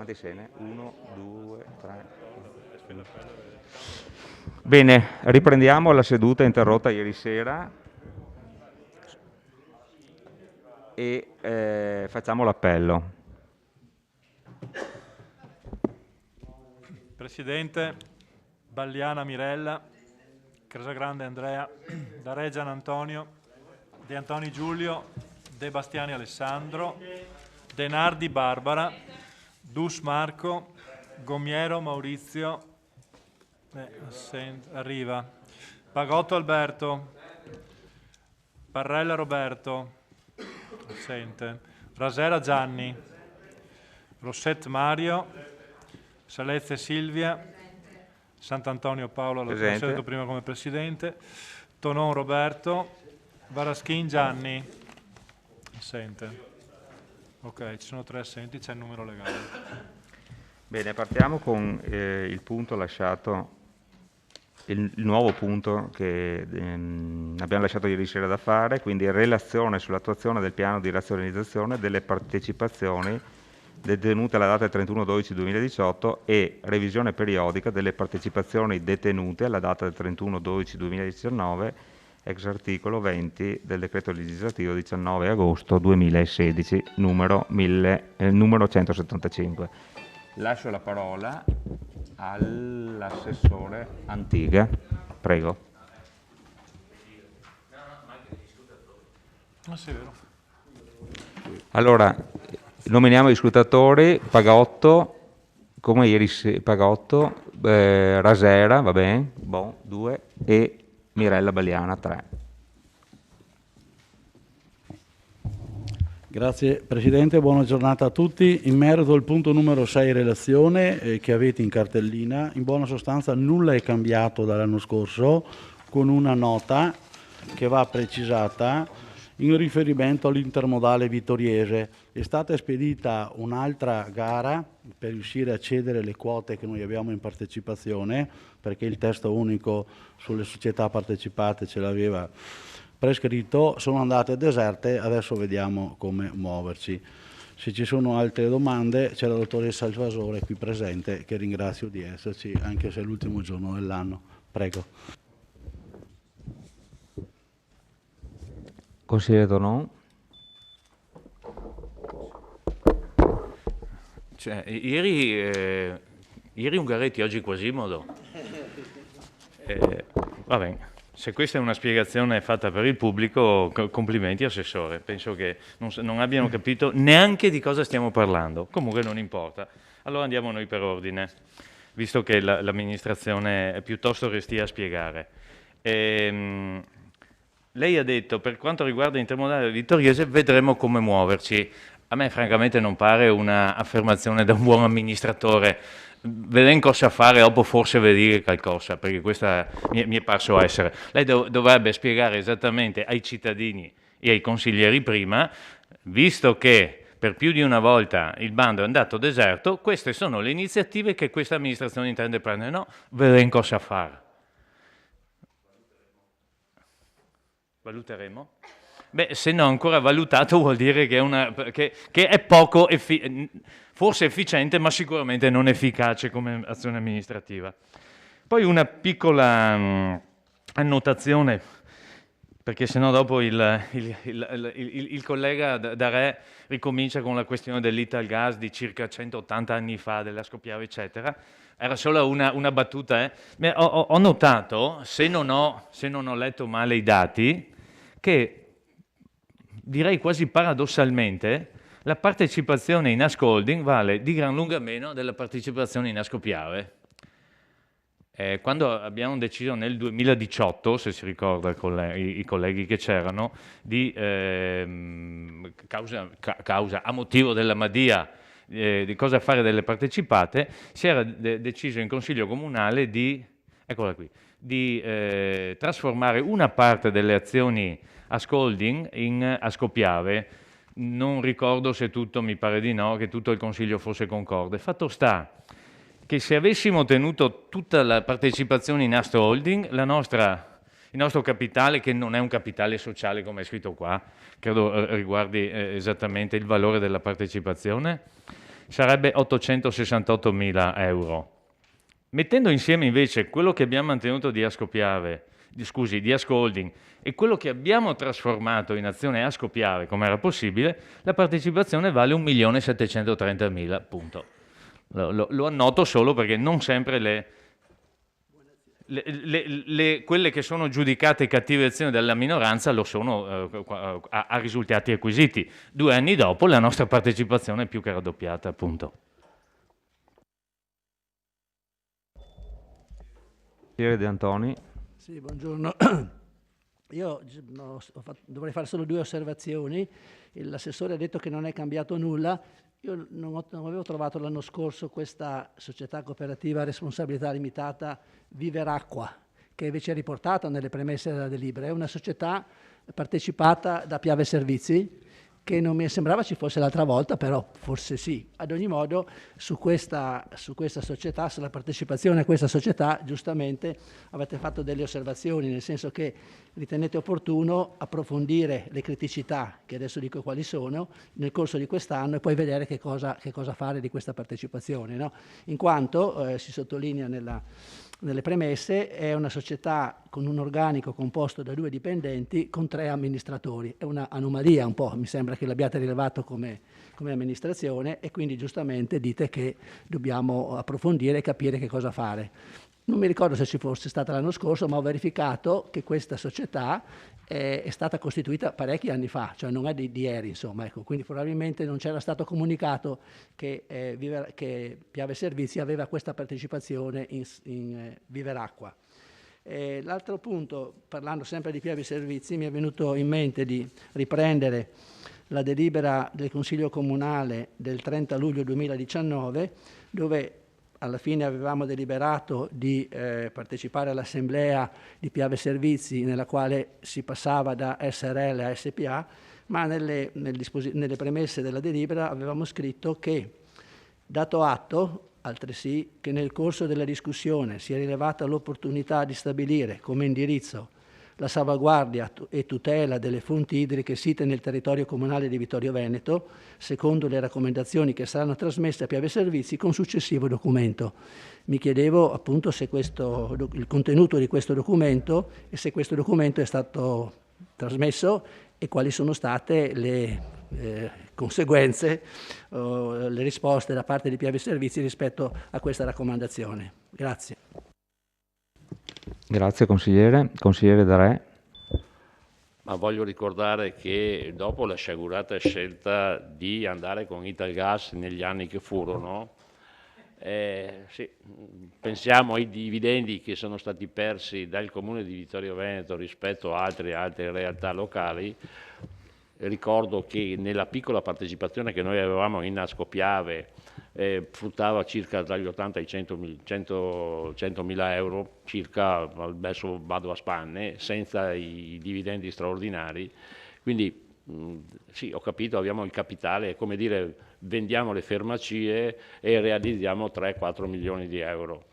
Quanti scene? 1, 2, 3. Bene, riprendiamo la seduta interrotta ieri sera e facciamo l'appello. Presidente, Balliana Mirella, Casagrande Andrea, D'Areggian Antonio, De Antoni Giulio, De Bastiani Alessandro, De Nardi Barbara, Dus Marco, Gomiero Maurizio, arriva, Pagotto Alberto, Parrella Roberto, assente, Rasera Gianni, Rosset Mario, Salezze Silvia, Sant'Antonio Paolo, l'ho detto prima come presidente, Tonon Roberto, Varaschin Gianni, assente. Ok, ci sono 3 assenti, c'è il numero legale. Bene, partiamo con il punto lasciato, il nuovo punto che abbiamo lasciato ieri sera da fare, quindi relazione sull'attuazione del piano di razionalizzazione delle partecipazioni detenute alla data del 31/12/2018 e revisione periodica delle partecipazioni detenute alla data del 31/12/2019 ex articolo 20 del decreto legislativo 19 agosto 2016 numero 175. Lascio la parola all'assessore Antighe, prego. Sì, vero. Allora, nominiamo gli scrutatori: Pagotto, come ieri Pagotto, Rasera, va bene, 2, e Mirella Balliana, 3. Grazie Presidente, buona giornata a tutti. In merito al punto numero 6 relazione che avete in cartellina, in buona sostanza nulla è cambiato dall'anno scorso, con una nota che va precisata in riferimento all'intermodale vittoriese. È stata spedita un'altra gara per riuscire a cedere le quote che noi abbiamo in partecipazione, perché il testo unico sulle società partecipate ce l'aveva prescritto, sono andate deserte, adesso vediamo come muoverci. Se ci sono altre domande c'è la dottoressa Alvasore qui presente, che ringrazio di esserci, anche se è l'ultimo giorno dell'anno. Prego. Consigliere Tonon. Ieri Ungaretti, oggi Quasimodo. Va bene. Se questa è una spiegazione fatta per il pubblico, complimenti Assessore. Penso che non abbiano capito neanche di cosa stiamo parlando. Comunque non importa. Allora andiamo noi per ordine, visto che l'amministrazione è piuttosto restia a spiegare. Lei ha detto, per quanto riguarda Intermodale Vittoriese, vedremo come muoverci. A me francamente non pare un'affermazione da un buon amministratore. Vedremo cosa fare, dopo forse vedere qualcosa, perché questa mi è parso essere. Lei dovrebbe spiegare esattamente ai cittadini e ai consiglieri prima, visto che per più di una volta il bando è andato deserto, queste sono le iniziative che questa amministrazione intende prendere. No, vedremo cosa fare. Valuteremo? Beh, se non ancora valutato vuol dire che è poco, forse efficiente, ma sicuramente non efficace come azione amministrativa. Poi una piccola annotazione, perché sennò dopo il collega D'Are ricomincia con la questione dell'Italgas di circa 180 anni fa, della Scoppiave, eccetera. Era solo una battuta. Beh, ho notato, se non ho letto male i dati, che direi quasi paradossalmente la partecipazione in Asco Holding vale di gran lunga meno della partecipazione in Asco Piave. Quando abbiamo deciso nel 2018, se si ricorda i colleghi che c'erano, a motivo della Madia, di cosa fare delle partecipate, si era deciso in Consiglio Comunale di trasformare una parte delle azioni Asco Holding in Asco Piave. Non ricordo se tutto, mi pare di no, che tutto il Consiglio fosse concorde. Fatto sta che se avessimo tenuto tutta la partecipazione in Asco Holding, il nostro capitale, che non è un capitale sociale come è scritto qua, credo riguardi esattamente il valore della partecipazione, sarebbe 868.000 euro. Mettendo insieme invece quello che abbiamo mantenuto di Ascopiave, di Ascolding, e quello che abbiamo trasformato in azione Ascopiave, come era possibile, la partecipazione vale 1.730.000, punto. Lo annoto solo perché non sempre quelle che sono giudicate cattive azioni della minoranza lo sono a risultati acquisiti. 2 anni dopo la nostra partecipazione è più che raddoppiata, appunto. De Antoni. Sì, buongiorno. Io dovrei fare solo 2 osservazioni. L'assessore ha detto che non è cambiato nulla. Io non avevo trovato l'anno scorso questa società cooperativa a responsabilità limitata Viveracqua, che invece è riportata nelle premesse della delibera. È una società partecipata da Piave Servizi, che non mi sembrava ci fosse l'altra volta, però forse sì. Ad ogni modo, su questa società, sulla partecipazione a questa società, giustamente avete fatto delle osservazioni, nel senso che ritenete opportuno approfondire le criticità, che adesso dico quali sono, nel corso di quest'anno e poi vedere che cosa fare di questa partecipazione, no? In quanto, si sottolinea nelle premesse, è una società con un organico composto da 2 dipendenti con 3 amministratori. È un'anomalia un po', mi sembra che l'abbiate rilevato come amministrazione, e quindi giustamente dite che dobbiamo approfondire e capire che cosa fare. Non mi ricordo se ci fosse stata l'anno scorso, ma ho verificato che questa società è stata costituita parecchi anni fa, cioè non è di ieri, insomma, ecco. Quindi probabilmente non c'era stato comunicato che Piave Servizi aveva questa partecipazione in Viveracqua. L'altro punto, parlando sempre di Piave Servizi, mi è venuto in mente di riprendere la delibera del Consiglio Comunale del 30 luglio 2019, dove alla fine avevamo deliberato di partecipare all'assemblea di Piave Servizi, nella quale si passava da SRL a SPA, ma nelle premesse della delibera avevamo scritto che, dato atto altresì che nel corso della discussione si è rilevata l'opportunità di stabilire come indirizzo la salvaguardia e tutela delle fonti idriche site nel territorio comunale di Vittorio Veneto, secondo le raccomandazioni che saranno trasmesse a Piave Servizi con successivo documento. Mi chiedevo appunto se il contenuto di questo documento e se questo documento è stato trasmesso e quali sono state le conseguenze o le risposte da parte di Piave Servizi rispetto a questa raccomandazione. Grazie. Grazie consigliere. Consigliere Darè. Ma voglio ricordare che dopo la sciagurata scelta di andare con Italgas negli anni che furono, sì, pensiamo ai dividendi che sono stati persi dal Comune di Vittorio Veneto rispetto a altre realtà locali. Ricordo che nella piccola partecipazione che noi avevamo in Ascopiave fruttava circa dagli 80 ai 100.000 euro, circa, adesso vado a spanne, senza i dividendi straordinari. Quindi sì, ho capito, abbiamo il capitale, è come dire vendiamo le farmacie e realizziamo 3-4 milioni di euro.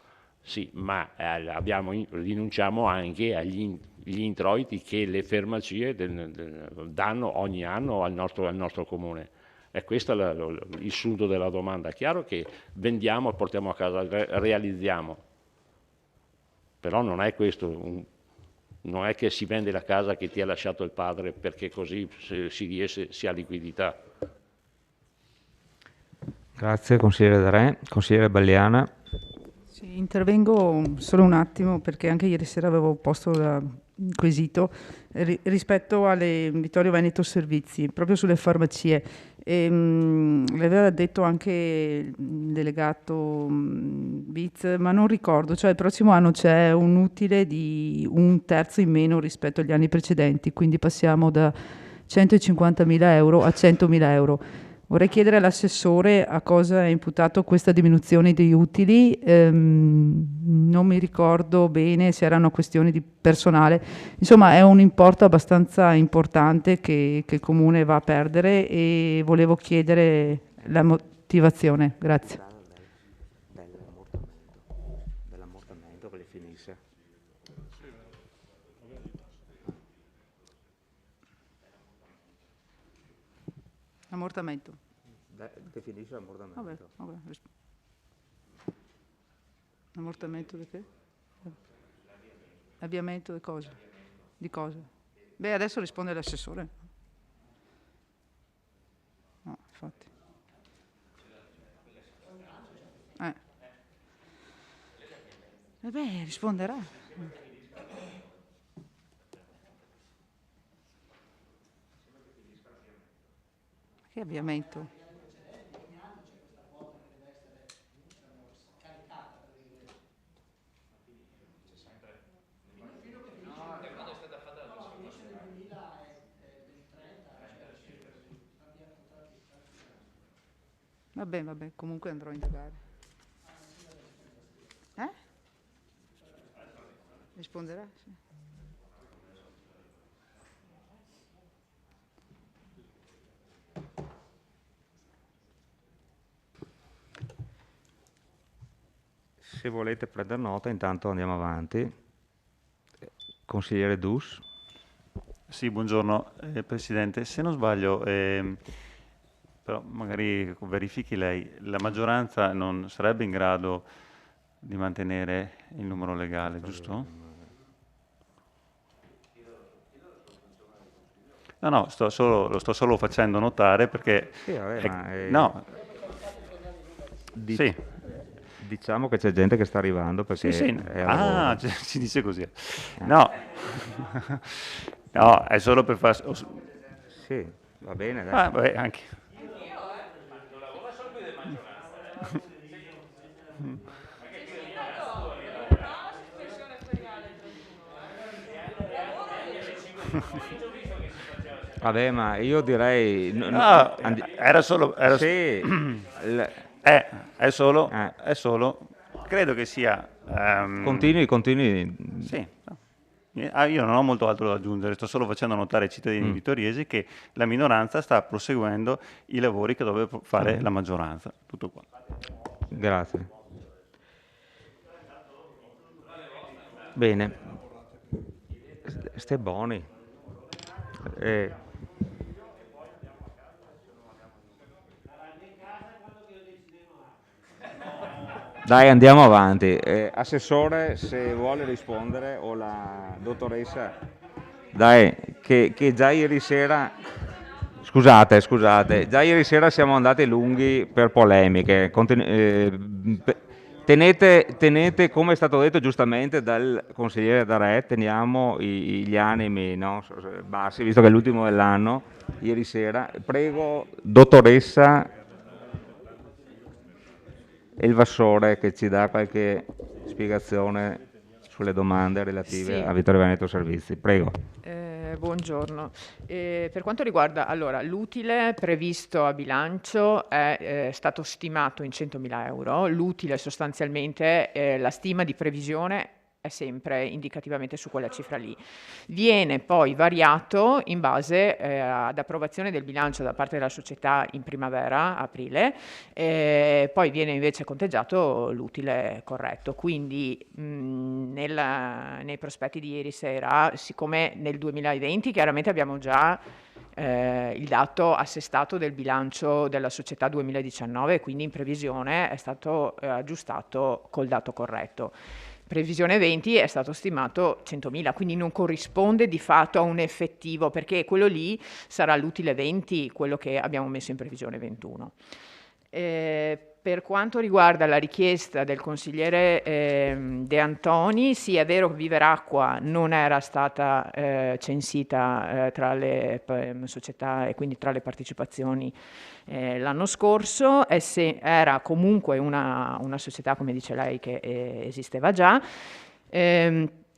Sì, ma rinunciamo anche agli introiti che le farmacie danno ogni anno al nostro comune. E questo è il sunto della domanda. È chiaro che vendiamo, portiamo a casa, realizziamo, però non è questo, non è che si vende la casa che ti ha lasciato il padre perché così si ha liquidità. Grazie consigliere Darè. Consigliere Balliana. Sì, intervengo solo un attimo perché anche ieri sera avevo posto un quesito rispetto alle Vittorio Veneto Servizi, proprio sulle farmacie. L'aveva detto anche il delegato Viz, ma non ricordo, cioè il prossimo anno c'è un utile di 1/3 in meno rispetto agli anni precedenti, quindi passiamo da 150.000 euro a 100.000 euro. Vorrei chiedere all'assessore a cosa è imputato questa diminuzione degli utili, non mi ricordo bene se erano questioni di personale, insomma è un importo abbastanza importante che il Comune va a perdere e volevo chiedere la motivazione. Grazie. Dell'ammortamento che le finisse. Ammortamento. Definisce ammortamento. Vabbè. Ammortamento di che? Avviamento di cosa? Di cosa? Beh, adesso risponde l'assessore. No, infatti. Beh, risponderà. Che avviamento? Vabbè, comunque andrò a indagare. Risponderà? Sì. Se volete prendere nota, intanto andiamo avanti. Consigliere Dus. Sì, buongiorno Presidente. Se non sbaglio, però magari verifichi lei, la maggioranza non sarebbe in grado di mantenere il numero legale, giusto? No, lo sto solo facendo notare perché... Sì, vabbè, no. Sì. Diciamo che c'è gente che sta arrivando perché Sì. è a lavoro. Si dice così. No. No, è solo per far... Sì, va bene, dai. Vabbè, anche... Vabbè, ma io direi... era solo... Sì. È solo... Credo che sia... Continui. Sì. Io non ho molto altro da aggiungere, sto solo facendo notare ai cittadini vittoriesi che la minoranza sta proseguendo i lavori che doveva fare la maggioranza. Tutto qua. Grazie. Bene. Ste buoni. Dai, andiamo avanti. Assessore, se vuole rispondere, o la dottoressa. Dai, che già ieri sera... Scusate, già ieri sera siamo andati lunghi per polemiche. Tenete, come è stato detto giustamente dal consigliere Darè, teniamo gli animi, no, bassi, visto che è l'ultimo dell'anno, ieri sera. Prego, dottoressa Elvassore, che ci dà qualche spiegazione sulle domande relative a Vittorio Veneto Servizi. Prego. Buongiorno. Per quanto riguarda l'utile previsto a bilancio è stato stimato in 100.000 euro. L'utile sostanzialmente, la stima di previsione è sempre indicativamente su quella cifra lì. Viene poi variato in base ad approvazione del bilancio da parte della società in primavera, aprile, poi viene invece conteggiato l'utile corretto. Quindi nei prospetti di ieri sera, siccome nel 2020 chiaramente abbiamo già il dato assestato del bilancio della società 2019, quindi in previsione è stato aggiustato col dato corretto. Previsione 20 è stato stimato 100.000, quindi non corrisponde di fatto a un effettivo, perché quello lì sarà l'utile 20, quello che abbiamo messo in previsione 21. Per quanto riguarda la richiesta del consigliere De Antoni, sì, è vero che Viveracqua non era stata censita tra le società e quindi tra le partecipazioni l'anno scorso, era comunque una società, come dice lei, che esisteva già.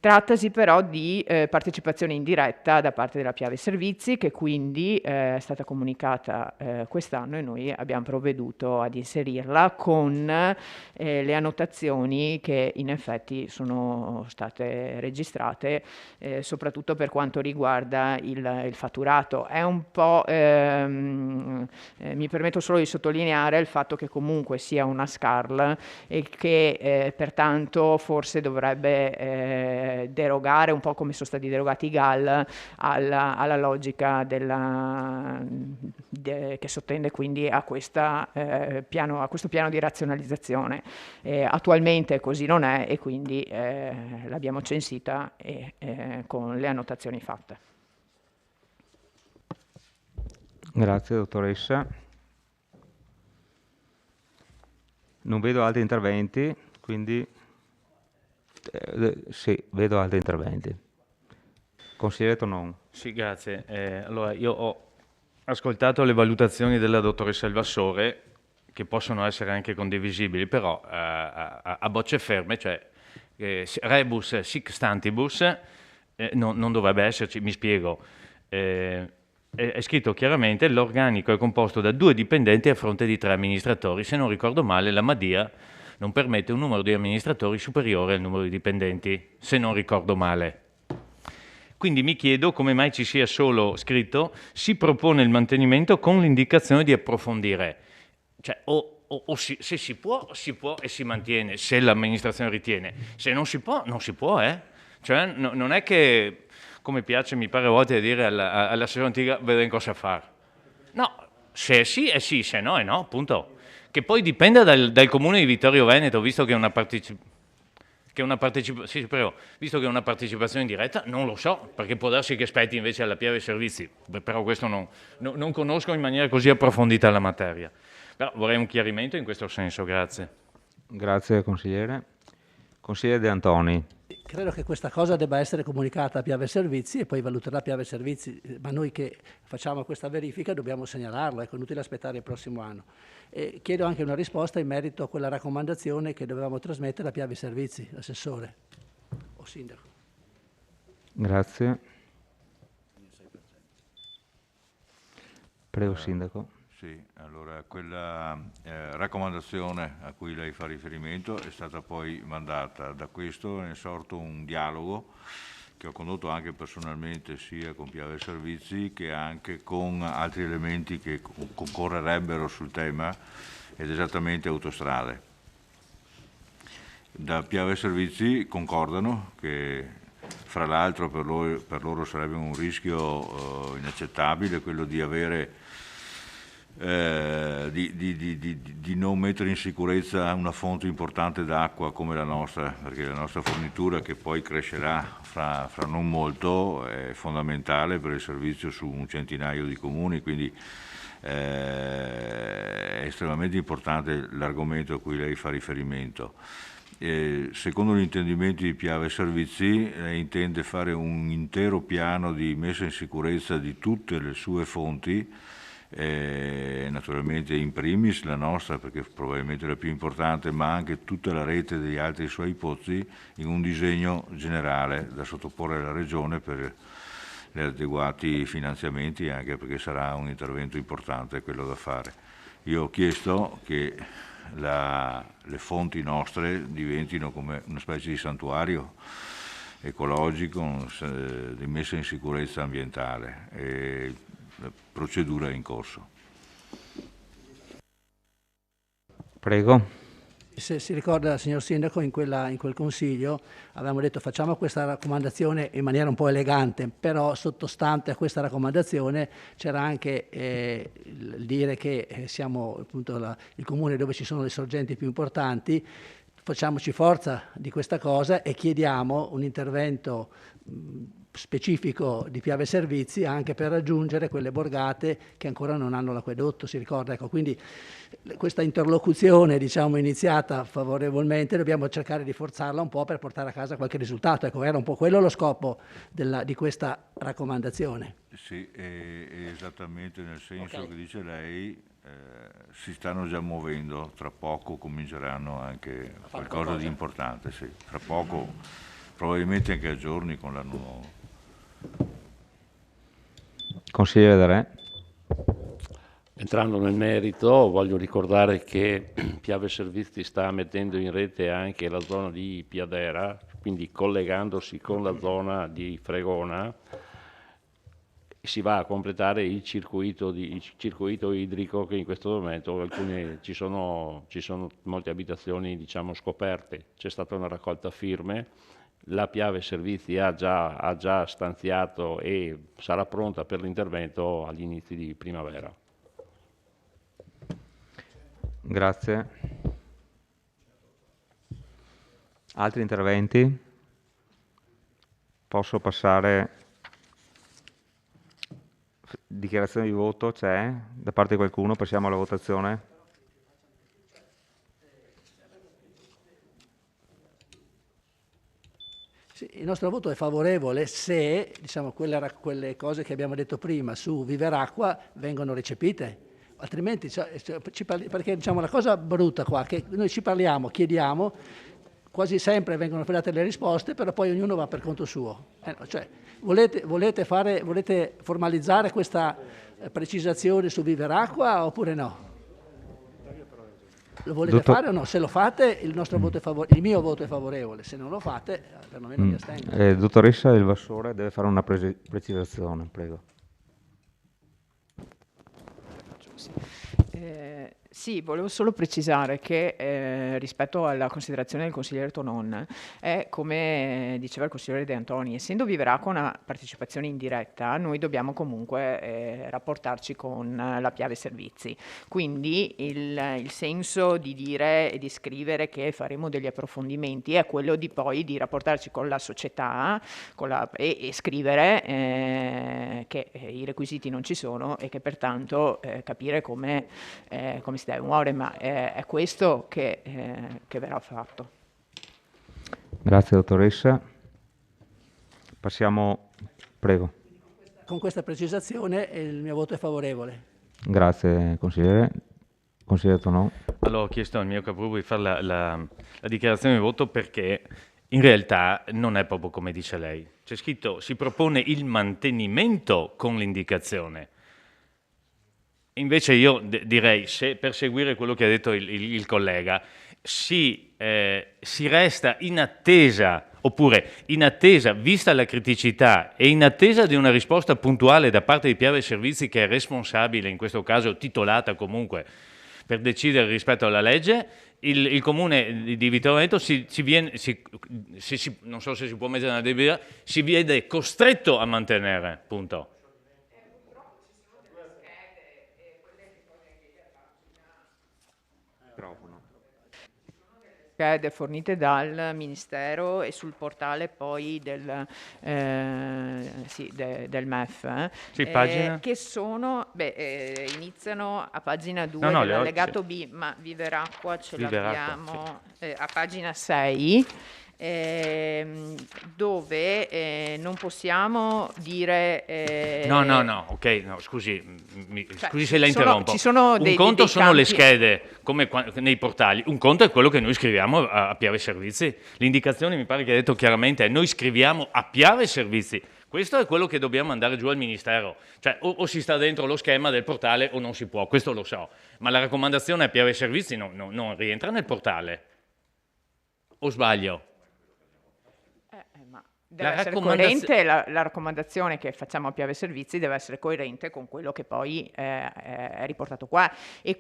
Trattasi però di partecipazione indiretta da parte della Piave Servizi, che quindi è stata comunicata quest'anno e noi abbiamo provveduto ad inserirla con le annotazioni che in effetti sono state registrate, soprattutto per quanto riguarda il fatturato. È un po', mi permetto solo di sottolineare il fatto che comunque sia una SCARL e che pertanto forse dovrebbe derogare, un po' come sono stati derogati i GAL, alla logica che sottende quindi a questo piano di razionalizzazione. Attualmente così non è e quindi l'abbiamo censita con le annotazioni fatte. Grazie dottoressa. Non vedo altri interventi, quindi sì, vedo altri interventi. Consigliere Tonon. Sì, grazie. Allora, io ho ascoltato le valutazioni della dottoressa Elvassore, che possono essere anche condivisibili, però a bocce ferme, cioè rebus sic stantibus, non dovrebbe esserci, mi spiego. È scritto chiaramente l'organico è composto da 2 dipendenti a fronte di 3 amministratori. Se non ricordo male, la Madia non permette un numero di amministratori superiore al numero di dipendenti, se non ricordo male. Quindi mi chiedo come mai ci sia solo scritto si propone il mantenimento con l'indicazione di approfondire. Cioè, se si può e si mantiene, se l'amministrazione ritiene. Se non si può, non si può, Cioè, non è che, come piace, mi pare a volte dire all'assessore antica, vedremo cosa fare. No, se è sì, se no è no, punto. Che poi dipenda dal comune di Vittorio Veneto, visto che è una partecipazione diretta, non lo so, perché può darsi che spetti invece alla Piave Servizi, però questo non conosco in maniera così approfondita la materia. Però vorrei un chiarimento in questo senso, grazie. Grazie consigliere. Consigliere De Antoni. Credo che questa cosa debba essere comunicata a Piave Servizi e poi valuterà Piave Servizi, ma noi che facciamo questa verifica dobbiamo segnalarlo, è inutile aspettare il prossimo anno. E chiedo anche una risposta in merito a quella raccomandazione che dovevamo trasmettere a Piave Servizi, assessore o sindaco. Grazie. Prego sindaco. Sì, allora quella raccomandazione a cui lei fa riferimento è stata poi mandata. Da questo è sorto un dialogo che ho condotto anche personalmente sia con Piave Servizi che anche con altri elementi che concorrerebbero sul tema ed esattamente autostrade. Da Piave Servizi concordano che fra l'altro per loro sarebbe un rischio inaccettabile quello di avere di non mettere in sicurezza una fonte importante d'acqua come la nostra, perché la nostra fornitura, che poi crescerà fra non molto, è fondamentale per il servizio su un centinaio di comuni, quindi è estremamente importante l'argomento a cui lei fa riferimento. Secondo gli intendimenti di Piave Servizi intende fare un intero piano di messa in sicurezza di tutte le sue fonti, naturalmente in primis la nostra, perché probabilmente è la più importante, ma anche tutta la rete degli altri suoi pozzi, in un disegno generale da sottoporre alla Regione per gli adeguati finanziamenti, anche perché sarà un intervento importante quello da fare. Io ho chiesto che le fonti nostre diventino come una specie di santuario ecologico di messa in sicurezza ambientale. E la procedura è in corso. Prego. Se si ricorda, signor Sindaco, in quel consiglio avevamo detto facciamo questa raccomandazione in maniera un po' elegante, però sottostante a questa raccomandazione c'era anche il dire che siamo appunto il comune dove ci sono le sorgenti più importanti, facciamoci forza di questa cosa e chiediamo un intervento specifico di Piave Servizi anche per raggiungere quelle borgate che ancora non hanno l'acquedotto, si ricorda. Ecco, quindi questa interlocuzione, diciamo, iniziata favorevolmente, dobbiamo cercare di forzarla un po' per portare a casa qualche risultato. Ecco, era un po' quello lo scopo di questa raccomandazione. Sì, esattamente nel senso che dice lei, si stanno già muovendo, tra poco cominceranno anche qualcosa di importante, sì. Tra poco, probabilmente anche a giorni con l'anno nuovo. Consigliere De Re. Entrando nel merito, voglio ricordare che Piave Servizi sta mettendo in rete anche la zona di Piadera, quindi collegandosi con la zona di Fregona, si va a completare il circuito idrico che in questo momento ci sono molte abitazioni, diciamo, scoperte. C'è stata una raccolta firme la Piave Servizi ha già stanziato e sarà pronta per l'intervento agli inizi di primavera. Grazie. Altri interventi? Posso passare? Dichiarazione di voto c'è da parte di qualcuno? Passiamo alla votazione. Sì, il nostro voto è favorevole se, diciamo, quelle cose che abbiamo detto prima su Viveracqua vengono recepite, altrimenti perché diciamo la cosa brutta qua che noi ci parliamo, chiediamo, quasi sempre vengono date le risposte, però poi ognuno va per conto suo. Cioè, volete formalizzare questa precisazione su Viveracqua oppure no? Lo volete fare o no? Se lo fate il nostro voto il mio voto è favorevole, se non lo fate perlomeno mi astengo. Dottoressa Il Vassore deve fare una precisazione, prego. Sì, volevo solo precisare che rispetto alla considerazione del consigliere Tonon, è come diceva il consigliere De Antoni, essendo Viveracqua una partecipazione indiretta, noi dobbiamo comunque rapportarci con la Piave Servizi. Quindi il senso di dire e di scrivere che faremo degli approfondimenti è quello di poi di rapportarci con la società e scrivere che i requisiti non ci sono e che pertanto capire come si deve muovere, ma è questo che verrà fatto. Grazie dottoressa. Passiamo, prego. Con questa precisazione il mio voto è favorevole. Grazie consigliere. Consigliere Tonon. Allora ho chiesto al mio capogruppo di fare la dichiarazione di voto perché in realtà non è proprio come dice lei. C'è scritto si propone il mantenimento con l'indicazione. Invece io direi, se per seguire quello che ha detto il collega, si resta in attesa, oppure in attesa, vista la criticità e in attesa di una risposta puntuale da parte di Piave Servizi, che è responsabile, in questo caso titolata comunque, per decidere rispetto alla legge, il comune di Vittorio Veneto non so se si può mettere una debita, si vede costretto a mantenere, punto. Schede fornite dal Ministero e sul portale poi del MEF, Sì, pagina? che sono, iniziano a pagina 2 No, dell'allegato B, ma Viveracqua ce l'abbiamo a pagina 6, dove non possiamo dire... No, ok, no, scusi se la interrompo. Ci sono un conto sono campi... le schede, come nei portali, un conto è quello che noi scriviamo a Piave Servizi. L'indicazione mi pare che ha detto chiaramente è noi scriviamo a Piave Servizi. Questo è quello che dobbiamo mandare giù al Ministero. Cioè o si sta dentro lo schema del portale o non si può, questo lo so. Ma la raccomandazione a Piave Servizi non rientra nel portale. O sbaglio? Deve essere coerente, la raccomandazione che facciamo a Piave Servizi deve essere coerente con quello che poi è riportato qua e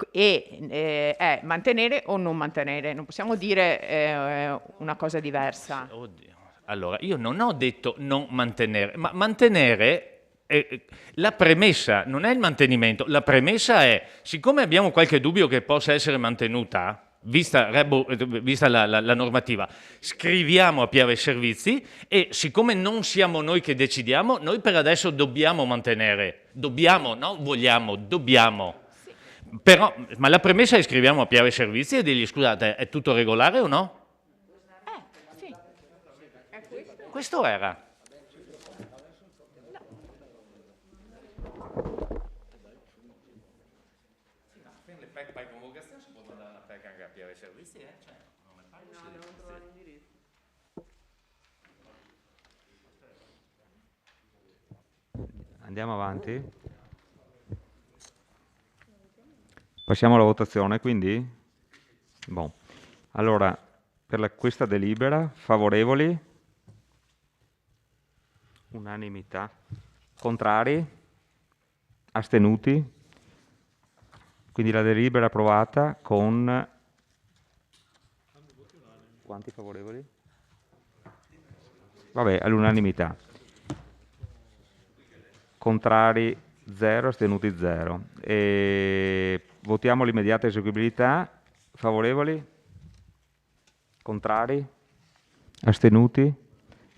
è mantenere o non mantenere, non possiamo dire una cosa diversa. Oddio. Allora, io non ho detto non mantenere, ma mantenere, la premessa non è il mantenimento, la premessa è, siccome abbiamo qualche dubbio che possa essere mantenuta, vista la normativa, scriviamo a Piave Servizi e siccome non siamo noi che decidiamo, noi per adesso dobbiamo mantenere, dobbiamo. Però, ma la premessa è scriviamo a Piave Servizi e digli scusate, è tutto regolare o no? Sì. È questo era. Andiamo avanti. Passiamo alla votazione, quindi? Bon. Allora, per questa delibera, favorevoli? Unanimità. Contrari? Astenuti? Quindi la delibera approvata con... Quanti favorevoli? Vabbè, all'unanimità. Contrari 0, astenuti 0. E votiamo l'immediata eseguibilità. Favorevoli? Contrari? Astenuti?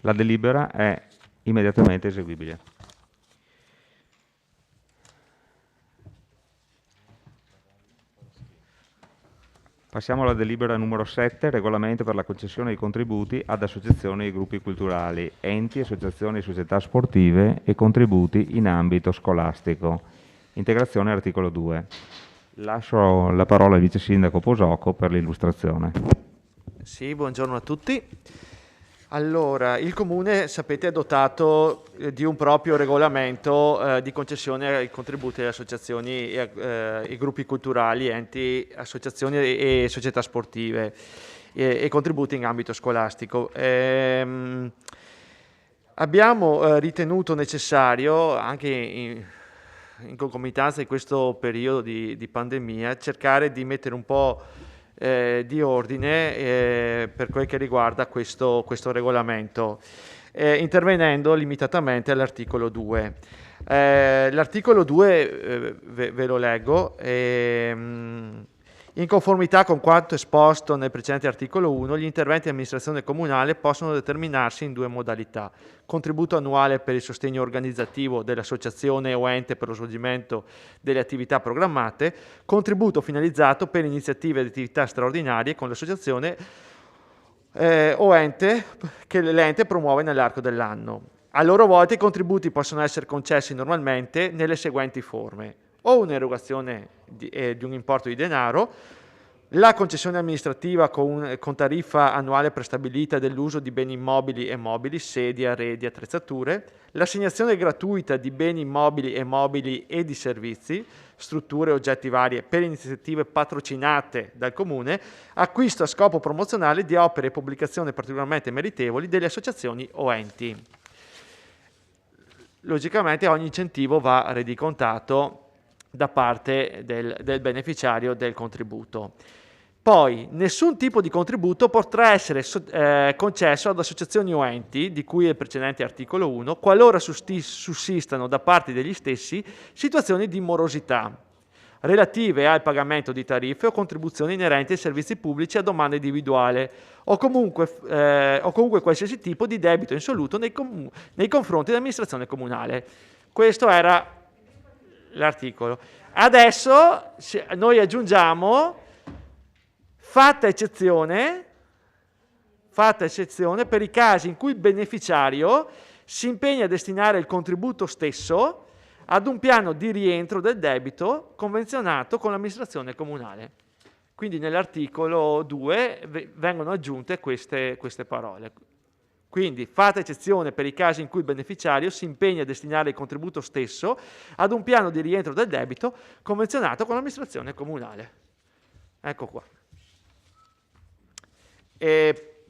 La delibera è immediatamente eseguibile. Passiamo alla delibera numero 7, regolamento per la concessione di contributi ad associazioni e gruppi culturali, enti, associazioni e società sportive e contributi in ambito scolastico. Integrazione articolo 2. Lascio la parola al vice sindaco Posocco per l'illustrazione. Sì, buongiorno a tutti. Allora, il Comune, sapete, è dotato di un proprio regolamento di concessione ai contributi alle associazioni e gruppi culturali, enti, associazioni e società sportive e contributi in ambito scolastico. Abbiamo ritenuto necessario, anche in concomitanza di questo periodo di pandemia, cercare di mettere un po' di ordine per quel che riguarda questo regolamento, intervenendo limitatamente all'articolo 2. L'articolo 2, ve lo leggo, in conformità con quanto esposto nel precedente articolo 1, gli interventi di amministrazione comunale possono determinarsi in due modalità: contributo annuale per il sostegno organizzativo dell'associazione o ente per lo svolgimento delle attività programmate, contributo finalizzato per iniziative ed attività straordinarie con l'associazione o ente che l'ente promuove nell'arco dell'anno. A loro volta i contributi possono essere concessi normalmente nelle seguenti forme: o un'erogazione di un importo di denaro, la concessione amministrativa con tariffa annuale prestabilita dell'uso di beni immobili e mobili, sedi, arredi, attrezzature, l'assegnazione gratuita di beni immobili e mobili e di servizi, strutture e oggetti varie per iniziative patrocinate dal Comune, acquisto a scopo promozionale di opere e pubblicazioni particolarmente meritevoli delle associazioni o enti. Logicamente ogni incentivo va rendicontato da parte del beneficiario del contributo. Poi, nessun tipo di contributo potrà essere concesso ad associazioni o enti, di cui è il precedente articolo 1, qualora sussistano da parte degli stessi situazioni di morosità, relative al pagamento di tariffe o contribuzioni inerenti ai servizi pubblici a domanda individuale, o comunque qualsiasi tipo di debito insoluto nei confronti dell'amministrazione comunale. Questo era l'articolo. Adesso noi aggiungiamo fatta eccezione per i casi in cui il beneficiario si impegna a destinare il contributo stesso ad un piano di rientro del debito convenzionato con l'amministrazione comunale. Quindi nell'articolo 2 vengono aggiunte queste parole. Quindi fatta eccezione per i casi in cui il beneficiario si impegna a destinare il contributo stesso ad un piano di rientro del debito convenzionato con l'amministrazione comunale. Ecco qua. E,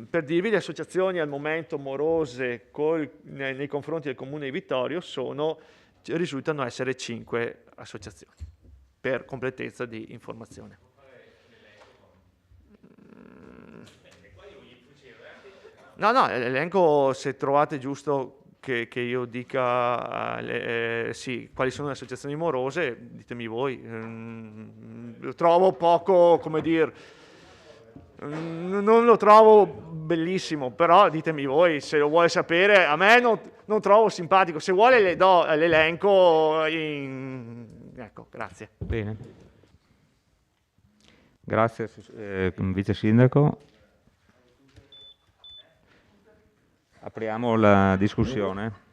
per dirvi, le associazioni al momento morose nei confronti del Comune di Vittorio risultano essere 5 associazioni, per completezza di informazione. No, l'elenco, se trovate giusto che io dica sì, quali sono le associazioni morose, ditemi voi. Lo trovo poco, come dire, non lo trovo bellissimo, però ditemi voi se lo vuole sapere. A me non trovo simpatico. Se vuole le do l'elenco. Ecco, grazie. Bene. Grazie, vice sindaco. Apriamo la discussione.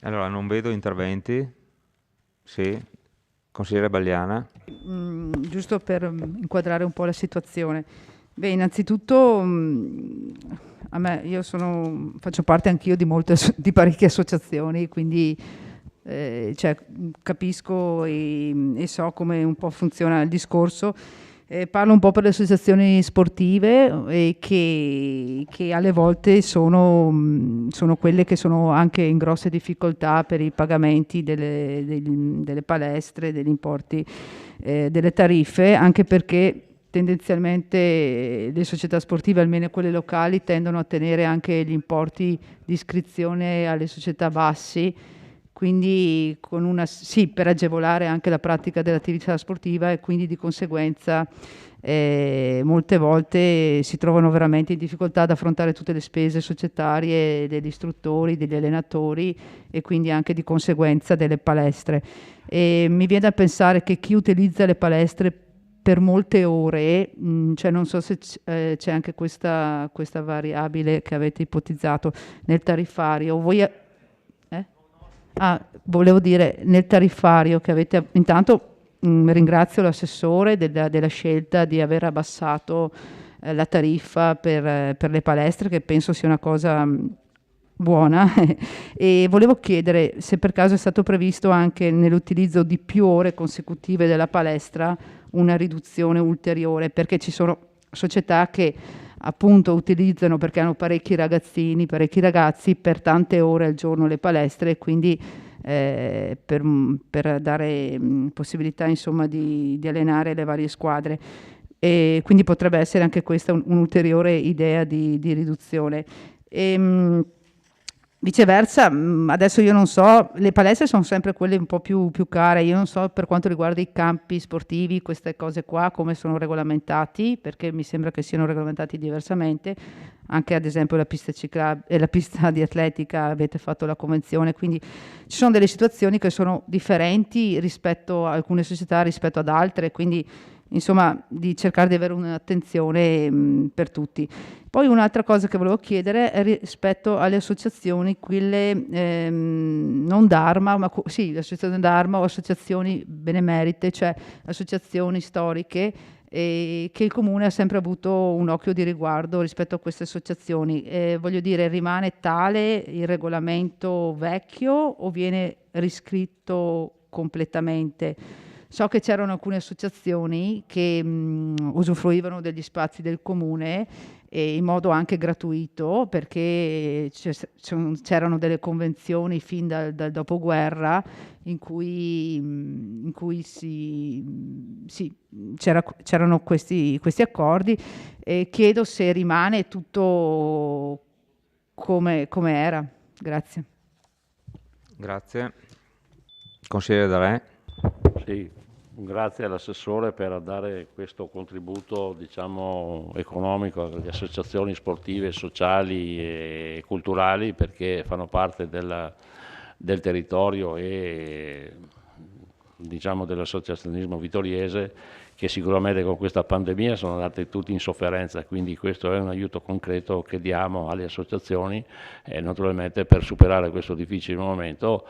Allora, non vedo interventi. Sì, consigliere Bagliana. Giusto per inquadrare un po' la situazione. Beh, innanzitutto io faccio parte anch'io di parecchie associazioni, quindi capisco e so come un po' funziona il discorso. Parlo un po' per le associazioni sportive che alle volte sono quelle che sono anche in grosse difficoltà per i pagamenti delle palestre, degli importi delle tariffe, anche perché tendenzialmente le società sportive, almeno quelle locali, tendono a tenere anche gli importi di iscrizione alle società bassi, quindi per agevolare anche la pratica dell'attività sportiva, e quindi di conseguenza molte volte si trovano veramente in difficoltà ad affrontare tutte le spese societarie degli istruttori, degli allenatori e quindi anche di conseguenza delle palestre. E mi viene da pensare che chi utilizza le palestre per molte ore, cioè non so se c'è anche questa variabile che avete ipotizzato nel tariffario. Volevo dire, nel tariffario che avete, intanto ringrazio l'assessore della scelta di aver abbassato la tariffa per le palestre, che penso sia una cosa buona. E volevo chiedere se per caso è stato previsto anche nell'utilizzo di più ore consecutive della palestra una riduzione ulteriore, perché ci sono società che appunto utilizzano, perché hanno parecchi ragazzi per tante ore al giorno le palestre, e quindi per dare possibilità insomma di allenare le varie squadre, e quindi potrebbe essere anche questa un'ulteriore idea di riduzione. Viceversa, adesso io non so, le palestre sono sempre quelle un po' più care, io non so per quanto riguarda i campi sportivi, queste cose qua, come sono regolamentati, perché mi sembra che siano regolamentati diversamente, anche ad esempio la pista di atletica avete fatto la convenzione, quindi ci sono delle situazioni che sono differenti rispetto a alcune società rispetto ad altre, quindi insomma di cercare di avere un'attenzione per tutti. Poi un'altra cosa che volevo chiedere è rispetto alle associazioni, quelle non Dharma, ma sì, le associazioni Dharma o associazioni benemerite, cioè associazioni storiche, che il Comune ha sempre avuto un occhio di riguardo rispetto a queste associazioni. Voglio dire, rimane tale il regolamento vecchio o viene riscritto completamente? So che c'erano alcune associazioni che usufruivano degli spazi del Comune in modo anche gratuito, perché c'erano delle convenzioni fin dal dopoguerra in cui c'erano questi accordi, e chiedo se rimane tutto come era. Grazie. Grazie. Consigliere D'Alè. Sì, grazie all'assessore per dare questo contributo, diciamo, economico alle associazioni sportive, sociali e culturali, perché fanno parte del territorio e, diciamo, dell'associazionismo vittoriese, che sicuramente con questa pandemia sono andati tutti in sofferenza, quindi questo è un aiuto concreto che diamo alle associazioni, naturalmente per superare questo difficile momento,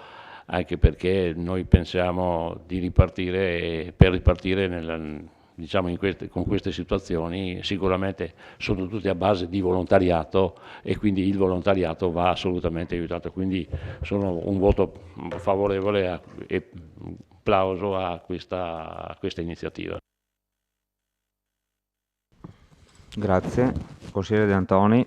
anche perché noi pensiamo di ripartire, e per ripartire diciamo con queste situazioni sicuramente sono tutte a base di volontariato, e quindi il volontariato va assolutamente aiutato, quindi sono un voto favorevole e applauso a questa iniziativa. Grazie. Consigliere De Antoni.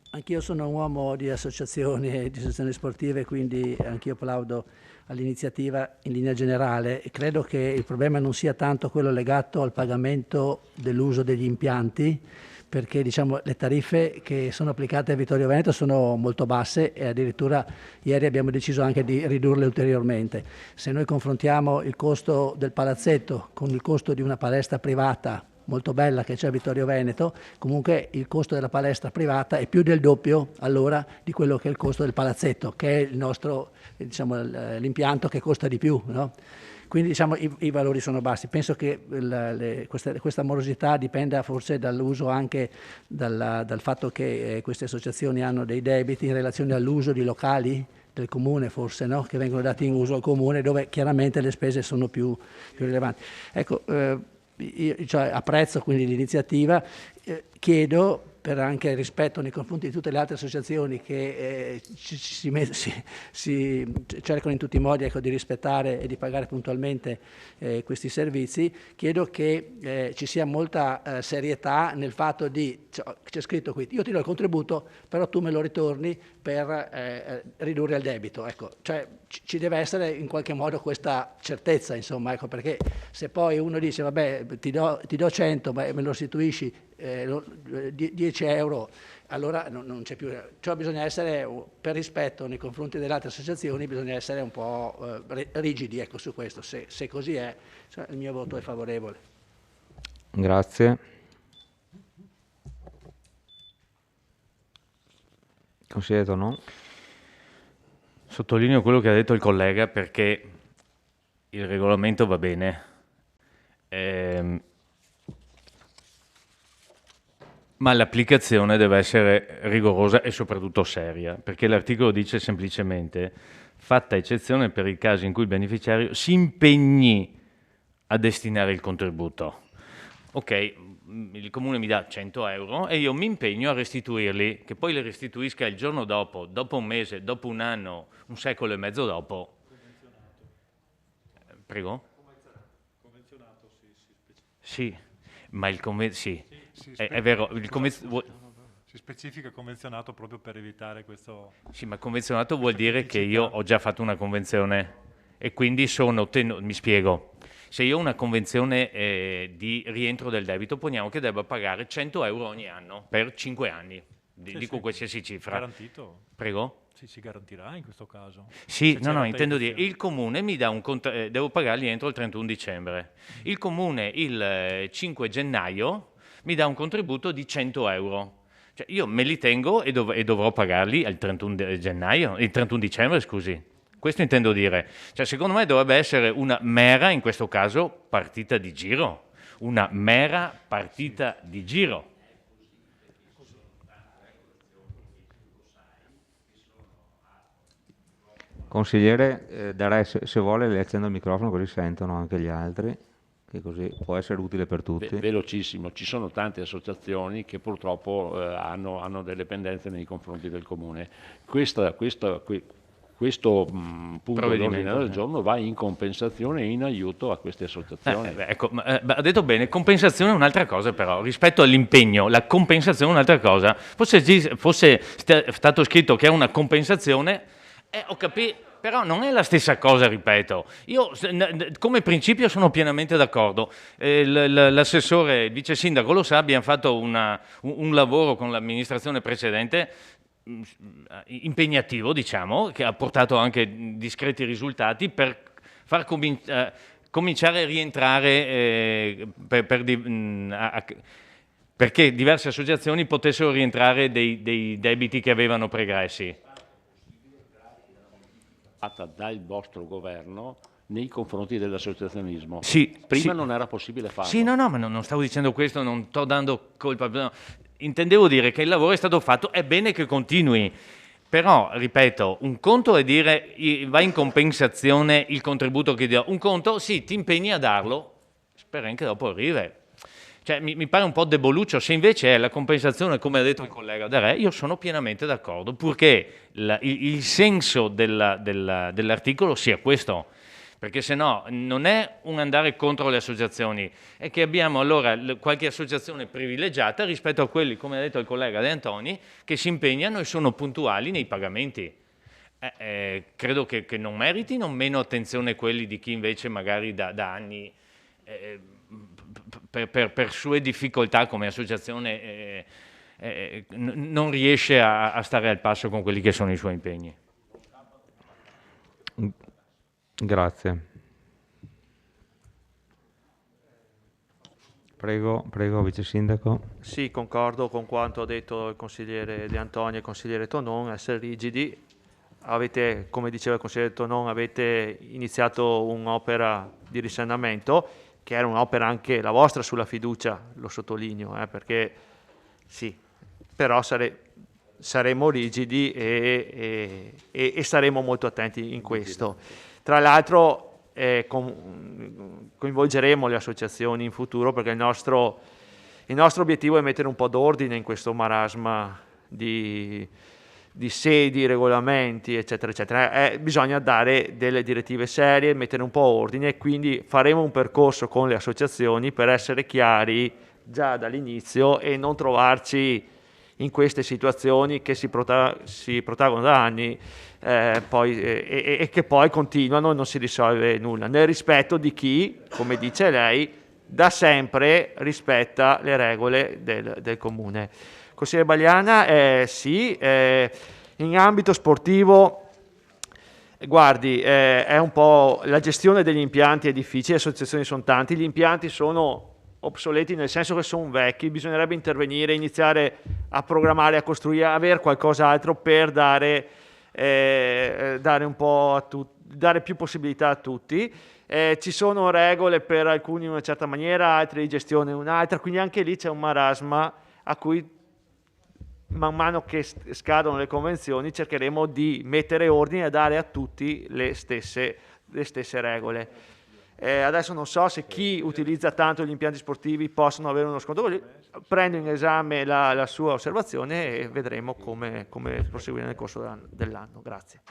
Anch'io sono un uomo di associazioni e di associazioni sportive, quindi anch'io applaudo all'iniziativa in linea generale. E credo che il problema non sia tanto quello legato al pagamento dell'uso degli impianti, perché diciamo, le tariffe che sono applicate a Vittorio Veneto sono molto basse, e addirittura ieri abbiamo deciso anche di ridurle ulteriormente. Se noi confrontiamo il costo del palazzetto con il costo di una palestra privata molto bella che c'è a Vittorio Veneto, comunque il costo della palestra privata è più del doppio allora di quello che è il costo del palazzetto, che è il nostro, diciamo, l'impianto che costa di più, no? Quindi diciamo, i valori sono bassi. Penso che questa morosità dipenda forse dall'uso, anche dal fatto che queste associazioni hanno dei debiti in relazione all'uso di locali del Comune, forse, no? Che vengono dati in uso al Comune, dove chiaramente le spese sono più rilevanti. Ecco, io apprezzo quindi l'iniziativa, chiedo per anche rispetto nei confronti di tutte le altre associazioni che si cercano in tutti i modi, ecco, di rispettare e di pagare puntualmente questi servizi, chiedo che ci sia molta serietà nel fatto di, c'è scritto qui, io ti do il contributo, però tu me lo ritorni per ridurre il debito. Ecco, cioè, ci deve essere in qualche modo questa certezza, insomma, ecco, perché se poi uno dice vabbè ti do 100 ma me lo restituisci 10 euro, allora non c'è più. Cioè bisogna essere, per rispetto nei confronti delle altre associazioni, bisogna essere un po' rigidi, ecco, su questo. Se così è, cioè, il mio voto è favorevole. Grazie. Consigliere Tonon. Sottolineo quello che ha detto il collega, perché il regolamento va bene, ma l'applicazione deve essere rigorosa e soprattutto seria, perché l'articolo dice semplicemente: fatta eccezione per i casi in cui il beneficiario si impegni a destinare il contributo. Ok, il comune mi dà 100 euro e io mi impegno a restituirli, che poi li restituisca il giorno dopo un mese, dopo un anno, un secolo e mezzo dopo. Prego? Convenzionato, sì, ma il è vero, si specifica convenzionato proprio per evitare questo. Sì, ma convenzionato vuol dire che io ho già fatto una convenzione e quindi mi spiego. Se io ho una convenzione di rientro del debito, poniamo che debba pagare 100 euro ogni anno per 5 anni, dico qualsiasi cifra. Garantito? Prego? Sì, si garantirà in questo caso. Sì, no, intendo dire, il comune mi dà devo pagarli entro il 31 dicembre. Il comune il 5 gennaio mi dà un contributo di 100 euro. Cioè io me li tengo e dovrò pagarli il 31 dicembre, scusi. Questo intendo dire. Cioè, secondo me dovrebbe essere una mera, in questo caso, partita di giro. Una mera partita di giro. Consigliere, darei se vuole le accendo il microfono così sentono anche gli altri, che così può essere utile per tutti. Velocissimo, ci sono tante associazioni che purtroppo hanno delle pendenze nei confronti del comune. Questo punto dell'ordine del giorno va in compensazione e in aiuto a queste associazioni. Ha detto bene, compensazione è un'altra cosa, però rispetto all'impegno la compensazione è un'altra cosa. Fosse stato scritto che è una compensazione, ho capito, però non è la stessa cosa, ripeto. Io come principio sono pienamente d'accordo. L'assessore, il vice sindaco lo sa, abbiamo fatto un lavoro con l'amministrazione precedente impegnativo, diciamo, che ha portato anche discreti risultati per far cominciare a rientrare perché diverse associazioni potessero rientrare dei debiti che avevano pregressi. Fatta dal vostro governo nei confronti dell'associazionismo. Sì, prima non era possibile farlo. Sì, no, ma non stavo dicendo questo, non sto dando colpa. No. Intendevo dire che il lavoro è stato fatto, è bene che continui. Però, ripeto, un conto è dire va in compensazione il contributo che do. Un conto, sì, ti impegni a darlo, speri che dopo arrivi. Cioè, mi pare un po' deboluccio. Se invece è la compensazione, come ha detto il collega Da Re, io sono pienamente d'accordo, purché il senso dell'articolo sia questo. Perché se no non è un andare contro le associazioni, è che abbiamo allora qualche associazione privilegiata rispetto a quelli, come ha detto il collega De Antoni, che si impegnano e sono puntuali nei pagamenti. Credo che non meritino meno attenzione quelli di chi invece magari da anni, per sue difficoltà come associazione, non riesce a stare al passo con quelli che sono i suoi impegni. Grazie. Prego, Vice Sindaco. Sì, concordo con quanto ha detto il consigliere De Antonio e il consigliere Tonon, essere rigidi. Avete, come diceva il consigliere Tonon, avete iniziato un'opera di risanamento, che era un'opera anche la vostra sulla fiducia, lo sottolineo, perché sì, però saremo rigidi e saremo molto attenti in questo. Tra l'altro coinvolgeremo le associazioni in futuro, perché il Il nostro obiettivo è mettere un po' d'ordine in questo marasma di sedi, regolamenti, eccetera, eccetera. Bisogna dare delle direttive serie, mettere un po' ordine, e quindi faremo un percorso con le associazioni per essere chiari già dall'inizio e non trovarci in queste situazioni che si protraggono da anni e che poi continuano e non si risolve nulla, nel rispetto di chi, come dice lei, da sempre rispetta le regole del comune. Consigliere Bagliana, sì, in ambito sportivo, guardi, è un po' la gestione degli impianti è difficile, le associazioni sono tanti, gli impianti sono obsoleti nel senso che sono vecchi, bisognerebbe intervenire, iniziare a programmare, a costruire, avere qualcos'altro per dare un po' dare più possibilità a tutti. Ci sono regole per alcuni in una certa maniera, altri di gestione in un'altra, quindi anche lì c'è un marasma a cui man mano che scadono le convenzioni cercheremo di mettere ordine e dare a tutti le stesse regole. Adesso non so se chi utilizza tanto gli impianti sportivi possono avere uno sconto, prendo in esame la sua osservazione e vedremo come proseguire nel corso dell'anno. Grazie.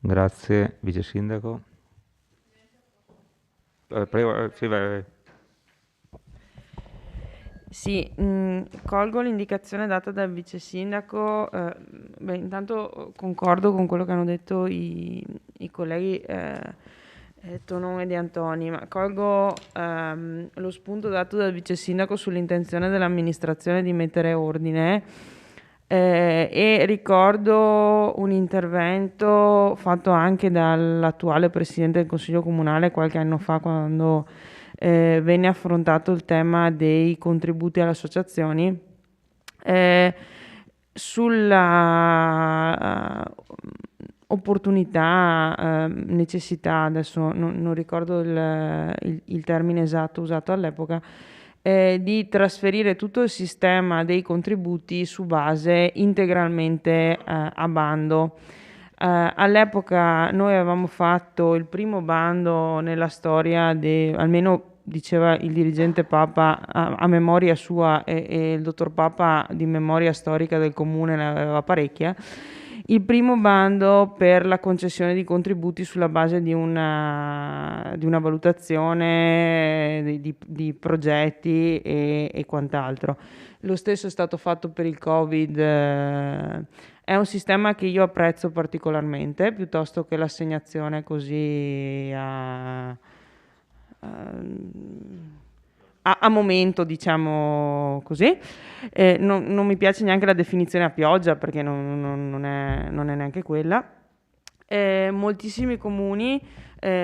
Grazie, Vice Sindaco. Prego, sì, vai. Sì, colgo l'indicazione data dal Vice Sindaco. Intanto concordo con quello che hanno detto i colleghi Tonon e De Antoni, ma colgo lo spunto dato dal Vice Sindaco sull'intenzione dell'amministrazione di mettere ordine. E ricordo un intervento fatto anche dall'attuale Presidente del Consiglio Comunale qualche anno fa, quando venne affrontato il tema dei contributi alle associazioni, sulla opportunità, necessità, adesso non ricordo il termine esatto usato all'epoca, di trasferire tutto il sistema dei contributi su base integralmente a bando. All'epoca noi avevamo fatto il primo bando nella storia, almeno diceva il dirigente Papa a memoria sua, e il dottor Papa di memoria storica del comune ne aveva parecchia, il primo bando per la concessione di contributi sulla base di una valutazione di progetti e quant'altro. Lo stesso è stato fatto per il Covid. È un sistema che io apprezzo particolarmente, piuttosto che l'assegnazione così a momento, diciamo così. Non mi piace neanche la definizione a pioggia, perché non è neanche quella. Moltissimi comuni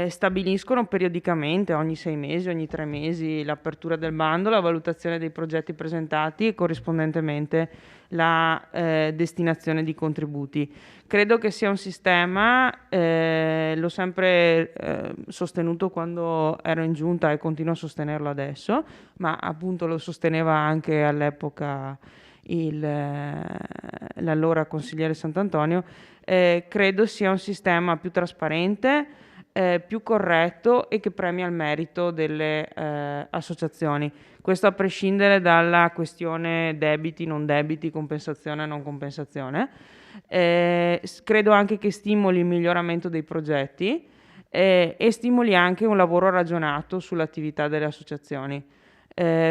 stabiliscono periodicamente, ogni 6 mesi, ogni 3 mesi, l'apertura del bando, la valutazione dei progetti presentati e corrispondentemente la destinazione di contributi. Credo che sia un sistema, l'ho sempre sostenuto quando ero in giunta e continuo a sostenerlo adesso, ma appunto lo sosteneva anche all'epoca l'allora consigliere Sant'Antonio. Credo sia un sistema più trasparente, più corretto e che premia il merito delle associazioni. Questo a prescindere dalla questione debiti, non debiti, compensazione, non compensazione. Credo anche che stimoli il miglioramento dei progetti e stimoli anche un lavoro ragionato sull'attività delle associazioni.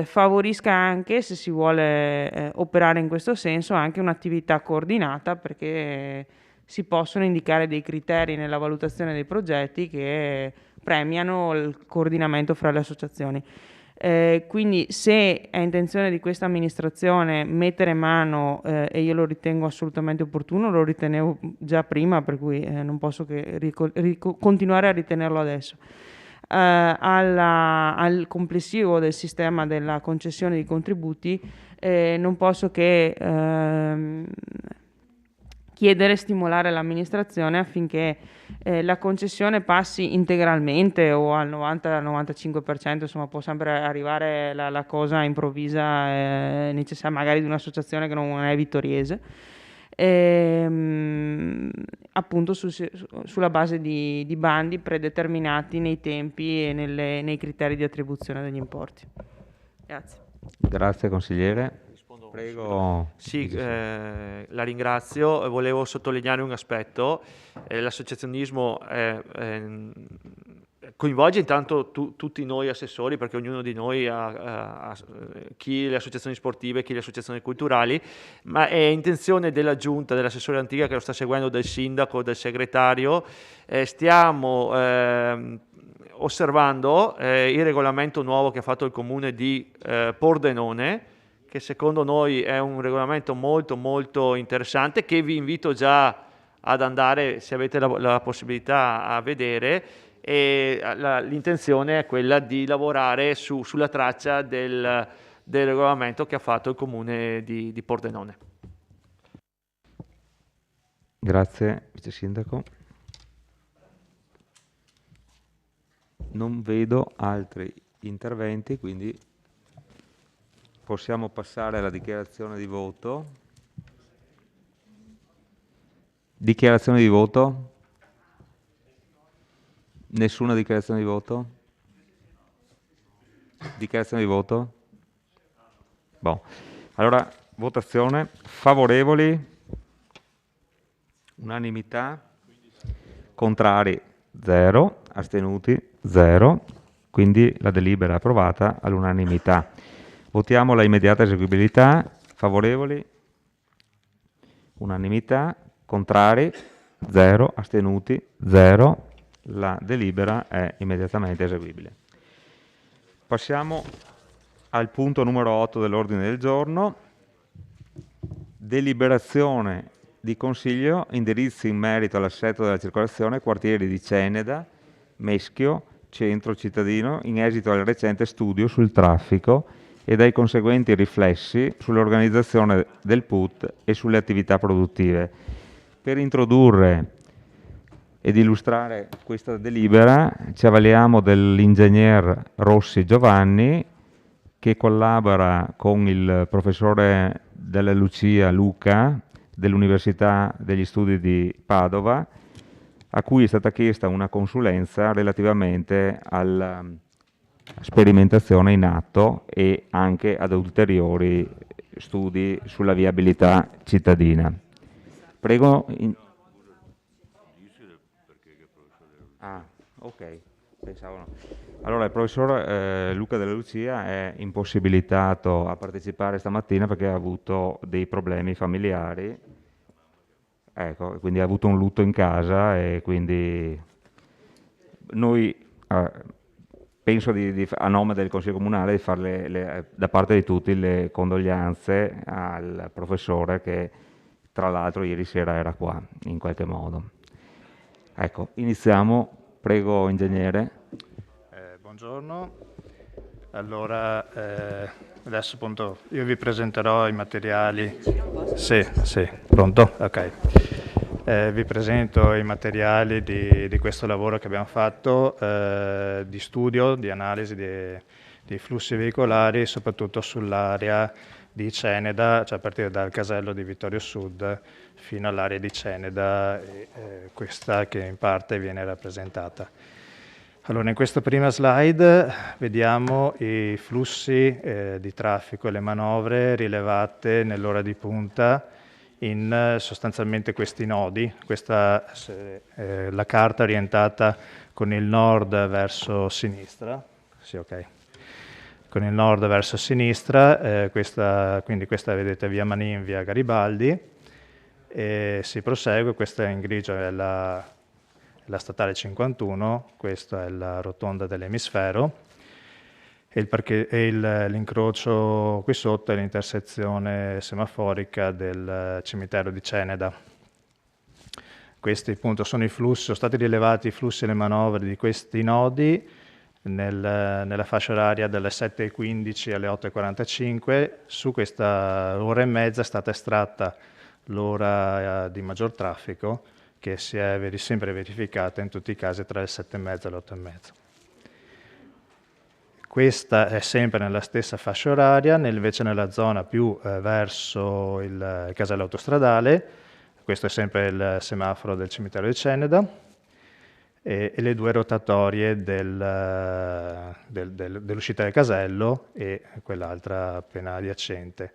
Favorisca anche, se si vuole operare in questo senso, anche un'attività coordinata, perché si possono indicare dei criteri nella valutazione dei progetti che premiano il coordinamento fra le associazioni. Quindi se è intenzione di questa amministrazione mettere mano, e io lo ritengo assolutamente opportuno, lo ritenevo già prima, per cui non posso che continuare a ritenerlo adesso, al complessivo del sistema della concessione di contributi, non posso che chiedere e stimolare l'amministrazione affinché la concessione passi integralmente o al 90-95%, insomma può sempre arrivare la cosa improvvisa necessaria, magari di un'associazione che non è vittoriese, appunto sulla base di bandi predeterminati nei tempi e nei criteri di attribuzione degli importi. Grazie. Grazie consigliere. Prego. Sì, la ringrazio. Volevo sottolineare un aspetto. L'associazionismo coinvolge intanto tutti noi assessori, perché ognuno di noi ha chi le associazioni sportive, chi le associazioni culturali, ma è intenzione della giunta, dell'assessore Antiga, che lo sta seguendo, del sindaco, del segretario. Stiamo osservando il regolamento nuovo che ha fatto il comune di Pordenone, che secondo noi è un regolamento molto molto interessante, che vi invito già ad andare, se avete la possibilità, a vedere, e l'intenzione è quella di lavorare sulla traccia del regolamento che ha fatto il comune di Pordenone. Grazie, vice sindaco. Non vedo altri interventi, quindi possiamo passare alla dichiarazione di voto. Dichiarazione di voto? Nessuna dichiarazione di voto? Dichiarazione di voto? Boh. Allora, votazione. Favorevoli? Unanimità? Contrari? 0. Astenuti? 0. Quindi la delibera è approvata all'unanimità. Votiamo la immediata eseguibilità. Favorevoli? Unanimità. Contrari? 0. Astenuti? 0. La delibera è immediatamente eseguibile. Passiamo al punto numero 8 dell'ordine del giorno. Deliberazione di Consiglio, indirizzi in merito all'assetto della circolazione quartieri di Ceneda, Meschio, centro cittadino, in esito al recente studio sul traffico e dai conseguenti riflessi sull'organizzazione del PUT e sulle attività produttive. Per introdurre ed illustrare questa delibera ci avvaliamo dell'ingegner Rossi Giovanni, che collabora con il professore Della Lucia Luca dell'Università degli Studi di Padova, a cui è stata chiesta una consulenza relativamente alla sperimentazione in atto e anche ad ulteriori studi sulla viabilità cittadina. Prego. Ah, ok, pensavo no. Allora, il professor Luca Della Lucia è impossibilitato a partecipare stamattina perché ha avuto dei problemi familiari, ecco, quindi ha avuto un lutto in casa e quindi noi penso a nome del Consiglio Comunale di fare da parte di tutti le condoglianze al professore che tra l'altro ieri sera era qua in qualche modo. Ecco, iniziamo. Prego, ingegnere. Buongiorno. Allora, adesso appunto io vi presenterò i materiali. Sì, pronto? Ok. Vi presento i materiali di questo lavoro che abbiamo fatto di studio, di analisi dei flussi veicolari, soprattutto sull'area di Ceneda, cioè a partire dal casello di Vittorio Sud fino all'area di Ceneda, questa che in parte viene rappresentata. Allora, in questa prima slide vediamo i flussi di traffico e le manovre rilevate nell'ora di punta in sostanzialmente questi nodi. Questa è la carta orientata con il nord verso sinistra. Sì, ok. Con il nord verso sinistra, quindi questa vedete via Manin, via Garibaldi, e si prosegue, questa in grigio è la statale 51, questa è la rotonda dell'emisfero, e l'incrocio qui sotto è l'intersezione semaforica del cimitero di Ceneda. Questi appunto sono i flussi, sono stati rilevati i flussi e le manovre di questi nodi nella fascia oraria dalle 7:15 alle 8:45. Su questa ora e mezza è stata estratta l'ora di maggior traffico, che si è sempre verificata in tutti i casi tra le 7:30 e le 8:30. Questa è sempre nella stessa fascia oraria, invece nella zona più verso il casello autostradale. Questo è sempre il semaforo del cimitero di Ceneda. e le 2 rotatorie dell'uscita del casello e quell'altra appena adiacente.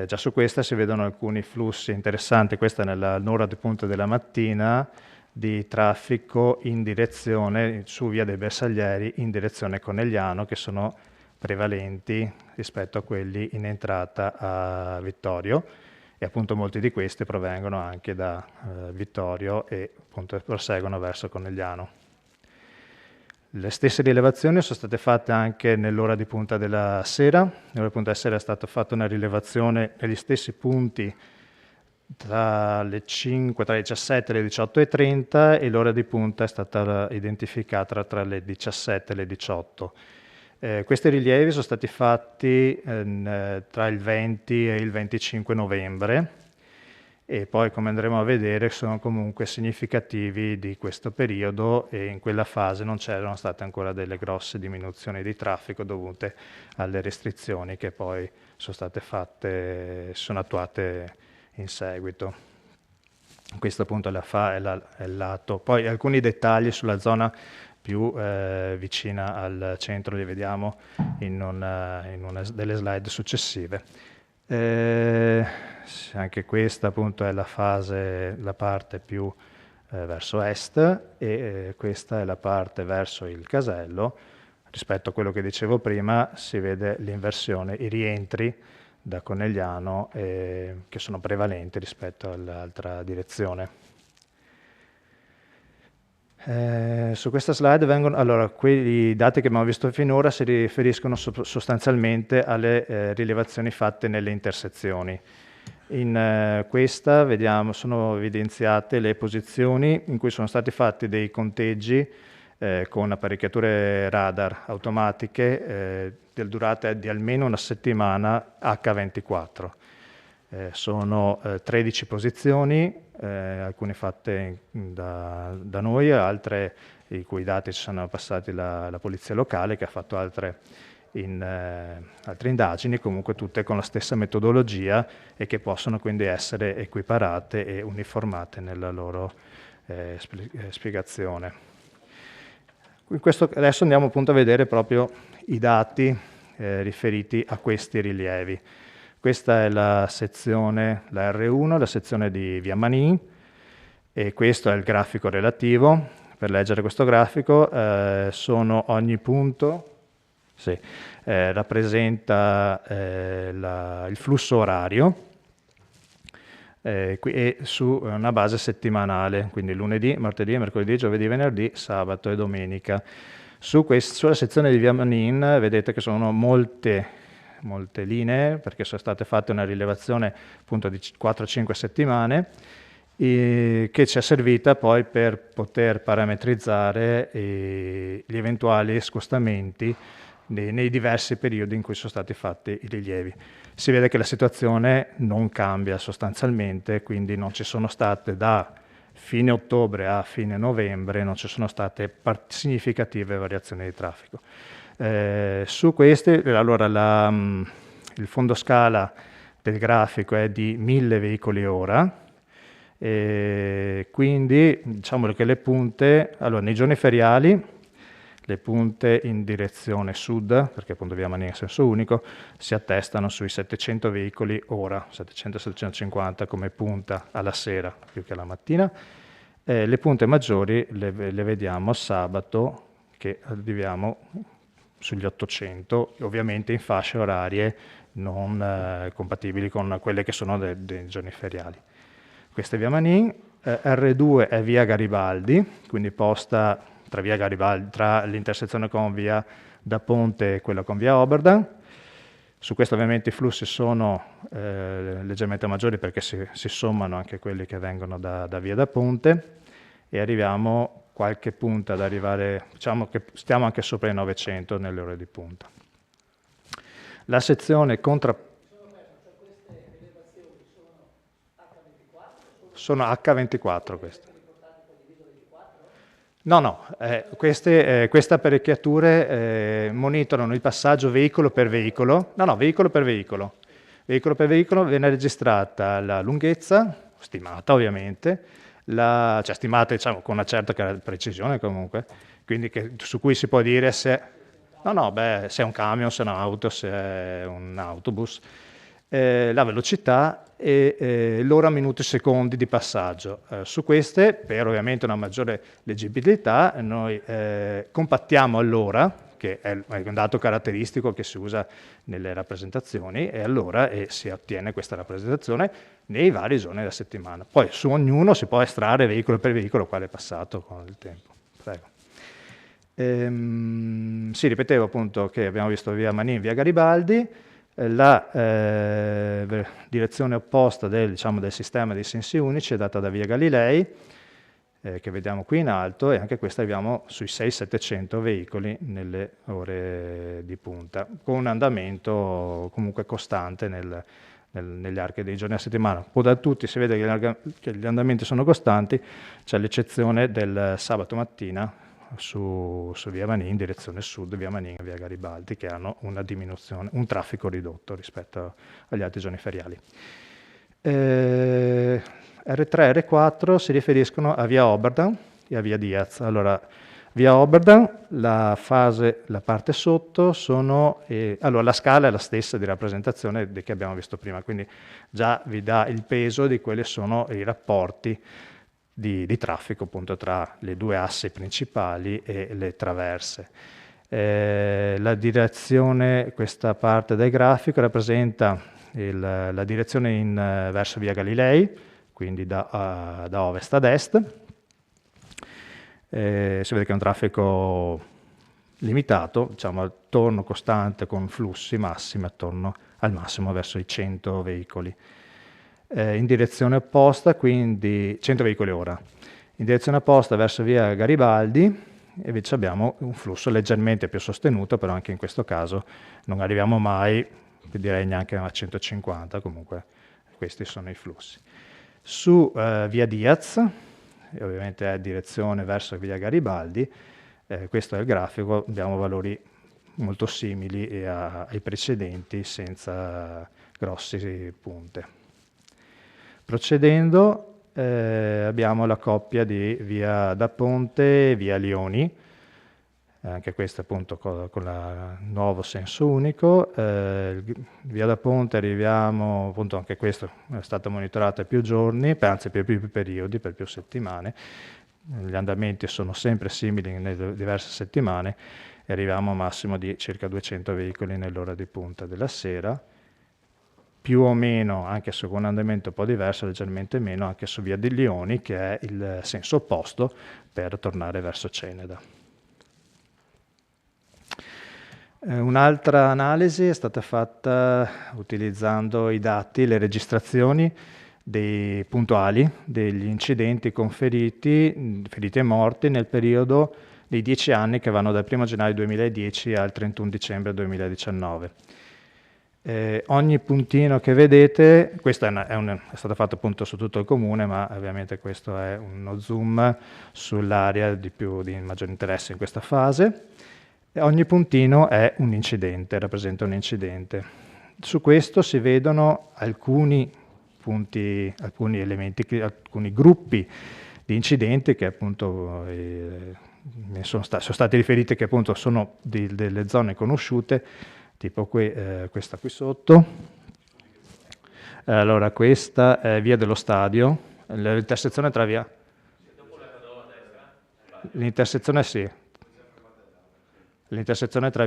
Già su questa si vedono alcuni flussi interessanti, questa è nell'ora di punta della mattina, di traffico in direzione, su via dei Bersaglieri, in direzione Conegliano, che sono prevalenti rispetto a quelli in entrata a Vittorio, e appunto molti di questi provengono anche da Vittorio e appunto proseguono verso Conegliano. Le stesse rilevazioni sono state fatte anche nell'ora di punta della sera. Nell'ora di punta della sera è stata fatta una rilevazione negli stessi punti tra le 17 e le 18:30 e l'ora di punta è stata identificata tra le 17 e le 18. Questi rilievi sono stati fatti tra il 20 e il 25 novembre e poi, come andremo a vedere, sono comunque significativi di questo periodo e in quella fase non c'erano state ancora delle grosse diminuzioni di traffico dovute alle restrizioni che poi sono state fatte, sono attuate in seguito. Questo appunto è il lato. Poi alcuni dettagli sulla zona più vicina al centro li vediamo in una delle slide successive. Anche questa appunto è la parte più verso est e questa è la parte verso il casello. Rispetto a quello che dicevo prima si vede l'inversione, i rientri da Conegliano che sono prevalenti rispetto all'altra direzione. Su questa slide allora, quei dati che abbiamo visto finora si riferiscono sostanzialmente alle rilevazioni fatte nelle intersezioni. In questa sono evidenziate le posizioni in cui sono stati fatti dei conteggi con apparecchiature radar automatiche del durata di almeno una settimana H24. Sono 13 posizioni, alcune fatte da noi, altre i cui dati ci sono passati la polizia locale che ha fatto altre indagini, comunque tutte con la stessa metodologia e che possono quindi essere equiparate e uniformate nella loro spiegazione. Adesso andiamo appunto a vedere proprio i dati riferiti a questi rilievi. Questa è la sezione, la R1, la sezione di Via Manin, e questo è il grafico relativo. Per leggere questo grafico sono ogni punto rappresenta il flusso orario e su una base settimanale, quindi lunedì, martedì, mercoledì, giovedì, venerdì, sabato e domenica. Sulla sezione di Via Manin vedete che sono molte linee, perché sono state fatte una rilevazione appunto di 4-5 settimane che ci è servita poi per poter parametrizzare gli eventuali scostamenti nei diversi periodi in cui sono stati fatti i rilievi. Si vede che la situazione non cambia sostanzialmente, quindi non ci sono state da fine ottobre a fine novembre, non ci sono state significative variazioni di traffico. Su questi, allora il fondo scala del grafico è di 1000 veicoli ora, quindi diciamo che le punte, allora nei giorni feriali, le punte in direzione sud, perché appunto Via Manin è senso unico, si attestano sui 700 veicoli ora, 700-750 come punta alla sera più che alla mattina. Le punte maggiori le vediamo sabato, che arriviamo sugli 800, ovviamente in fasce orarie non compatibili con quelle che sono dei giorni feriali. Questa è Via Manin, R2 è Via Garibaldi, quindi posta tra l'intersezione con Via da Ponte e quella con Via Oberdan. Su questo ovviamente i flussi sono leggermente maggiori perché si sommano anche quelli che vengono da Via da Ponte e arriviamo qualche punta ad arrivare, diciamo che stiamo anche sopra i 900 nelle ore di punta. La sezione sono H24 queste. No, queste apparecchiature monitorano il passaggio veicolo per veicolo. Veicolo per veicolo. Veicolo per veicolo viene registrata la lunghezza, stimata ovviamente, cioè stimate diciamo, con una certa precisione comunque, quindi su cui si può dire se se è un camion, se è un'auto, se è un autobus, la velocità e l'ora, minuti e secondi di passaggio. Su queste, per ovviamente una maggiore leggibilità, noi compattiamo all'ora, che è un dato caratteristico che si usa nelle rappresentazioni, e allora si ottiene questa rappresentazione nei vari giorni della settimana. Poi su ognuno si può estrarre veicolo per veicolo quale è passato con il tempo. Prego. Sì, ripetevo appunto che abbiamo visto via Manin, via Garibaldi, la direzione opposta del sistema dei sensi unici è data da via Galilei, che vediamo qui in alto, e anche questa abbiamo sui 600-700 veicoli nelle ore di punta, con un andamento comunque costante negli archi dei giorni a settimana. Un po' da tutti si vede che gli andamenti sono costanti, c'è l'eccezione del sabato mattina su via Manin, in direzione sud, via Manin e via Garibaldi, che hanno una diminuzione, un traffico ridotto rispetto agli altri giorni feriali. R3 e R4 si riferiscono a via Oberdan e a via Diaz. Allora, via Oberdan, la parte sotto allora la scala è la stessa di rappresentazione che abbiamo visto prima, quindi già vi dà il peso di quelli sono i rapporti di traffico appunto tra le due assi principali e le traverse. La direzione, questa parte del grafico rappresenta la direzione verso via Galilei, quindi da ovest ad est. Si vede che è un traffico limitato, diciamo attorno costante, con flussi massimi attorno al massimo verso i 100 veicoli. In direzione opposta, quindi 100 veicoli ora. In direzione opposta verso via Garibaldi invece abbiamo un flusso leggermente più sostenuto, però anche in questo caso non arriviamo mai, direi neanche a 150, comunque questi sono i flussi. Su via Diaz, e ovviamente è direzione verso via Garibaldi, questo è il grafico, abbiamo valori molto simili ai precedenti senza grossi punte. Procedendo abbiamo la coppia di via da Ponte e via Lioni, anche questa appunto con il nuovo senso unico. Via da Ponte arriviamo, appunto anche questo è stato monitorato più giorni, anzi per più periodi, per più settimane. Gli andamenti sono sempre simili nelle diverse settimane e arriviamo a un massimo di circa 200 veicoli nell'ora di punta della sera, più o meno anche su un andamento un po' diverso, leggermente meno anche su via di Lioni, che è il senso opposto per tornare verso Ceneda. Un'altra analisi è stata fatta utilizzando i dati, le registrazioni dei puntuali degli incidenti con feriti e morti nel periodo dei 10 anni che vanno dal 1 gennaio 2010 al 31 dicembre 2019. Ogni puntino che vedete, questo è stato fatto appunto su tutto il comune, ma ovviamente questo è uno zoom sull'area di maggior interesse in questa fase. Ogni puntino è un incidente, rappresenta un incidente. Su questo si vedono alcuni punti, alcuni elementi, alcuni gruppi di incidenti che appunto sono stati riferiti, che appunto sono delle zone conosciute, tipo questa qui sotto. Allora questa è via dello Stadio, l'intersezione tra via... L'intersezione sì. L'intersezione tra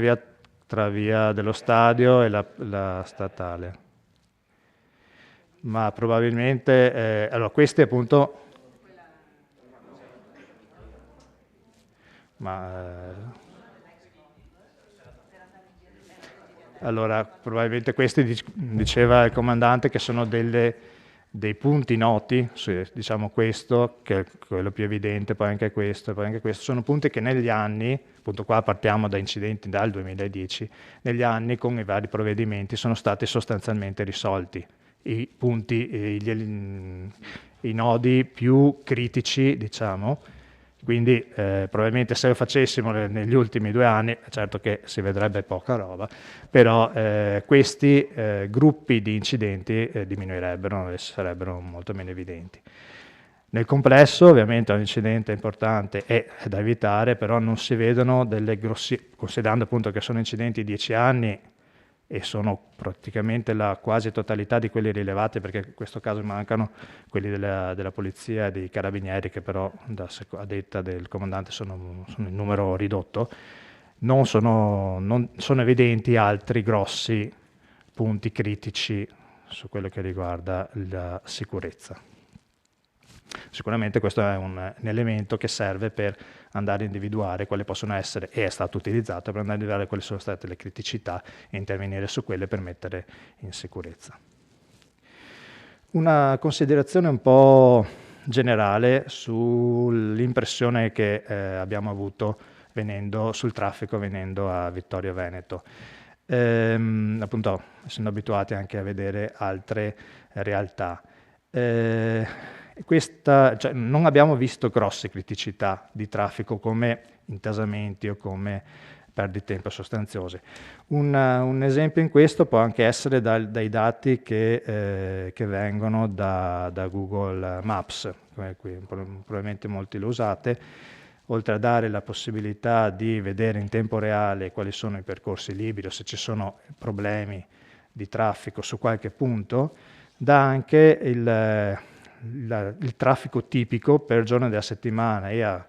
via dello Stadio e la statale. Ma probabilmente... allora questi appunto... allora, probabilmente questi, diceva il comandante, che sono dei punti noti, diciamo questo, che è quello più evidente, poi anche questo, sono punti che negli anni, appunto qua partiamo da incidenti dal 2010, negli anni con i vari provvedimenti sono stati sostanzialmente risolti. I punti, i nodi più critici, diciamo. Quindi probabilmente se lo facessimo negli ultimi 2 anni, certo che si vedrebbe poca roba, però questi gruppi di incidenti diminuirebbero e sarebbero molto meno evidenti. Nel complesso ovviamente è un incidente importante e è da evitare, però non si vedono delle considerando appunto che sono incidenti di 10 anni e sono praticamente la quasi totalità di quelli rilevati, perché in questo caso mancano quelli della polizia e dei carabinieri, che però a detta del comandante sono in numero ridotto. Non sono evidenti altri grossi punti critici su quello che riguarda la sicurezza. Sicuramente questo è un elemento che serve per andare a individuare quali possono essere, e è stato utilizzato per andare a individuare quali sono state le criticità e intervenire su quelle per mettere in sicurezza. Una considerazione un po' generale sull'impressione che abbiamo avuto sul traffico venendo a Vittorio Veneto. Appunto, essendo abituati anche a vedere altre realtà. Non abbiamo visto grosse criticità di traffico come intasamenti o come perdite sostanziose. Un esempio in questo può anche essere dai dati che vengono da Google Maps, qui probabilmente molti lo usate. Oltre a dare la possibilità di vedere in tempo reale quali sono i percorsi liberi o se ci sono problemi di traffico su qualche punto, dà anche il traffico tipico per giorno della settimana e a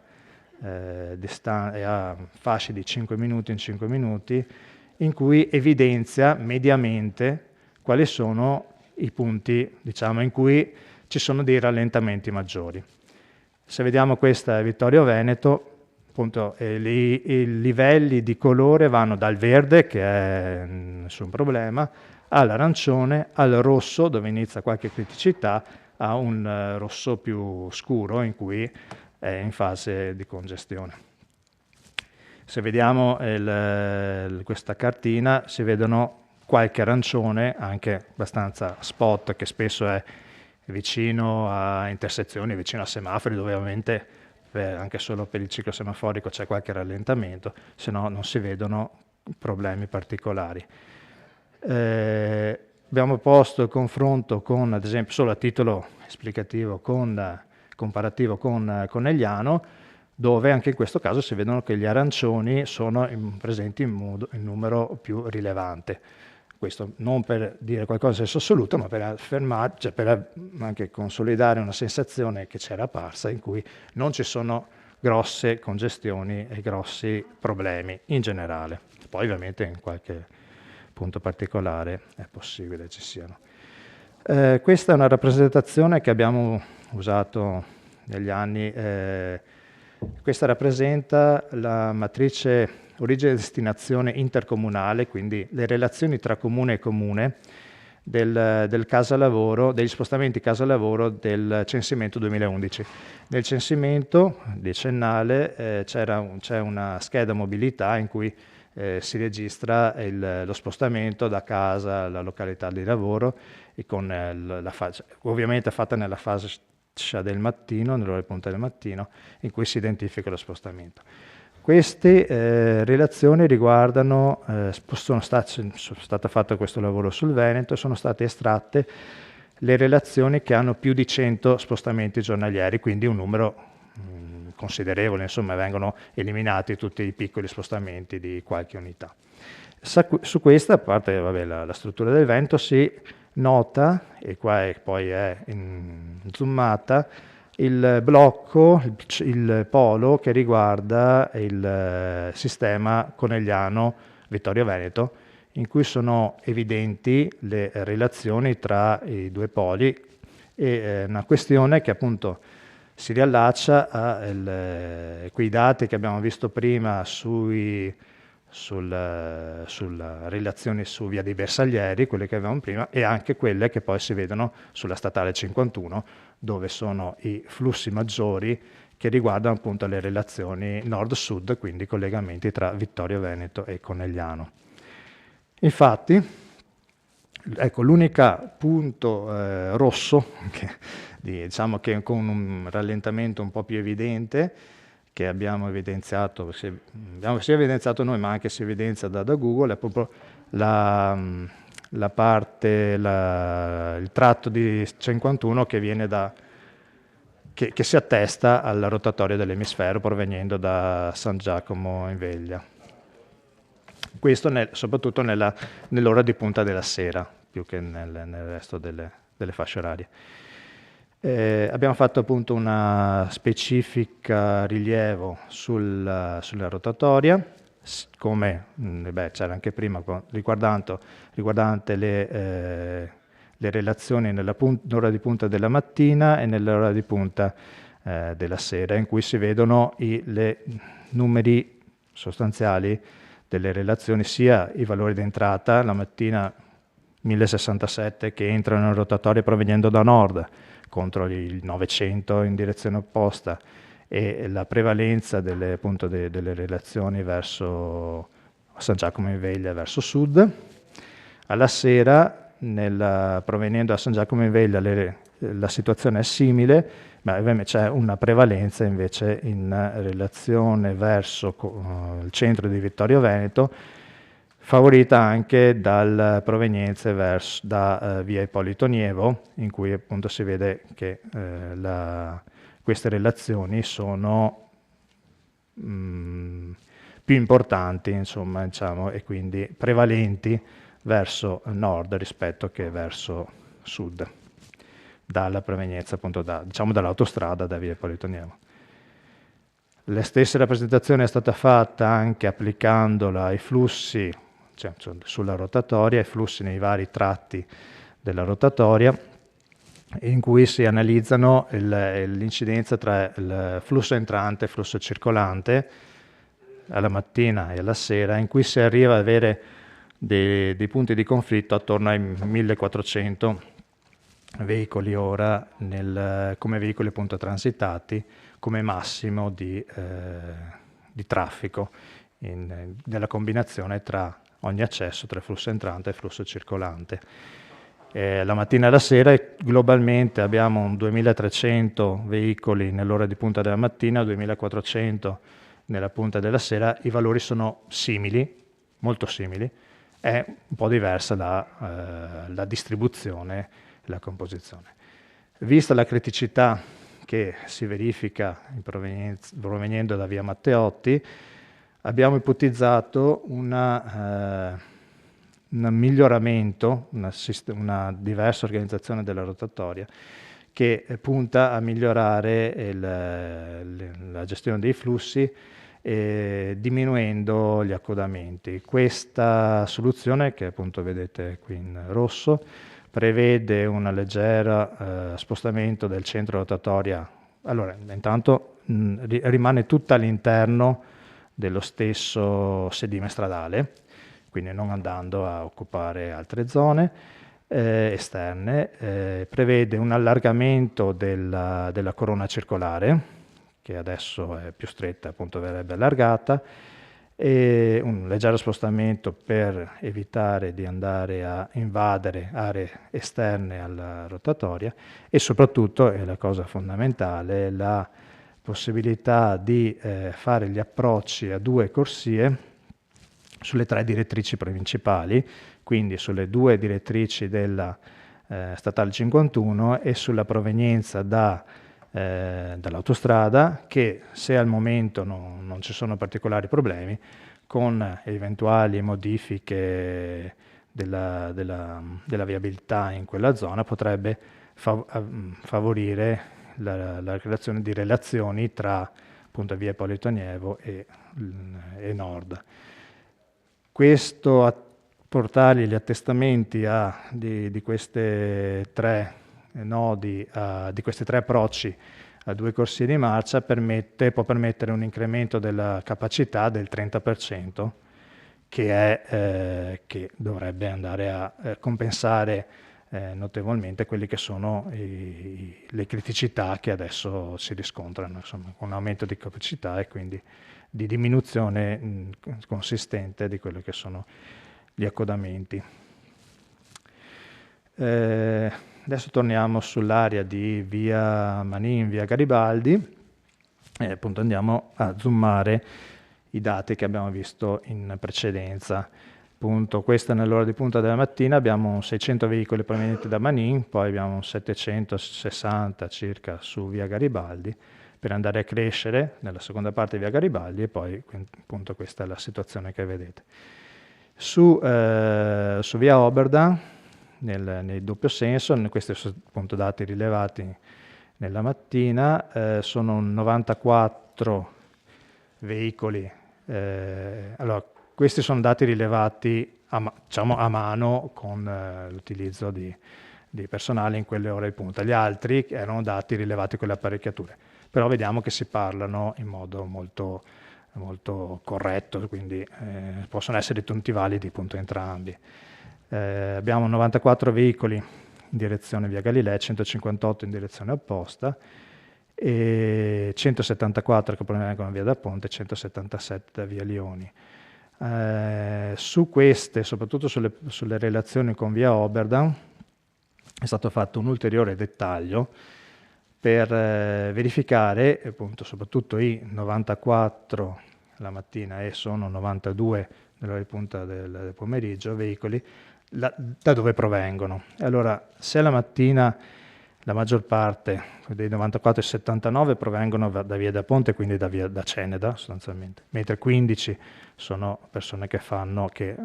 fasce di 5 minuti in 5 minuti, in cui evidenzia mediamente quali sono i punti, diciamo, in cui ci sono dei rallentamenti maggiori. Se vediamo questa è Vittorio Veneto, appunto, i livelli di colore vanno dal verde, che è nessun problema, all'arancione, al rosso, dove inizia qualche criticità, a un rosso più scuro, in cui è in fase di congestione. Se vediamo questa cartina, si vedono qualche arancione, anche abbastanza spot, che spesso è vicino a intersezioni, vicino a semafori, dove ovviamente anche solo per il ciclo semaforico c'è qualche rallentamento, se no non si vedono problemi particolari. Abbiamo posto il confronto con, ad esempio, solo a titolo esplicativo, comparativo con Conegliano, dove anche in questo caso si vedono che gli arancioni sono presenti in numero più rilevante. Questo non per dire qualcosa in senso assoluto, ma per affermare, cioè per anche consolidare una sensazione che c'era apparsa, in cui non ci sono grosse congestioni e grossi problemi in generale. Poi ovviamente in qualche punto particolare è possibile ci siano. Questa è una rappresentazione che abbiamo usato negli anni. Questa rappresenta la matrice origine e destinazione intercomunale, quindi le relazioni tra comune e comune del casa-lavoro, degli spostamenti casa-lavoro del censimento 2011. Nel censimento decennale c'è una scheda mobilità in cui si registra lo spostamento da casa alla località di lavoro, e con ovviamente fatta nella fascia del mattino, nell'ora punta del mattino, in cui si identifica lo spostamento. Queste relazioni riguardano, sono stato fatto questo lavoro sul Veneto, sono state estratte le relazioni che hanno più di 100 spostamenti giornalieri, quindi un numero considerevole, insomma vengono eliminati tutti i piccoli spostamenti di qualche unità. Su questa, a parte la struttura del Veneto, si nota, e qua poi è zoomata, il blocco, il polo che riguarda il sistema Conegliano Vittorio Veneto, in cui sono evidenti le relazioni tra i due poli, e una questione che appunto si riallaccia a quei dati che abbiamo visto prima sulla relazione su via dei Bersaglieri, quelle che avevamo prima, e anche quelle che poi si vedono sulla statale 51, dove sono i flussi maggiori che riguardano appunto le relazioni nord-sud, quindi i collegamenti tra Vittorio Veneto e Conegliano. Infatti, ecco, l'unico punto rosso, diciamo che con un rallentamento un po' più evidente, che abbiamo evidenziato, abbiamo sia evidenziato noi, ma anche si evidenzia da Google, è proprio il tratto di 51 che che si attesta alla rotatoria dell'emisfero proveniendo da San Giacomo in Veglia. Questo soprattutto nell'ora di punta della sera, più che nel resto delle fasce orarie. Abbiamo fatto appunto una specifica rilievo sulla rotatoria, come c'era anche prima, riguardante le relazioni nell'ora di punta della mattina e nell'ora di punta della sera, in cui si vedono i numeri sostanziali delle relazioni, sia i valori di entrata, la mattina 1067 che entrano in rotatoria provenendo da nord contro il 900 in direzione opposta, e la prevalenza delle relazioni verso San Giacomo in Veglia verso sud. Alla sera, provenendo da San Giacomo in Veglia, la situazione è simile, ma ovviamente c'è una prevalenza invece in relazione verso il centro di Vittorio Veneto, favorita anche dalle provenienze da via Ippolito Nievo, in cui appunto si vede che queste relazioni sono più importanti, insomma, diciamo, e quindi prevalenti verso nord rispetto che verso sud, dalla provenienza appunto dall'autostrada da via Ippolito Nievo. La stessa rappresentazione è stata fatta anche applicandola ai flussi, cioè sulla rotatoria, ai flussi nei vari tratti della rotatoria, in cui si analizzano l'incidenza tra il flusso entrante e il flusso circolante alla mattina e alla sera, in cui si arriva ad avere dei punti di conflitto attorno ai 1400 veicoli ora come veicoli appunto transitati come massimo di traffico nella combinazione tra ogni accesso tra il flusso entrante e il flusso circolante. La mattina e la sera globalmente abbiamo 2300 veicoli nell'ora di punta della mattina, 2400 nella punta della sera. I valori sono simili, molto simili, è un po' diversa la distribuzione e la composizione. Vista la criticità che si verifica proveniendo da via Matteotti, abbiamo ipotizzato un miglioramento, una diversa organizzazione della rotatoria che punta a migliorare la gestione dei flussi diminuendo gli accodamenti. Questa soluzione, che appunto vedete qui in rosso, prevede un leggero spostamento del centro rotatoria. Allora, intanto rimane tutta all'interno dello stesso sedime stradale, quindi non andando a occupare altre zone esterne. Prevede un allargamento della corona circolare, che adesso è più stretta, appunto verrebbe allargata, e un leggero spostamento per evitare di andare a invadere aree esterne alla rotatoria, e soprattutto, è la cosa fondamentale, la possibilità di fare gli approcci a 2 corsie sulle 3 direttrici principali, quindi sulle 2 direttrici della statale 51 e sulla provenienza dall'autostrada, che se al momento non ci sono particolari problemi, con eventuali modifiche della viabilità in quella zona, potrebbe favorire la creazione di relazioni tra appunto via Ippolito Nievo e nord. Questo portare gli attestamenti di queste 3 nodi, di questi 3 approcci a 2 corsie di marcia può permettere un incremento della capacità del 30%, che dovrebbe andare a compensare notevolmente quelle che sono le criticità che adesso si riscontrano, insomma, con un aumento di capacità e quindi di diminuzione consistente di quelli che sono gli accodamenti. Adesso torniamo sull'area di via Manin, via Garibaldi, e appunto andiamo a zoomare i dati che abbiamo visto in precedenza. appunto questa nell'ora di punta della mattina abbiamo 600 veicoli provenienti da Manin, poi abbiamo 760 circa su via Garibaldi, per andare a crescere nella seconda parte di via Garibaldi, e poi appunto questa è la situazione che vedete. Su via Oberdan, nel doppio senso, questi sono appunto dati rilevati nella mattina, sono 94 veicoli. Allora, questi sono dati rilevati diciamo a mano con l'utilizzo di personale in quelle ore di punta. Gli altri erano dati rilevati con le apparecchiature, però vediamo che si parlano in modo molto, molto corretto, quindi possono essere tutti validi appunto entrambi. Abbiamo 94 veicoli in direzione via Galilei, 158 in direzione opposta, e 174 che provengono via da Ponte, 177 da via Lioni. Su queste, soprattutto sulle relazioni con via Oberdan, è stato fatto un ulteriore dettaglio per verificare appunto soprattutto i 94 la mattina e sono 92 nell'ora di punta del pomeriggio veicoli, da dove provengono. Allora, se la mattina la maggior parte dei 94 e 79 provengono da via da Ponte, quindi da Ceneda sostanzialmente, mentre 15 sono persone che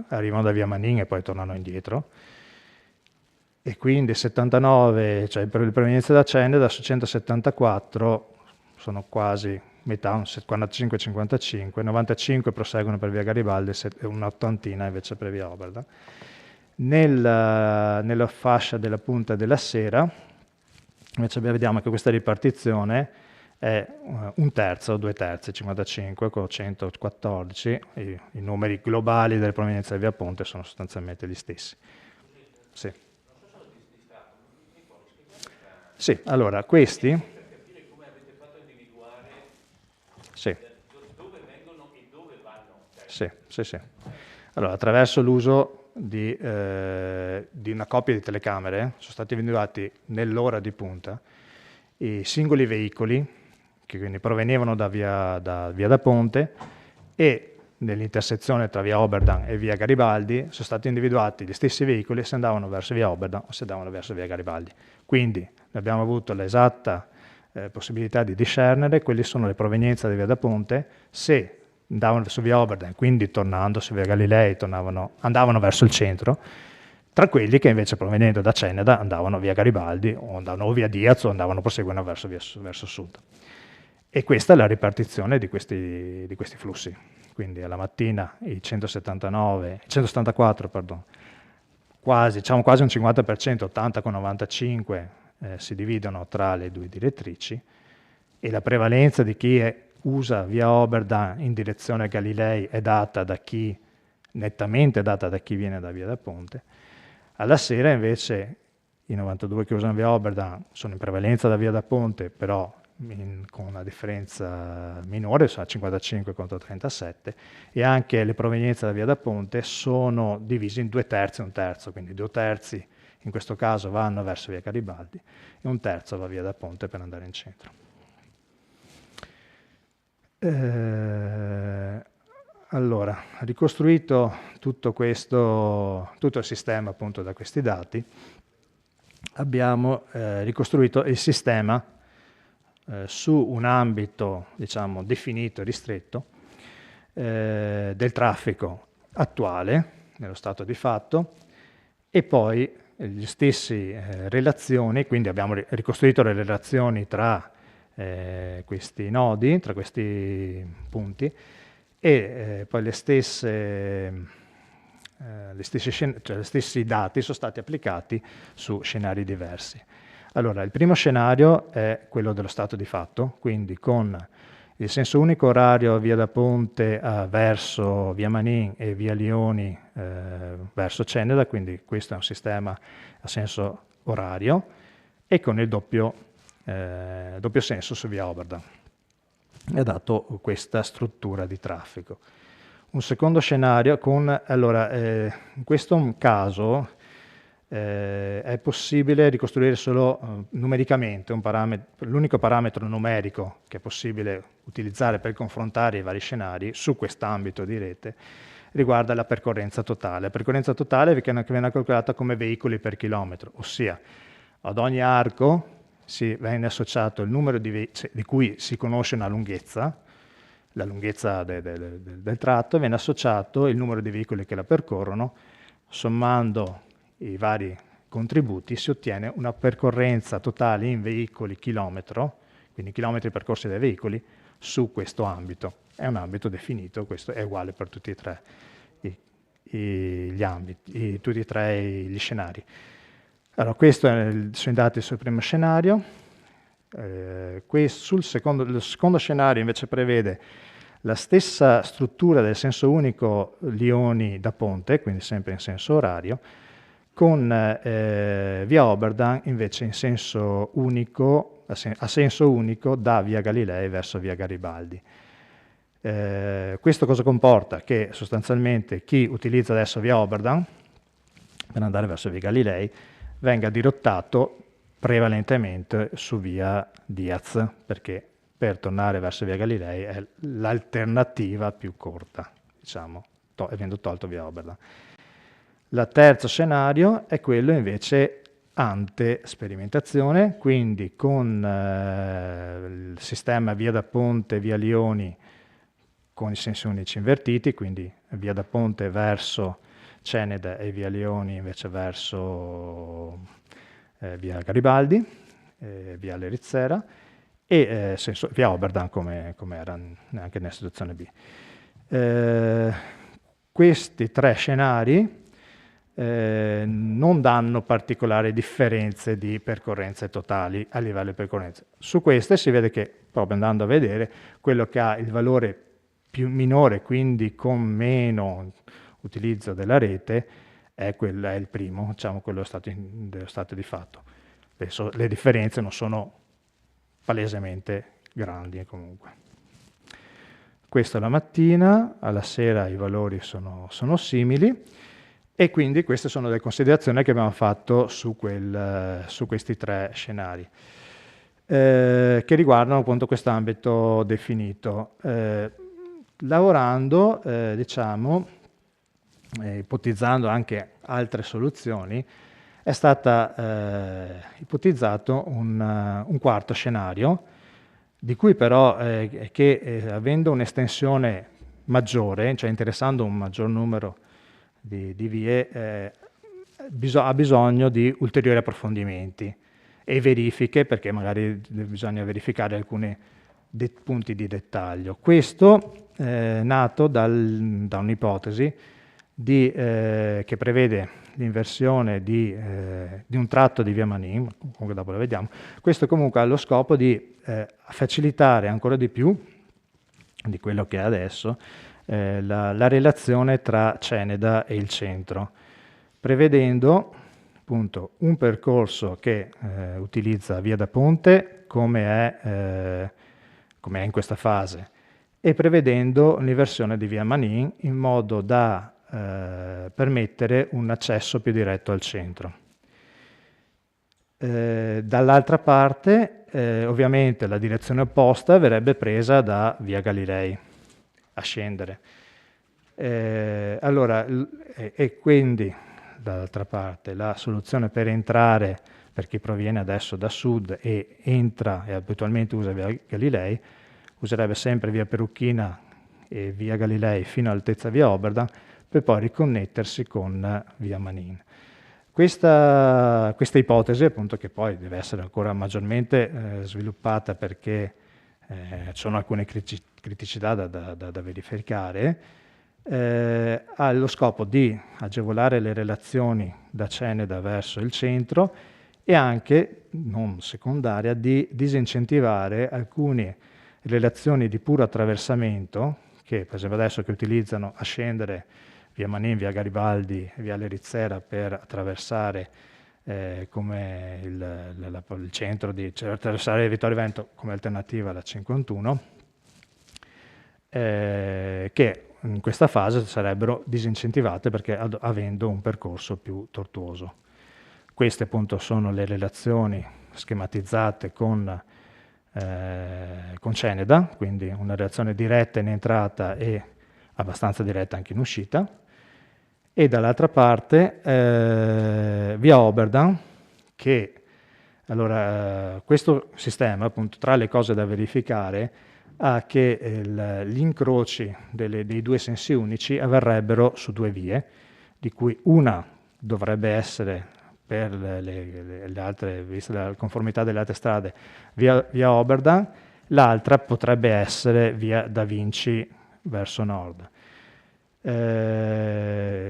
arrivano da via Manin e poi tornano indietro, e quindi 79, cioè per le provenienze da Ceneda, su 174 sono quasi metà, 45-55, 95 proseguono per via Garibaldi e un'ottantina invece per via Oberdan. Nella fascia della punta della sera invece vediamo che questa ripartizione è un terzo, due terzi, 55 con 114, i numeri globali delle provenienze di via Ponte sono sostanzialmente gli stessi. Sì. Sì, allora questi... Sì. Dove vengono e dove vanno? Sì. Allora, attraverso l'uso di una coppia di telecamere sono stati individuati nell'ora di punta i singoli veicoli che quindi provenivano da via da Ponte, e nell'intersezione tra via Oberdan e via Garibaldi sono stati individuati gli stessi veicoli se andavano verso via Oberdan o se andavano verso via Garibaldi. Quindi abbiamo avuto l'esatta possibilità di discernere quelle sono le provenienze di via da Ponte, se andavano verso via Oberdan, quindi tornando su via Galilei andavano verso il centro, tra quelli che invece provenendo da Ceneda andavano via Garibaldi o andavano via Diaz o andavano proseguendo verso sud. E questa è la ripartizione di questi flussi. Quindi alla mattina i 174, quasi un 50%, 80 con 95 si dividono tra le due direttrici, e la prevalenza di chi usa via Oberdan in direzione Galilei è nettamente data da chi viene da via da Ponte. Alla sera invece i 92 che usano via Oberdan sono in prevalenza da via da Ponte, però con una differenza minore, sono 55 contro 37, e anche le provenienze da via da Ponte sono divise in 2 terzi e 1 terzo, quindi 2 terzi in questo caso vanno verso via Garibaldi e 1 terzo va via da Ponte per andare in centro. Allora, ricostruito tutto il sistema appunto da questi dati, abbiamo ricostruito il sistema su un ambito, diciamo, definito e ristretto del traffico attuale, nello stato di fatto, e poi le stesse relazioni, quindi abbiamo ricostruito le relazioni tra questi nodi, tra questi punti, e poi gli stessi dati sono stati applicati su scenari diversi. Allora, il primo scenario è quello dello stato di fatto, quindi con il senso unico orario via da Ponte verso via Manin e via Lioni verso Ceneda, quindi questo è un sistema a senso orario, e con il doppio senso su via Oberdan. È dato questa struttura di traffico. Un secondo scenario in questo caso è possibile ricostruire solo numericamente l'unico parametro numerico che è possibile utilizzare per confrontare i vari scenari su quest'ambito di rete riguarda la percorrenza totale. La percorrenza totale viene calcolata come veicoli per chilometro, ossia ad ogni arco viene associato il numero di cui si conosce una lunghezza, la lunghezza del tratto, viene associato il numero di veicoli che la percorrono, sommando i vari contributi si ottiene una percorrenza totale in veicoli chilometro, quindi chilometri percorsi dai veicoli, su questo ambito. È un ambito definito, questo è uguale per tutti e tre gli ambiti, tutti e tre gli scenari. Allora, questo sono i dati sul primo scenario. Lo secondo scenario invece prevede la stessa struttura del senso unico Lioni da Ponte, quindi sempre in senso orario, con via Oberdan invece in senso unico, a senso unico da via Galilei verso via Garibaldi. Questo cosa comporta? Che sostanzialmente chi utilizza adesso via Oberdan per andare verso via Galilei venga dirottato prevalentemente su via Diaz, perché per tornare verso via Galilei è l'alternativa più corta, diciamo, avendo tolto via Oberdan. Il terzo scenario è quello invece ante sperimentazione, quindi con il sistema via da Ponte, via Lioni, con i sensi unici invertiti, quindi via da Ponte verso Ceneda e via Lioni invece verso via Garibaldi, via Lerizzera, e via Oberdan come era anche nella situazione B. Questi tre scenari non danno particolari differenze di percorrenze totali a livello di percorrenze. Su queste si vede che, proprio andando a vedere, quello che ha il valore più minore, quindi con meno utilizzo della rete, è il primo, diciamo quello dello stato di fatto. Le differenze non sono palesemente grandi comunque. Questo la mattina, alla sera i valori sono simili, e quindi queste sono le considerazioni che abbiamo fatto su questi tre scenari, che riguardano appunto questo ambito definito. Lavorando, diciamo, ipotizzando anche altre soluzioni, è stato ipotizzato un quarto scenario, di cui però avendo un'estensione maggiore, cioè interessando un maggior numero di vie, ha bisogno di ulteriori approfondimenti e verifiche, perché magari bisogna verificare alcuni punti di dettaglio. Questo è nato da un'ipotesi che prevede l'inversione di un tratto di via Manin, comunque dopo lo vediamo. Questo comunque ha lo scopo di facilitare ancora di più di quello che è adesso la relazione tra Ceneda e il centro, prevedendo appunto un percorso che utilizza via da Ponte come è in questa fase, e prevedendo l'inversione di via Manin in modo da permettere un accesso più diretto al centro. Dall'altra parte, ovviamente la direzione opposta verrebbe presa da via Galilei a scendere. E quindi dall'altra parte la soluzione per entrare, per chi proviene adesso da sud e entra e abitualmente usa via Galilei, userebbe sempre via Perucchina e via Galilei fino all'altezza via Oberdan, per poi riconnettersi con via Manin. Questa ipotesi, appunto, che poi deve essere ancora maggiormente sviluppata, perché ci sono alcune criticità da verificare, ha lo scopo di agevolare le relazioni da Ceneda verso il centro e anche, non secondaria, di disincentivare alcune relazioni di puro attraversamento che, per esempio adesso che utilizzano a scendere via Manin, via Garibaldi e via Lerizzera per attraversare come il centro, cioè attraversare Vittorio Veneto come alternativa alla 51, che in questa fase sarebbero disincentivate perché avendo un percorso più tortuoso. Queste appunto sono le relazioni schematizzate con Ceneda, quindi una relazione diretta in entrata e abbastanza diretta anche in uscita, e dall'altra parte via Oberdan, che allora questo sistema, appunto, tra le cose da verificare, ha che gli incroci dei due sensi unici avverrebbero su due vie, di cui una dovrebbe essere per le altre, vista la conformità delle altre strade, via Oberdan, l'altra potrebbe essere via Da Vinci verso nord.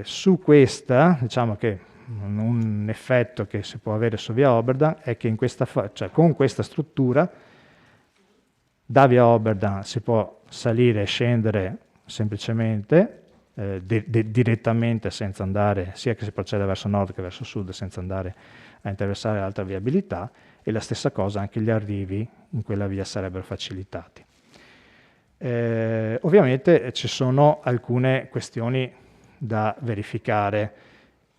Su questa, diciamo che un effetto che si può avere su via Oberdan è che cioè con questa struttura da via Oberdan si può salire e scendere semplicemente, direttamente, senza andare, sia che si proceda verso nord che verso sud, senza andare a interessare altra viabilità, e la stessa cosa anche gli arrivi in quella via sarebbero facilitati. Ovviamente ci sono alcune questioni da verificare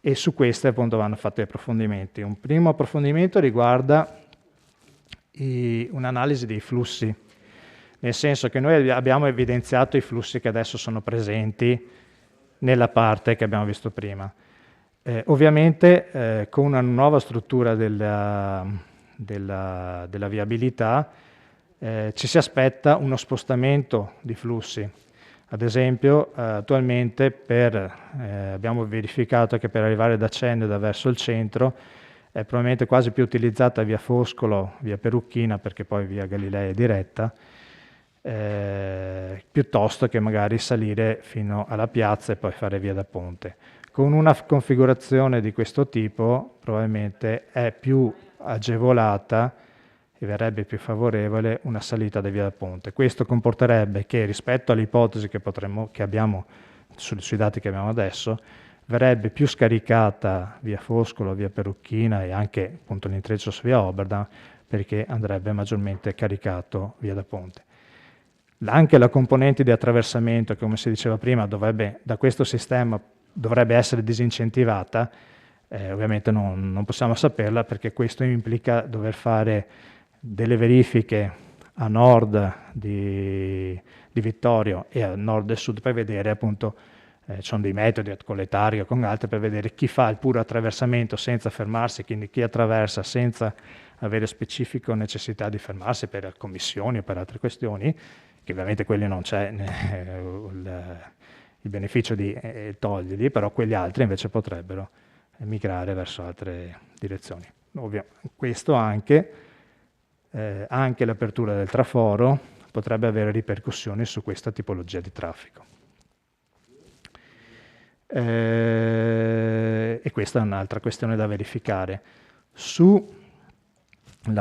e su queste appunto vanno fatti approfondimenti. Un primo approfondimento riguarda un'analisi dei flussi, nel senso che noi abbiamo evidenziato i flussi che adesso sono presenti nella parte che abbiamo visto prima. Ovviamente con una nuova struttura della viabilità ci si aspetta uno spostamento di flussi. Ad esempio, attualmente abbiamo verificato che per arrivare da Cendeda verso il centro è probabilmente quasi più utilizzata via Foscolo, via Perucchina, perché poi via Galilei è diretta, piuttosto che magari salire fino alla piazza e poi fare via da Ponte. Con una configurazione di questo tipo probabilmente è più agevolata e verrebbe più favorevole una salita da via da Ponte. Questo comporterebbe che rispetto all'ipotesi che abbiamo sui dati che abbiamo adesso, verrebbe più scaricata via Foscolo, via Perucchina e anche appunto l'intreccio su via Oberdan, perché andrebbe maggiormente caricato via da Ponte. Anche la componente di attraversamento, che come si diceva prima, da questo sistema dovrebbe essere disincentivata, ovviamente non possiamo saperla, perché questo implica dover fare delle verifiche a nord di Vittorio e a nord e sud per vedere appunto, ci sono dei metodi con le targhe o con altri per vedere chi fa il puro attraversamento senza fermarsi, quindi chi attraversa senza avere specifica necessità di fermarsi per commissioni o per altre questioni, che ovviamente quelli non c'è il beneficio di toglierli, però quegli altri invece potrebbero migrare verso altre direzioni. Questo anche l'apertura del traforo potrebbe avere ripercussioni su questa tipologia di traffico. E questa è un'altra questione da verificare. Sulla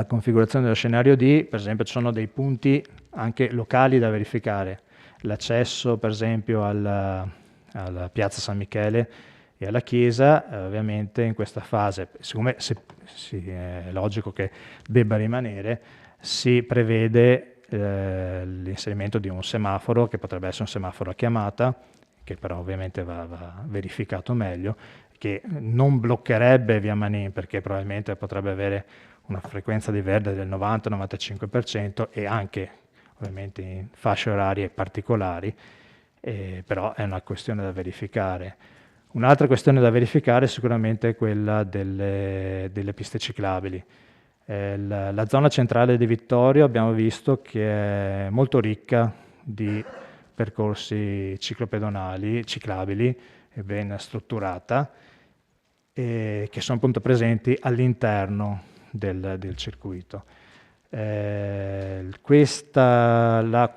configurazione dello scenario D, per esempio, ci sono dei punti anche locali da verificare. L'accesso, per esempio, alla piazza San Michele e alla chiesa, ovviamente in questa fase, siccome è logico che debba rimanere, si prevede l'inserimento di un semaforo, che potrebbe essere un semaforo a chiamata, che però ovviamente va verificato meglio, che non bloccherebbe via Manin, perché probabilmente potrebbe avere una frequenza di verde del 90-95% e anche ovviamente in fasce orarie particolari, però è una questione da verificare. Un'altra questione da verificare sicuramente è quella delle piste ciclabili. La zona centrale di Vittorio abbiamo visto che è molto ricca di percorsi ciclopedonali, ciclabili, e ben strutturata, che sono appunto presenti all'interno del circuito. La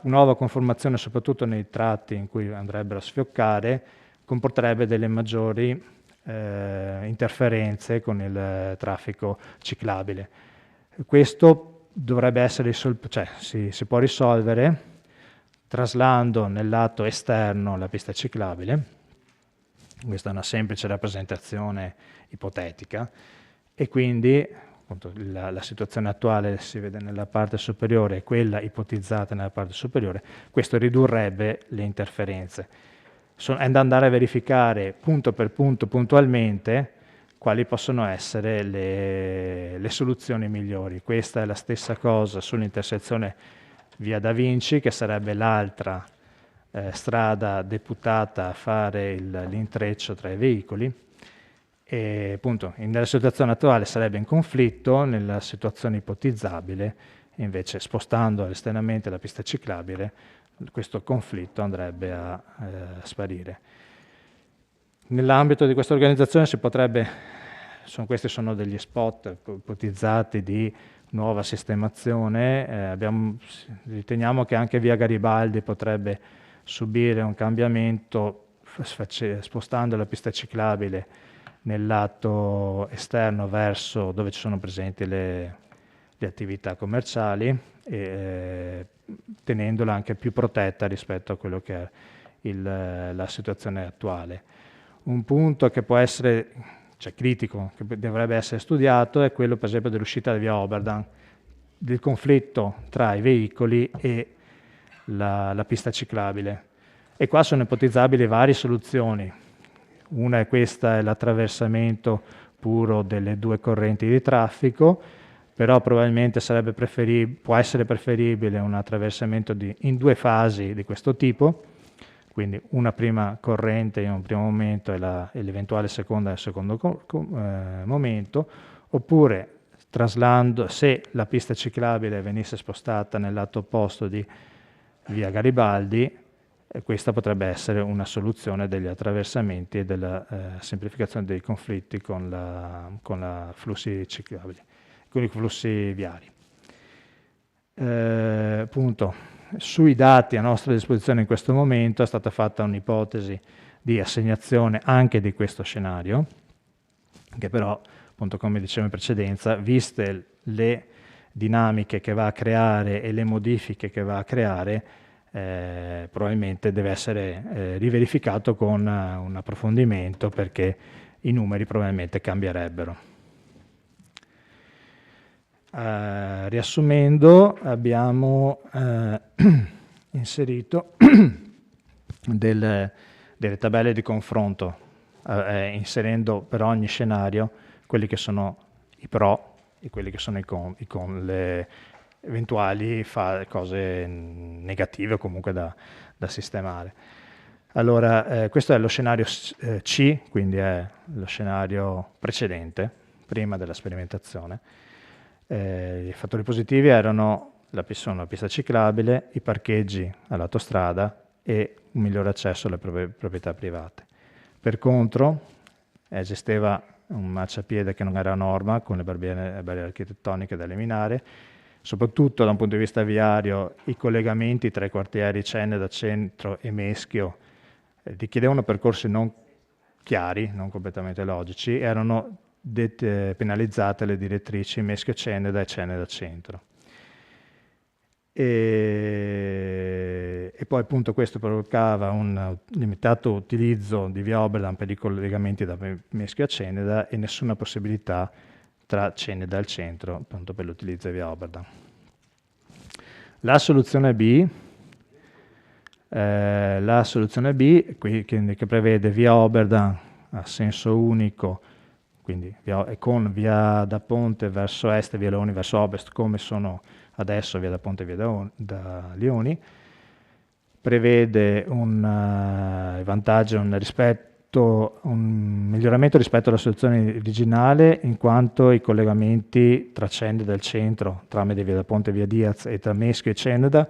nuova conformazione, soprattutto nei tratti in cui andrebbero a sfioccare, comporterebbe delle maggiori interferenze con il traffico ciclabile. Questo dovrebbe essere si può risolvere traslando nel lato esterno la pista ciclabile. Questa è una semplice rappresentazione ipotetica e quindi appunto, la situazione attuale si vede nella parte superiore e quella ipotizzata nella parte superiore. Questo ridurrebbe le interferenze. È da andare a verificare punto per punto, puntualmente, quali possono essere le soluzioni migliori. Questa è la stessa cosa sull'intersezione via Da Vinci, che sarebbe l'altra strada deputata a fare l'intreccio tra i veicoli e appunto nella situazione attuale sarebbe in conflitto, nella situazione ipotizzabile invece spostando esternamente la pista ciclabile questo conflitto andrebbe a sparire. Nell'ambito di questa organizzazione questi sono degli spot ipotizzati di nuova sistemazione, riteniamo che anche via Garibaldi potrebbe subire un cambiamento spostando la pista ciclabile nel lato esterno verso dove ci sono presenti le attività commerciali e tenendola anche più protetta rispetto a quello che è la situazione attuale. Un punto che può essere critico, che dovrebbe essere studiato, è quello per esempio dell'uscita di via Oberdan, del conflitto tra i veicoli e la pista ciclabile. E qua sono ipotizzabili varie soluzioni. Una è questa, è l'attraversamento puro delle due correnti di traffico, però probabilmente può essere preferibile un attraversamento in due fasi di questo tipo, quindi una prima corrente in un primo momento e l'eventuale seconda nel secondo momento, oppure se la pista ciclabile venisse spostata nel lato opposto di via Garibaldi, questa potrebbe essere una soluzione degli attraversamenti e della semplificazione dei conflitti con i flussi ciclabili, con i flussi viari. Appunto, sui dati a nostra disposizione in questo momento è stata fatta un'ipotesi di assegnazione anche di questo scenario, che però, appunto, come dicevo in precedenza, viste le dinamiche che va a creare e le modifiche che va a creare, probabilmente deve essere riverificato con un approfondimento perché i numeri probabilmente cambierebbero. Riassumendo, abbiamo inserito delle tabelle di confronto, inserendo per ogni scenario quelli che sono i pro e quelli che sono i con le eventuali cose negative o comunque da sistemare. Allora, questo è lo scenario C, quindi è lo scenario precedente, prima della sperimentazione. I fattori positivi erano la pista ciclabile, i parcheggi all'autostrada e un migliore accesso alle proprietà private. Per contro, esisteva un marciapiede che non era a norma, con le barriere architettoniche da eliminare, soprattutto da un punto di vista viario i collegamenti tra i quartieri Ceneda, Centro e Meschio richiedevano percorsi non chiari, non completamente logici, erano penalizzate le direttrici Meschio-Ceneda e Ceneda-Centro. E poi appunto questo provocava un limitato utilizzo di via Oberdan per i collegamenti da Meschio a Ceneda e nessuna possibilità tra Ceneda e il centro appunto per l'utilizzo di via Oberdan. La soluzione B che prevede via Oberdan a senso unico, quindi con via da Ponte verso est e via Leoni verso ovest, come sono adesso via da Ponte e via da Lioni, prevede un vantaggio, un miglioramento rispetto alla soluzione originale, in quanto i collegamenti tra Ceneda e il centro, tramite via da Ponte e via Diaz, e tra Meschio e Ceneda,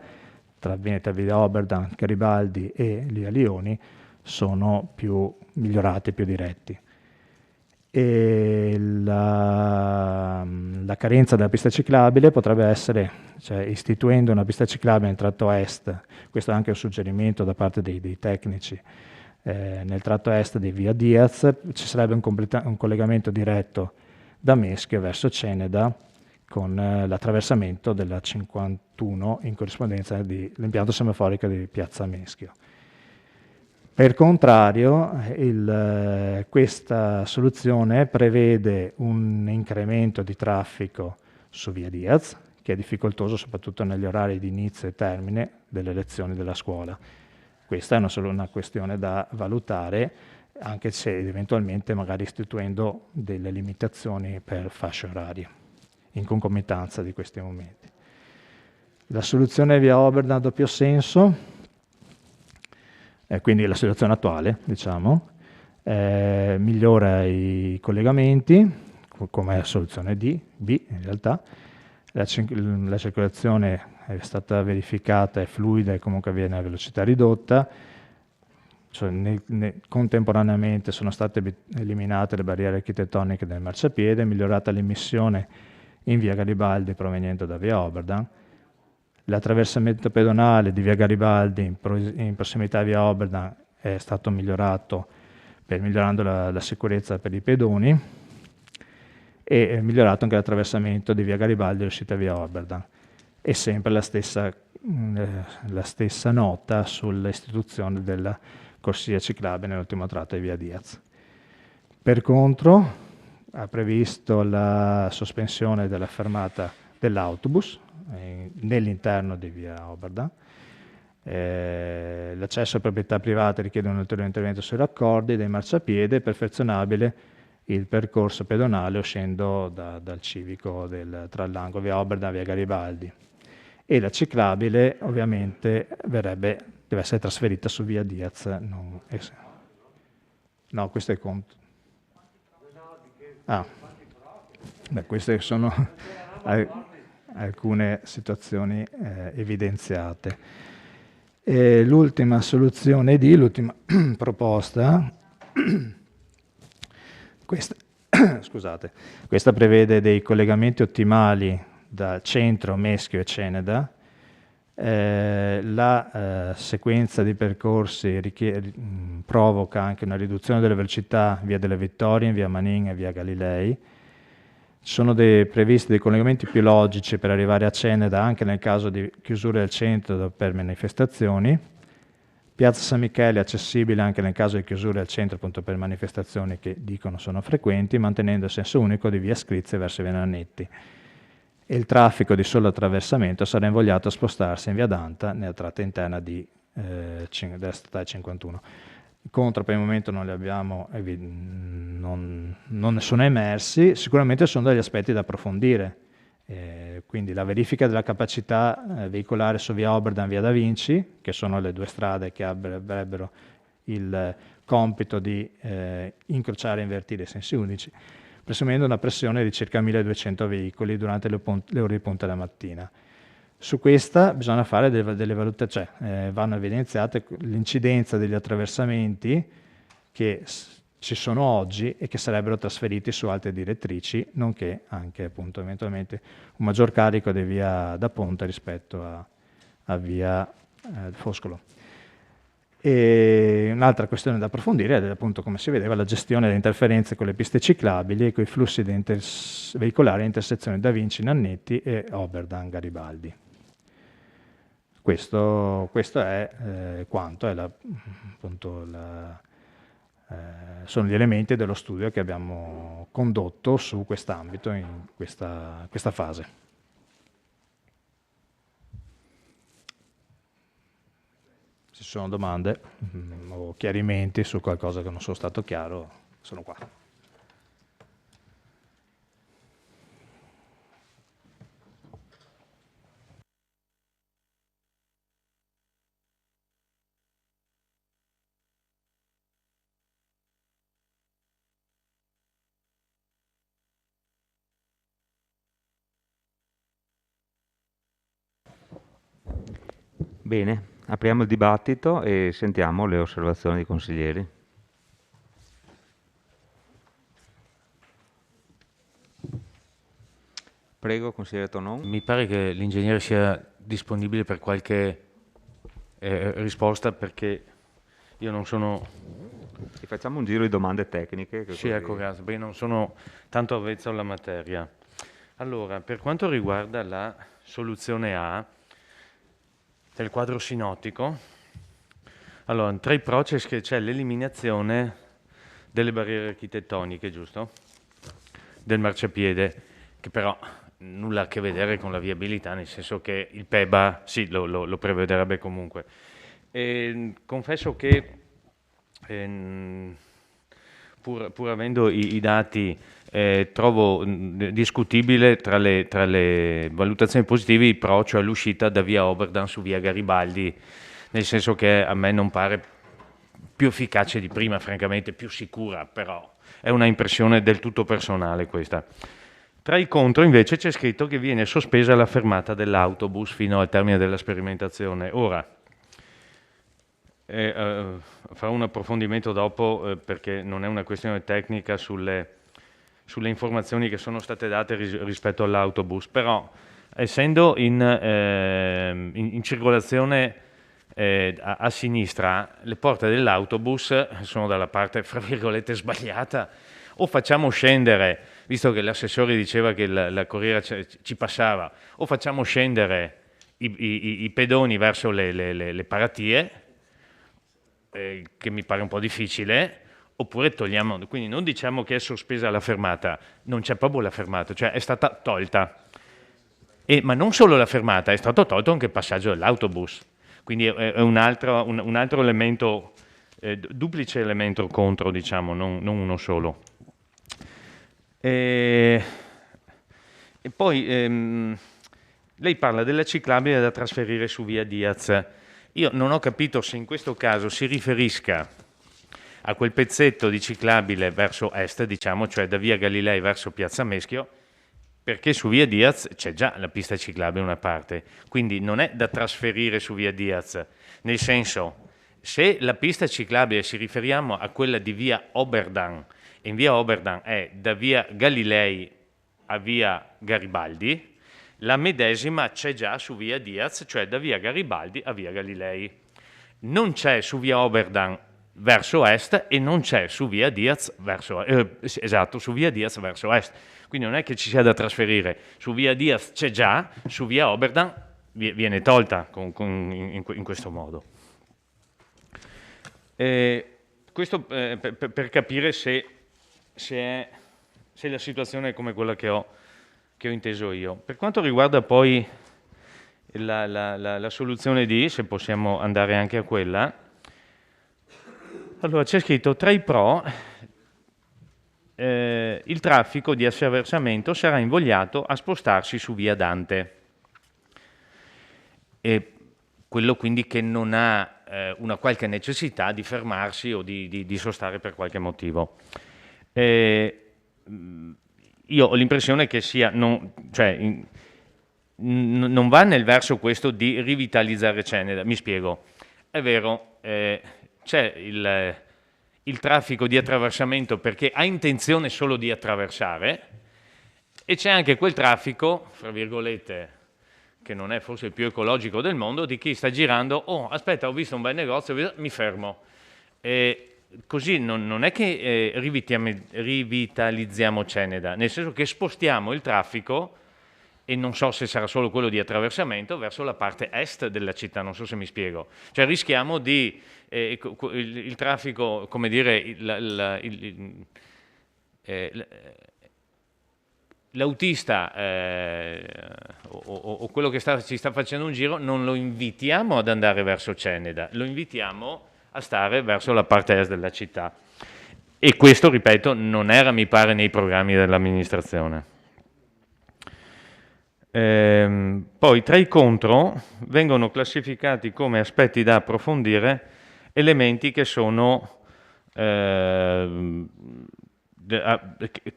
tra via Oberdan, Garibaldi e via Lioni, sono più migliorati, più diretti. E la carenza della pista ciclabile potrebbe essere, istituendo una pista ciclabile nel tratto est, questo è anche un suggerimento da parte dei tecnici, nel tratto est di via Diaz ci sarebbe un collegamento diretto da Meschio verso Ceneda con l'attraversamento della 51 in corrispondenza dell'impianto semaforico di piazza Meschio. Per contrario, questa soluzione prevede un incremento di traffico su via Diaz, che è difficoltoso soprattutto negli orari di inizio e termine delle lezioni della scuola. Questa è solo una questione da valutare, anche se eventualmente magari istituendo delle limitazioni per fasce orarie, in concomitanza di questi momenti. La soluzione via Oberdan a doppio senso quindi la situazione attuale, diciamo, migliora i collegamenti, come soluzione B in realtà, la circolazione è stata verificata, è fluida e comunque avviene a velocità ridotta, cioè contemporaneamente sono state eliminate le barriere architettoniche del marciapiede, migliorata l'immissione in via Garibaldi proveniente da via Oberdan, l'attraversamento pedonale di via Garibaldi in prossimità di via Oberdan è stato migliorato migliorando la sicurezza per i pedoni, e è migliorato anche l'attraversamento di via Garibaldi uscita via Oberdan, e sempre la stessa nota sull'istituzione della corsia ciclabile nell'ultimo tratto di via Diaz. Per contro ha previsto la sospensione della fermata dell'autobus nell'interno di via Oberdan. L'accesso a proprietà private richiede un ulteriore intervento sui raccordi dei marciapiede, perfezionabile il percorso pedonale uscendo dal civico tra l'angolo via Oberdan e via Garibaldi, e la ciclabile ovviamente deve essere trasferita su via Diaz. No, questo è conto. Queste sono alcune situazioni evidenziate. L'ultima soluzione l'ultima proposta, questa prevede dei collegamenti ottimali da Centro, Meschio e Ceneda. La sequenza di percorsi provoca anche una riduzione delle velocità via delle Vittorie, in via Manin e via Galilei. Sono previsti dei collegamenti più logici per arrivare a Ceneda anche nel caso di chiusura del centro per manifestazioni. Piazza San Michele è accessibile anche nel caso di chiusura del centro appunto per manifestazioni che dicono sono frequenti, mantenendo il senso unico di via Scrizia verso via Nannetti. E il traffico di solo attraversamento sarà invogliato a spostarsi in via Danta nella tratta interna della statale 51. I contro per il momento non li abbiamo, non ne sono emersi, sicuramente sono degli aspetti da approfondire. Quindi la verifica della capacità veicolare su via Oberdan e via Da Vinci, che sono le due strade che avrebbero il compito di incrociare e invertire i sensi unici, presumendo una pressione di circa 1200 veicoli durante le ore di punta della mattina. Su questa bisogna fare delle valutazioni, vanno evidenziate l'incidenza degli attraversamenti che ci sono oggi e che sarebbero trasferiti su altre direttrici, nonché anche appunto eventualmente un maggior carico di via da Ponte rispetto a via Foscolo. E un'altra questione da approfondire è appunto, come si vedeva, la gestione delle interferenze con le piste ciclabili e con i flussi veicolari a intersezione Da Vinci, Nannetti e Oberdan Garibaldi. Questo è quanto è sono gli elementi dello studio che abbiamo condotto su quest'ambito in questa fase. Se ci sono domande o chiarimenti su qualcosa che non sono stato chiaro, sono qua. Bene, apriamo il dibattito e sentiamo le osservazioni dei consiglieri. Prego, consigliere Tonon. Mi pare che l'ingegnere sia disponibile per qualche risposta, perché io non sono... E facciamo un giro di domande tecniche. Sì, ecco, grazie, perché non sono tanto avvezzo alla materia. Allora, per quanto riguarda la soluzione A del quadro sinottico, allora, tra i process che c'è l'eliminazione delle barriere architettoniche, giusto? Del marciapiede, che però nulla a che vedere con la viabilità, nel senso che il PEBA sì, lo prevederebbe comunque. E confesso che pur avendo i dati, trovo discutibile tra le valutazioni positive i pro, cioè l'uscita da via Oberdan su via Garibaldi, nel senso che a me non pare più efficace di prima, francamente, più sicura, però è una impressione del tutto personale questa. Tra i contro invece c'è scritto che viene sospesa la fermata dell'autobus fino al termine della sperimentazione. Ora, farò un approfondimento dopo perché non è una questione tecnica sulle informazioni che sono state date rispetto all'autobus, però essendo in circolazione a sinistra, le porte dell'autobus sono dalla parte, fra virgolette, sbagliata, o facciamo scendere, visto che l'assessore diceva che la corriera ci passava, o facciamo scendere i pedoni verso le paratie, che mi pare un po' difficile, oppure togliamo, quindi non diciamo che è sospesa la fermata, non c'è proprio la fermata, cioè è stata tolta. Ma non solo la fermata, è stato tolto anche il passaggio dell'autobus, quindi è un altro elemento, duplice elemento contro, diciamo, non uno solo. E poi lei parla della ciclabile da trasferire su via Diaz. Io non ho capito se in questo caso si riferisca a quel pezzetto di ciclabile verso est, diciamo, cioè da via Galilei verso piazza Meschio, perché su via Diaz c'è già la pista ciclabile una parte, quindi non è da trasferire su via Diaz, nel senso, se la pista ciclabile si riferiamo a quella di via Oberdan, e in via Oberdan è da via Galilei a via Garibaldi, la medesima c'è già su via Diaz, cioè da via Garibaldi a via Galilei. Non c'è su via Oberdan verso est e non c'è su via Diaz verso su via Diaz verso est. Quindi non è che ci sia da trasferire. Su via Diaz c'è già, su via Oberdan viene tolta in questo modo. Questo per capire se la situazione è come quella che ho inteso io. Per quanto riguarda poi la soluzione D, se possiamo andare anche a quella, allora c'è scritto tra i pro il traffico di attraversamento sarà invogliato a spostarsi su via Dante, e quello quindi che non ha una qualche necessità di fermarsi o di sostare per qualche motivo. Io ho l'impressione che sia, non va nel verso questo di rivitalizzare Ceneda, mi spiego. È vero, c'è il traffico di attraversamento perché ha intenzione solo di attraversare, e c'è anche quel traffico, fra virgolette, che non è forse il più ecologico del mondo, di chi sta girando, oh aspetta ho visto un bel negozio, mi fermo. Così non è che rivitalizziamo Ceneda, nel senso che spostiamo il traffico, e non so se sarà solo quello di attraversamento, verso la parte est della città, non so se mi spiego. Cioè rischiamo di il traffico, come dire, l'autista o quello che ci sta facendo un giro non lo invitiamo ad andare verso Ceneda, lo invitiamo a stare verso la parte est della città. E questo, ripeto, non era, mi pare, nei programmi dell'amministrazione. Poi tra i contro vengono classificati come aspetti da approfondire elementi che sono,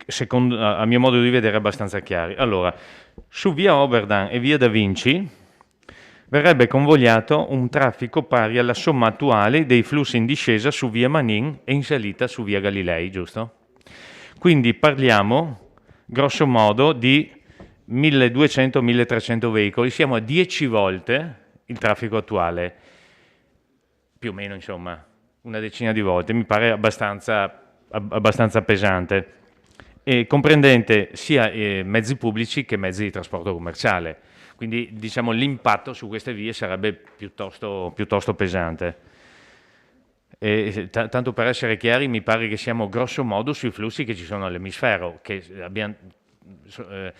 secondo, a mio modo di vedere, abbastanza chiari. Allora, su via Oberdan e via Da Vinci verrebbe convogliato un traffico pari alla somma attuale dei flussi in discesa su via Manin e in salita su via Galilei, giusto? Quindi parliamo, grosso modo, di 1200-1300 veicoli, siamo a 10 volte il traffico attuale, più o meno, insomma, una decina di volte, mi pare abbastanza pesante, e comprendente sia mezzi pubblici che mezzi di trasporto commerciale. Quindi diciamo l'impatto su queste vie sarebbe piuttosto pesante. Tanto per essere chiari, mi pare che siamo grosso modo sui flussi che ci sono all'emisfero, che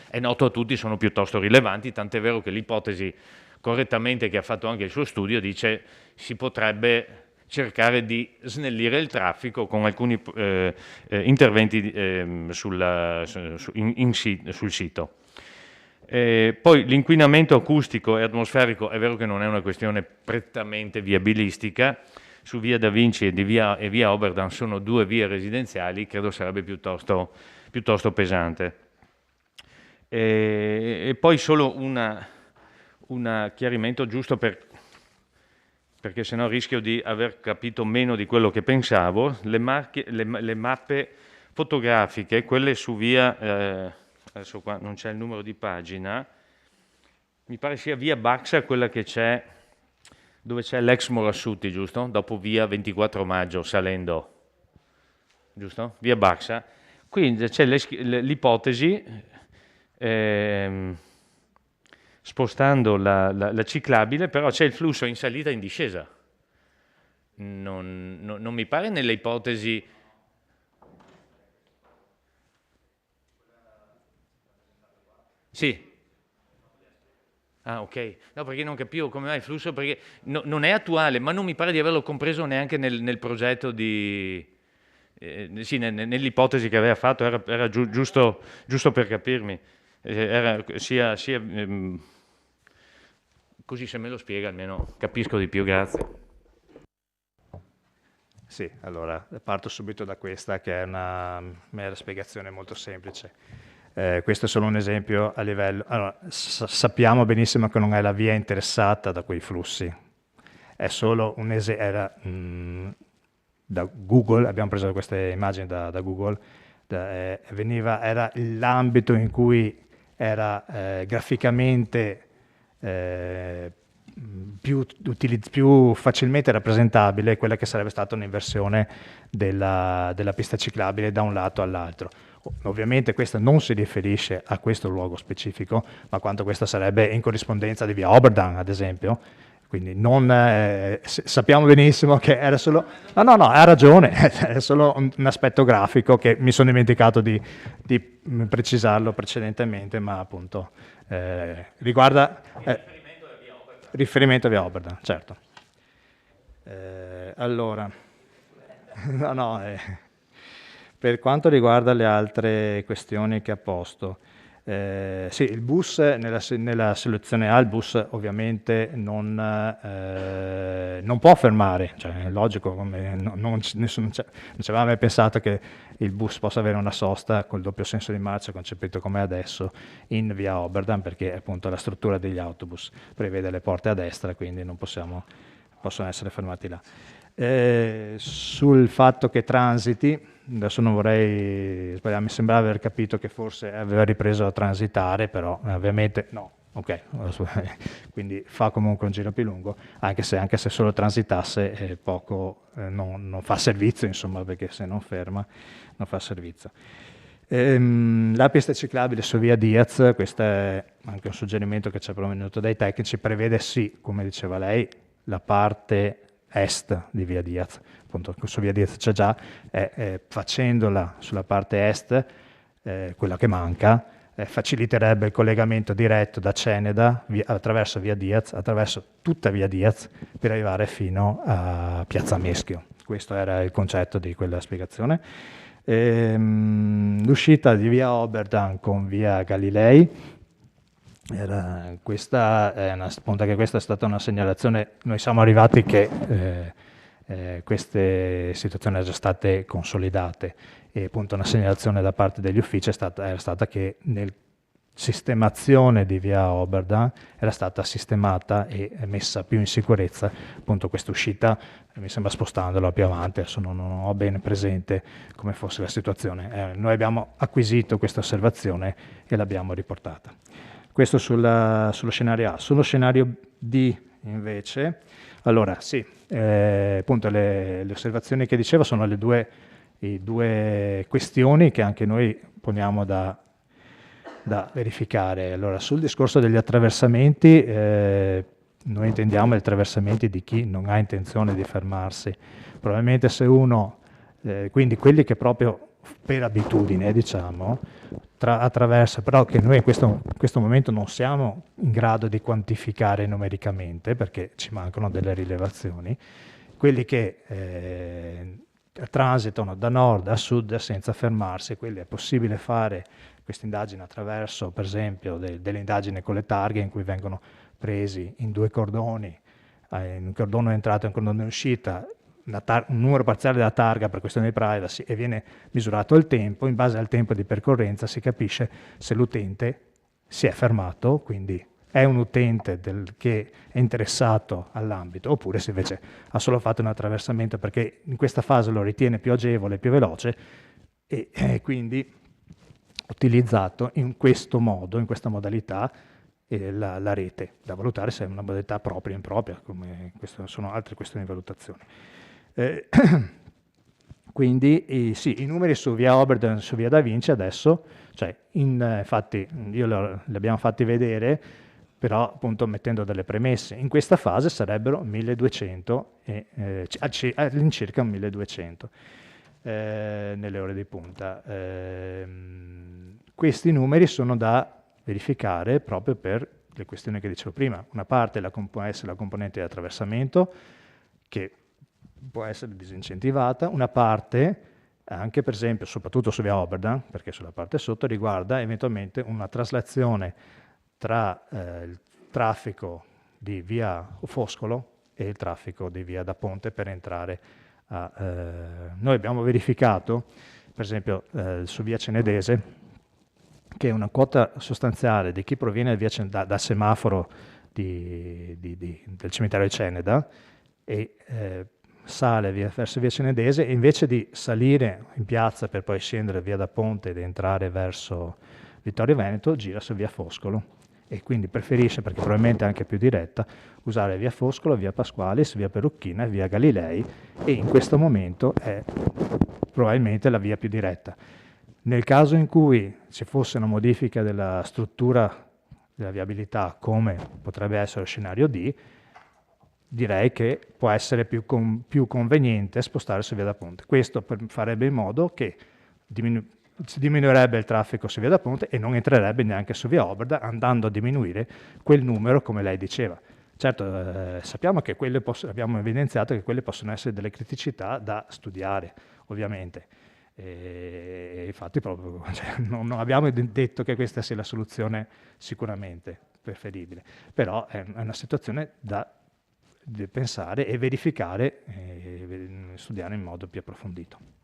è noto a tutti, sono piuttosto rilevanti, tant'è vero che l'ipotesi correttamente che ha fatto anche il suo studio dice si potrebbe cercare di snellire il traffico con alcuni interventi sul sito. Poi l'inquinamento acustico e atmosferico è vero che non è una questione prettamente viabilistica, su via Da Vinci e via Oberdan sono 2 vie residenziali, credo sarebbe piuttosto pesante. E poi solo un chiarimento giusto perché sennò rischio di aver capito meno di quello che pensavo. Le mappe fotografiche, quelle su via, adesso qua non c'è il numero di pagina, mi pare sia via Baxa quella che c'è, dove c'è l'ex Morassutti, giusto? Dopo via 24 maggio, salendo, giusto? Via Baxa. Quindi c'è l'ipotesi, spostando la ciclabile, però c'è il flusso in salita e in discesa. Non mi pare nelle ipotesi... Sì. Ah, ok. No, perché non capivo come mai il flusso, perché non è attuale, ma non mi pare di averlo compreso neanche nel progetto di... sì, nell'ipotesi che aveva fatto, era giusto per capirmi. Era così se me lo spiega almeno capisco di più, grazie. Sì, allora parto subito da questa che è una mera spiegazione molto semplice. Questo è solo un esempio a livello... Allora, sappiamo benissimo che non è la via interessata da quei flussi, è solo un esempio... da Google, abbiamo preso queste immagini da Google, era l'ambito in cui era graficamente più facilmente rappresentabile quella che sarebbe stata un'inversione della pista ciclabile da un lato all'altro. Ovviamente questa non si riferisce a questo luogo specifico, ma quanto questa sarebbe in corrispondenza di via Oberdan, ad esempio. Quindi sappiamo benissimo che era solo... No, ha ragione, è solo un aspetto grafico che mi sono dimenticato di precisarlo precedentemente, ma appunto riguarda... riferimento a via Oberdan, certo. Allora, per quanto riguarda le altre questioni che ha posto, sì, il bus nella selezione A, il bus ovviamente non può fermare, cioè è logico, come non ci aveva mai pensato che il bus possa avere una sosta col doppio senso di marcia concepito come adesso in via Oberdan, perché appunto la struttura degli autobus prevede le porte a destra, quindi non possono essere fermati là. Sul fatto che transiti, adesso non vorrei sbagliare, mi sembrava aver capito che forse aveva ripreso a transitare, però ovviamente no, ok, quindi fa comunque un giro più lungo, anche se solo transitasse poco non fa servizio, insomma, perché se non ferma non fa servizio. La pista ciclabile su via Diaz, questo è anche un suggerimento che ci è provenuto dai tecnici, prevede sì, come diceva lei, la parte est di via Diaz, appunto su via Diaz c'è già, facendola sulla parte est, quella che manca, faciliterebbe il collegamento diretto da Ceneda attraverso via Diaz, attraverso tutta via Diaz, per arrivare fino a Piazza Meschio. Questo era il concetto di quella spiegazione. L'uscita di via Oberdan con via Galilei, questa è stata una segnalazione. Noi siamo arrivati che queste situazioni erano già state consolidate, e appunto una segnalazione da parte degli uffici era stata che nel sistemazione di via Oberdan era stata sistemata e messa più in sicurezza appunto questa uscita, mi sembra spostandola più avanti, adesso non ho bene presente come fosse la situazione. Noi abbiamo acquisito questa osservazione e l'abbiamo riportata. Questo sullo scenario A. Sullo scenario D invece, allora sì, appunto le osservazioni che dicevo sono le due questioni che anche noi poniamo da verificare. Allora, sul discorso degli attraversamenti, noi intendiamo gli attraversamenti di chi non ha intenzione di fermarsi. Probabilmente se uno, quindi quelli che proprio per abitudine, diciamo, attraversa, però che noi in questo momento non siamo in grado di quantificare numericamente perché ci mancano delle rilevazioni, quelli che transitano da nord a sud senza fermarsi, quelli è possibile fare questa indagine attraverso, per esempio, delle indagini con le targhe in cui vengono presi in due cordoni, in un cordone entrata e un cordone uscita, un numero parziale della targa per questione di privacy e viene misurato il tempo, in base al tempo di percorrenza si capisce se l'utente si è fermato, quindi è un utente che è interessato all'ambito, oppure se invece ha solo fatto un attraversamento perché in questa fase lo ritiene più agevole, più veloce e quindi utilizzato in questo modo, in questa modalità, la rete, da valutare se è una modalità propria o impropria, come queste sono altre questioni di valutazione. Quindi sì, i numeri su via Oberdan e su via Da Vinci adesso, cioè infatti li abbiamo fatti vedere, però appunto mettendo delle premesse, in questa fase sarebbero 1200, all'incirca 1200 nelle ore di punta. Questi numeri sono da verificare proprio per le questioni che dicevo prima. Una parte può essere la componente di attraversamento, che può essere disincentivata, una parte anche per esempio, soprattutto su via Oberdan, perché sulla parte sotto riguarda eventualmente una traslazione tra il traffico di via Foscolo e il traffico di via da Ponte per entrare noi abbiamo verificato, per esempio su via Cenedese, che una quota sostanziale di chi proviene dal semaforo del cimitero di Ceneda e sale verso via Cenedese, e invece di salire in piazza per poi scendere via da Ponte ed entrare verso Vittorio Veneto, gira su via Foscolo e quindi preferisce, perché probabilmente è anche più diretta, usare via Foscolo, via Pasqualis, via Perucchina e via Galilei, e in questo momento è probabilmente la via più diretta. Nel caso in cui ci fosse una modifica della struttura della viabilità, come potrebbe essere lo scenario D, direi che può essere più conveniente spostare su via da Ponte. Questo farebbe in modo che si diminuirebbe il traffico su via da Ponte e non entrerebbe neanche su via Oberdan, andando a diminuire quel numero, come lei diceva. Certo, sappiamo che abbiamo evidenziato che quelle possono essere delle criticità da studiare, ovviamente. E infatti proprio, non abbiamo detto che questa sia la soluzione sicuramente preferibile, però è una situazione da pensare e verificare e studiare in modo più approfondito.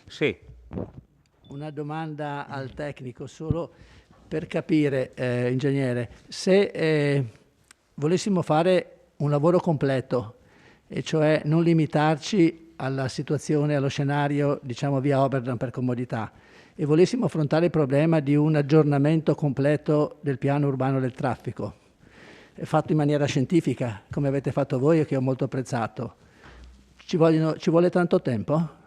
Sì. Una domanda al tecnico solo per capire, ingegnere, se volessimo fare un lavoro completo, e cioè non limitarci alla situazione, allo scenario, diciamo via Oberdan per comodità, e volessimo affrontare il problema di un aggiornamento completo del piano urbano del traffico, fatto in maniera scientifica, come avete fatto voi e che ho molto apprezzato, ci vuole tanto tempo?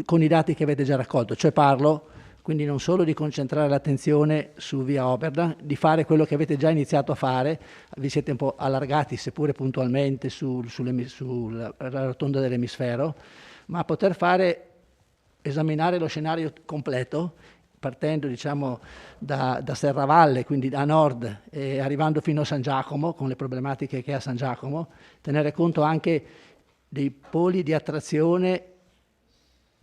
Con i dati che avete già raccolto, cioè parlo quindi non solo di concentrare l'attenzione su via Oberdan, di fare quello che avete già iniziato a fare, vi siete un po' allargati seppure puntualmente sulla rotonda dell'emisfero, ma poter esaminare lo scenario completo partendo diciamo da Serravalle, quindi da nord, e arrivando fino a San Giacomo con le problematiche che ha San Giacomo, tenere conto anche dei poli di attrazione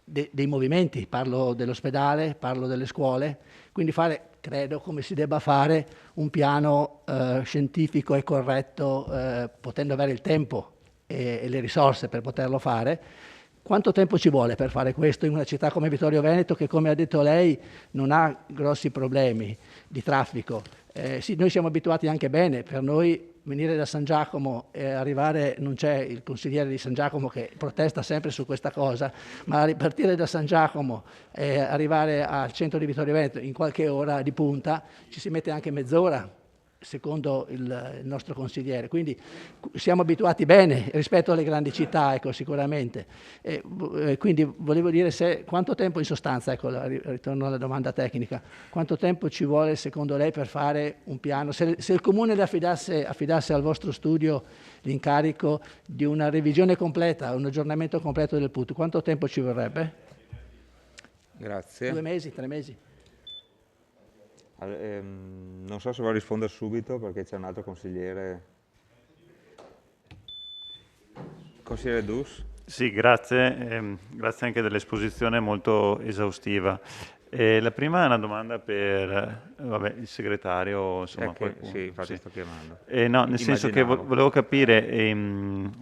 dei movimenti, parlo dell'ospedale, parlo delle scuole, quindi fare, credo, come si debba fare, un piano scientifico e corretto, potendo avere il tempo e le risorse per poterlo fare. Quanto tempo ci vuole per fare questo in una città come Vittorio Veneto, che come ha detto lei non ha grossi problemi di traffico? Sì, noi siamo abituati anche bene, per noi venire da San Giacomo e arrivare, non c'è il consigliere di San Giacomo che protesta sempre su questa cosa, ma ripartire da San Giacomo e arrivare al centro di Vittorio Veneto in qualche ora di punta ci si mette anche mezz'ora, secondo il nostro consigliere. Quindi siamo abituati bene rispetto alle grandi città, ecco, sicuramente. Quindi volevo dire quanto tempo in sostanza, ecco, ritorno alla domanda tecnica, quanto tempo ci vuole secondo lei per fare un piano? Se il Comune le affidasse al vostro studio l'incarico di una revisione completa, un aggiornamento completo del PUT, quanto tempo ci vorrebbe? Grazie. 2 mesi, 3 mesi? Non so se vuoi rispondere subito perché c'è un altro consigliere. Consigliere Dus? Sì, grazie, grazie anche dell'esposizione molto esaustiva. La prima è una domanda per il segretario, insomma, sì, infatti sto chiamando. No, nel senso che volevo capire,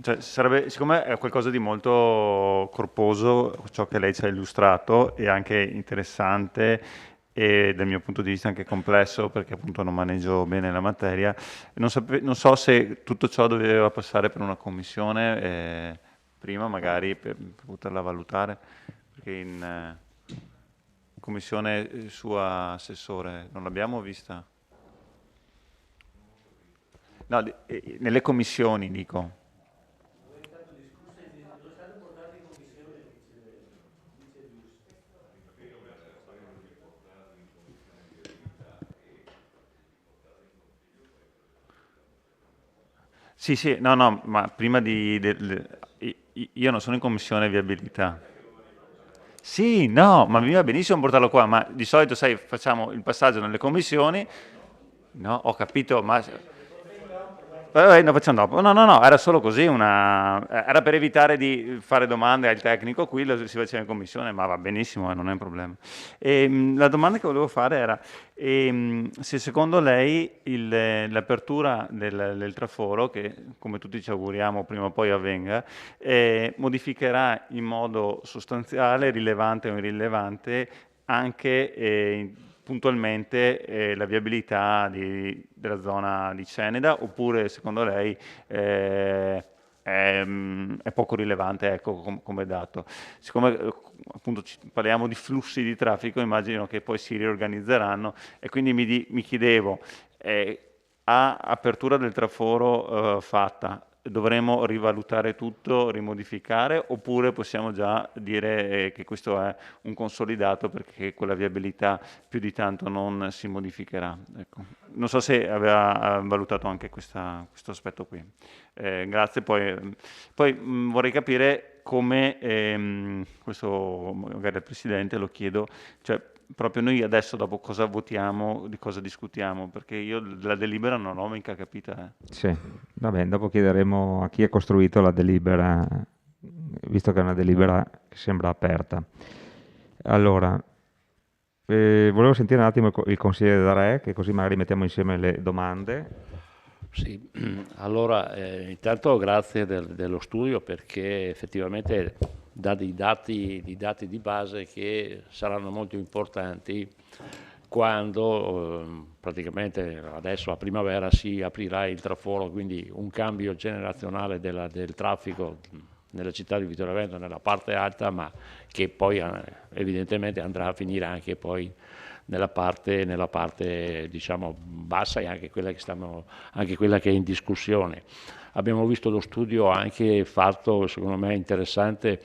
cioè, siccome è qualcosa di molto corposo ciò che lei ci ha illustrato e anche interessante e dal mio punto di vista anche complesso perché appunto non maneggio bene la materia, non so se tutto ciò doveva passare per una commissione prima magari per poterla valutare, perché in commissione sua assessore non l'abbiamo vista? No, nelle commissioni dico. Sì, no, ma prima io non sono in commissione viabilità. Sì, no, ma mi va benissimo portarlo qua, ma di solito, sai, facciamo il passaggio nelle commissioni, no, ho capito, ma... No, facciamo dopo. No, era solo così, era per evitare di fare domande al tecnico, qui lo si faceva in commissione, ma va benissimo, non è un problema. La domanda che volevo fare era se secondo lei l'apertura del traforo, che come tutti ci auguriamo prima o poi avvenga, modificherà in modo sostanziale, rilevante o irrilevante, anche puntualmente la viabilità della zona di Ceneda, oppure secondo lei è poco rilevante, ecco, come dato. Siccome appunto parliamo di flussi di traffico, immagino che poi si riorganizzeranno e quindi mi chiedevo, a apertura del traforo fatta, dovremo rivalutare tutto, rimodificare, oppure possiamo già dire che questo è un consolidato perché quella viabilità più di tanto non si modificherà? Ecco. Non so se aveva valutato anche questo aspetto qui. Grazie, poi vorrei capire come, questo magari al Presidente lo chiedo, cioè proprio noi adesso dopo cosa votiamo, di cosa discutiamo, perché io la delibera non l'ho mica capita. Sì, va bene, dopo chiederemo a chi ha costruito la delibera, visto che è una delibera che sembra aperta. Allora, volevo sentire un attimo il consigliere D'Arè, che così magari mettiamo insieme le domande. Sì, allora intanto grazie dello studio perché effettivamente dà dei dati di base che saranno molto importanti quando praticamente adesso a primavera si aprirà il traforo, quindi un cambio generazionale del traffico nella città di Vittorio Veneto nella parte alta, ma che poi evidentemente andrà a finire anche poi nella parte diciamo bassa e anche quella che è in discussione. Abbiamo visto lo studio anche fatto, secondo me interessante,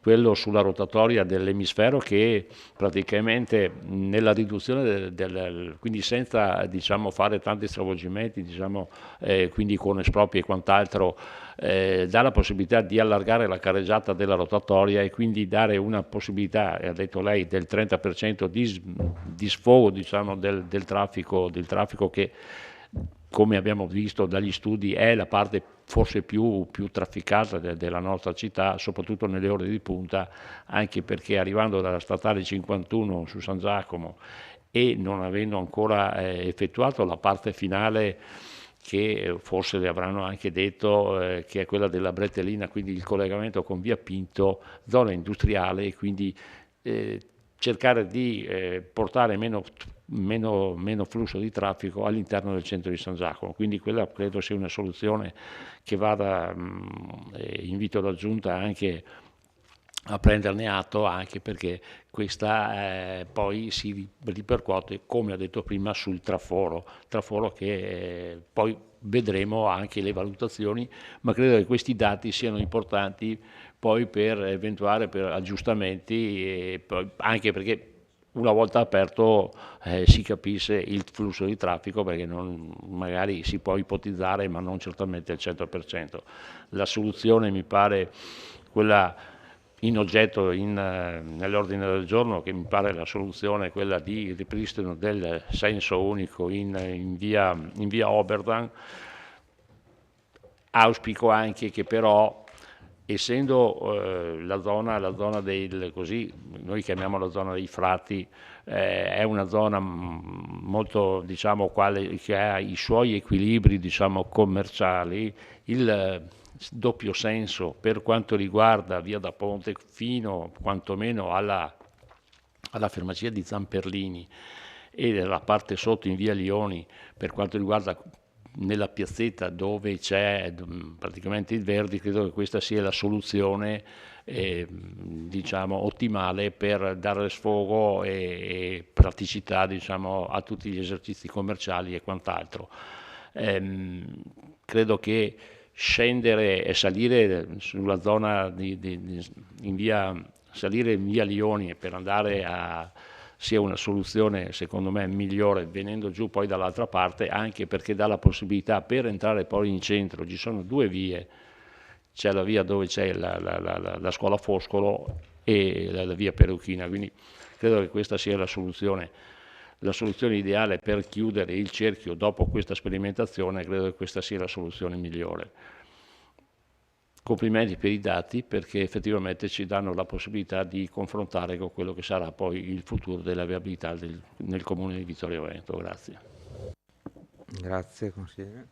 quello sulla rotatoria dell'emisfero, che praticamente nella riduzione quindi senza diciamo fare tanti stravolgimenti, diciamo, quindi con espropri e quant'altro, dà la possibilità di allargare la carreggiata della rotatoria e quindi dare una possibilità, ha detto lei, del 30% di sfogo diciamo, del traffico che, come abbiamo visto dagli studi, è la parte forse più trafficata della nostra città, soprattutto nelle ore di punta, anche perché arrivando dalla statale 51 su San Giacomo e non avendo ancora effettuato la parte finale, che forse le avranno anche detto, che è quella della Bretellina, quindi il collegamento con Via Pinto, zona industriale, e quindi cercare di portare meno flusso di traffico all'interno del centro di San Giacomo. Quindi quella credo sia una soluzione che vada, invito la Giunta anche a prenderne atto, anche perché questa poi si ripercuote, come ho detto prima, sul traforo che poi vedremo anche le valutazioni, ma credo che questi dati siano importanti poi per eventuali aggiustamenti, e poi, anche perché una volta aperto si capisce il flusso di traffico, perché magari si può ipotizzare, ma non certamente al 100%. La soluzione mi pare quella in oggetto nell'ordine del giorno, che mi pare la soluzione quella di ripristino del senso unico in via Oberdan. Auspico anche che però, essendo la zona così noi chiamiamo la zona dei frati, è una zona molto, diciamo, che ha i suoi equilibri, diciamo, commerciali, il doppio senso per quanto riguarda Via da Ponte fino quantomeno alla farmacia di Zamperlini, e la parte sotto in Via Lioni per quanto riguarda nella piazzetta dove c'è praticamente il Verdi. Credo che questa sia la soluzione diciamo ottimale per dare sfogo e praticità, diciamo, a tutti gli esercizi commerciali e quant'altro. Credo che scendere e salire sulla zona salire in via Lioni per andare sia una soluzione secondo me migliore, venendo giù poi dall'altra parte, anche perché dà la possibilità per entrare poi in centro. Ci sono due vie, c'è la via dove c'è la scuola Foscolo e la via Peruchina, quindi credo che questa sia la soluzione ideale per chiudere il cerchio dopo questa sperimentazione. Credo che questa sia la soluzione migliore. Complimenti per i dati, perché effettivamente ci danno la possibilità di confrontare con quello che sarà poi il futuro della viabilità nel comune di Vittorio Veneto. Grazie. Grazie consigliere.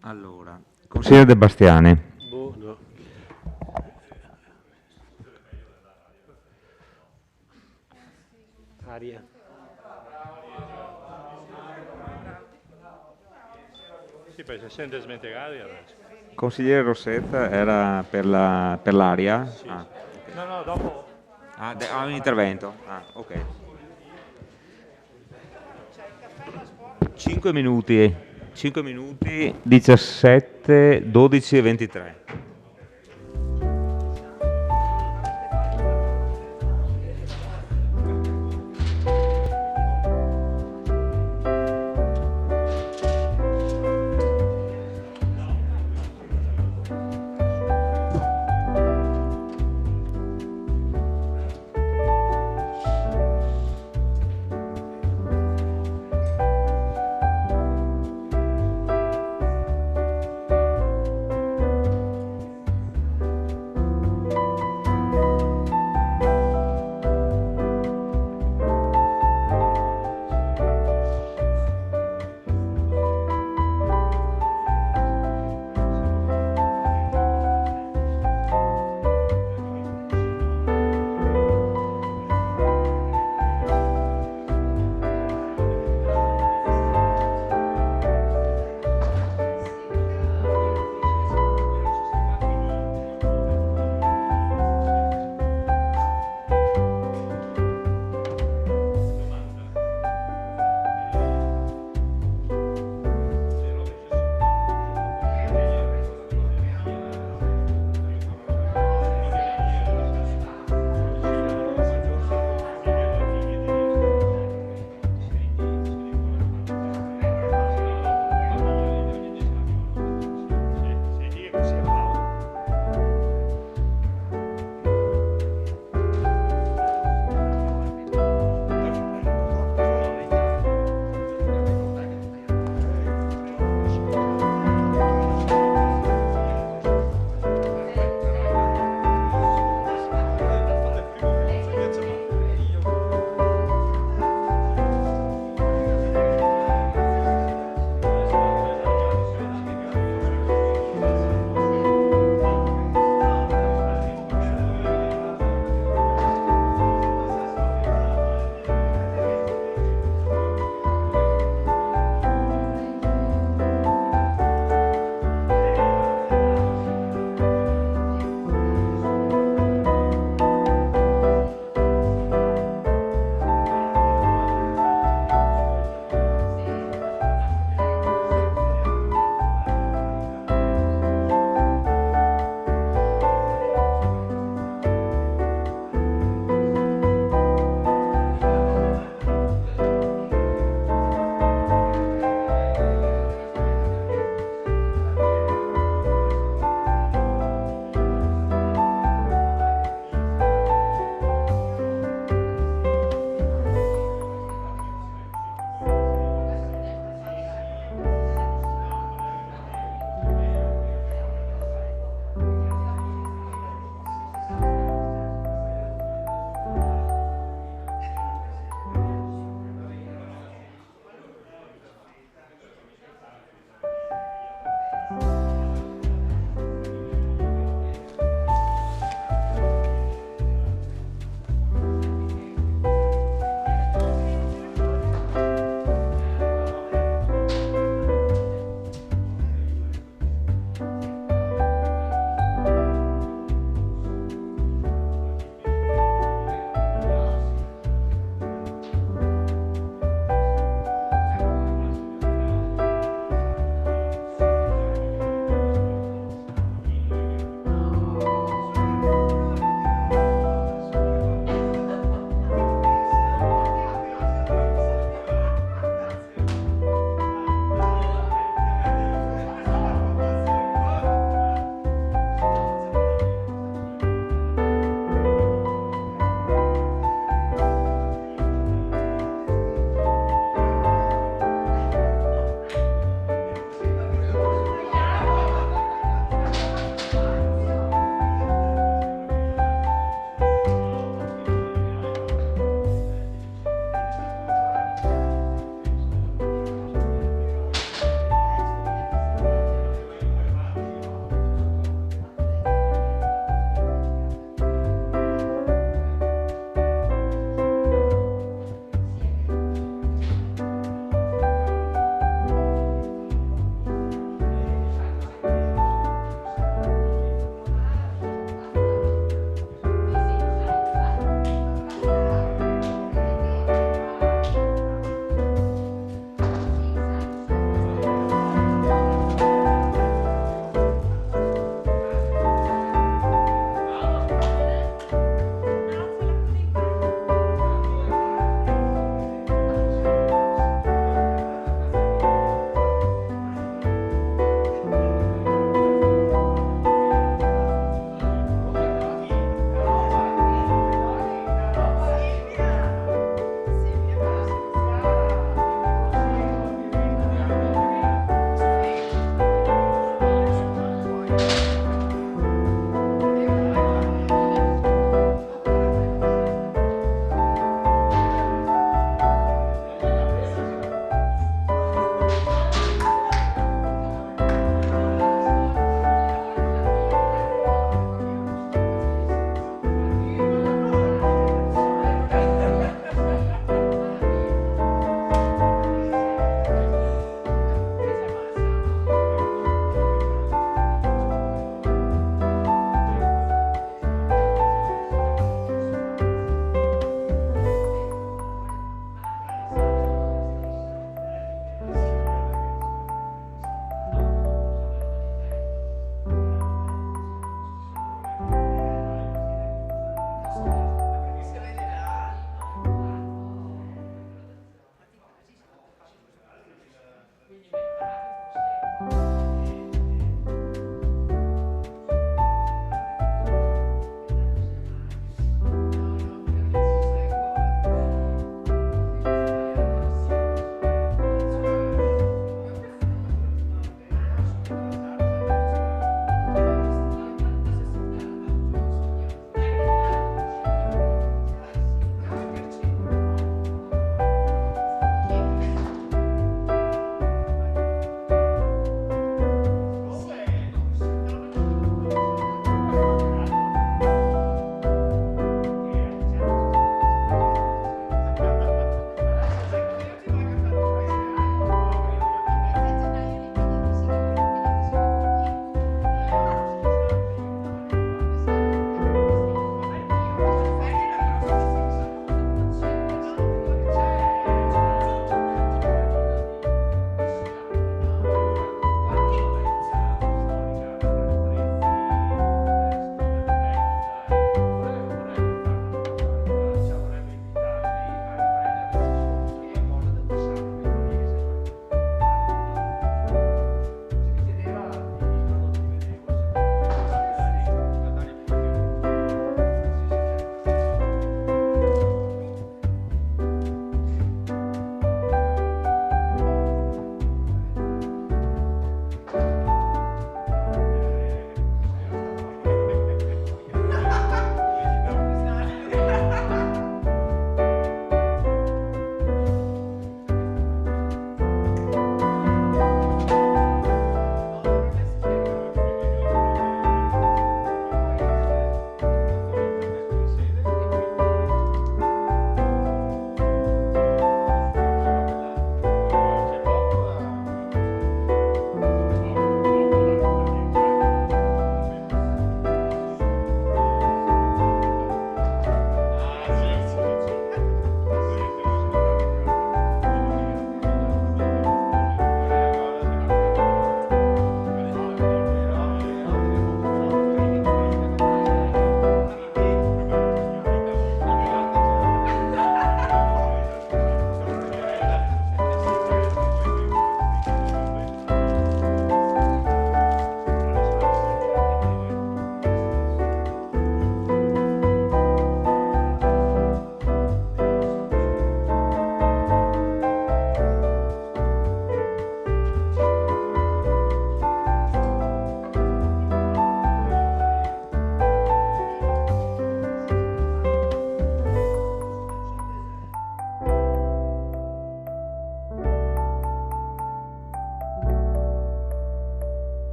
Allora, consigliere De Bastiani. No. Aria. Sì, perché si sente smentegare adesso. Consigliere Rossetta era per l'aria? Sì. No, dopo. Un intervento. Ok. 5 minuti, 17, 12 e 23.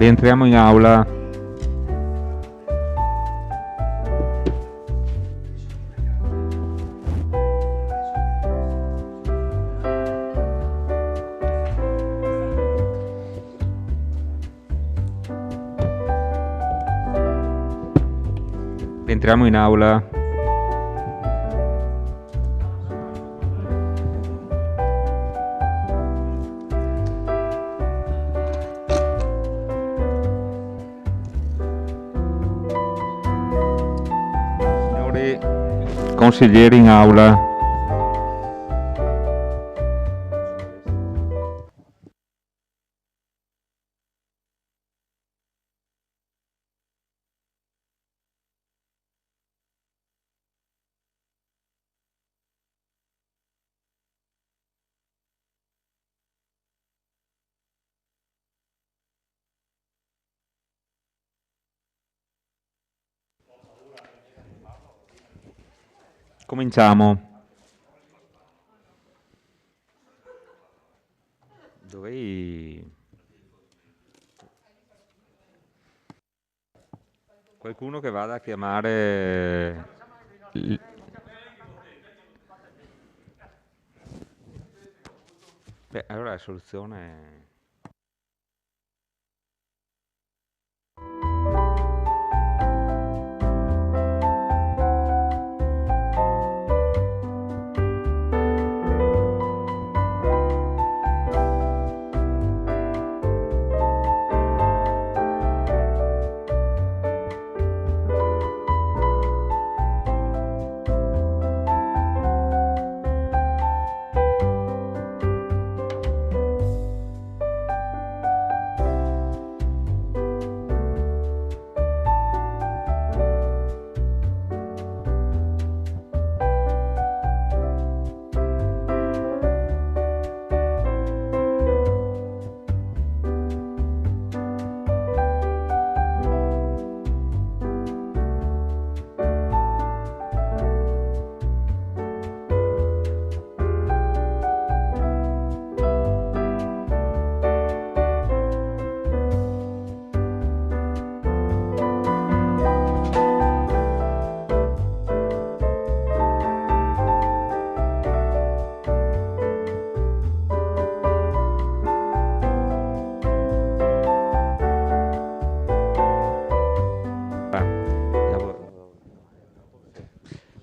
Rientriamo in aula. Rientriamo in aula. Signori consiglieri in aula. Cominciamo. Qualcuno che vada a chiamare Beh, allora la soluzione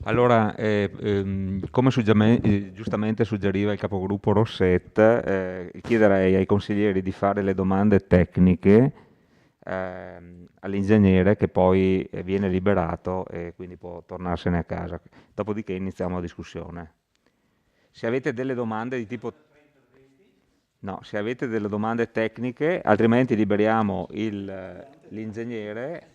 Allora, come giustamente suggeriva il capogruppo Rosset, chiederei ai consiglieri di fare le domande tecniche all'ingegnere che poi viene liberato e quindi può tornarsene a casa. Dopodiché iniziamo la discussione. Se avete delle domande di tipo... No, se avete delle domande tecniche, altrimenti liberiamo l'ingegnere.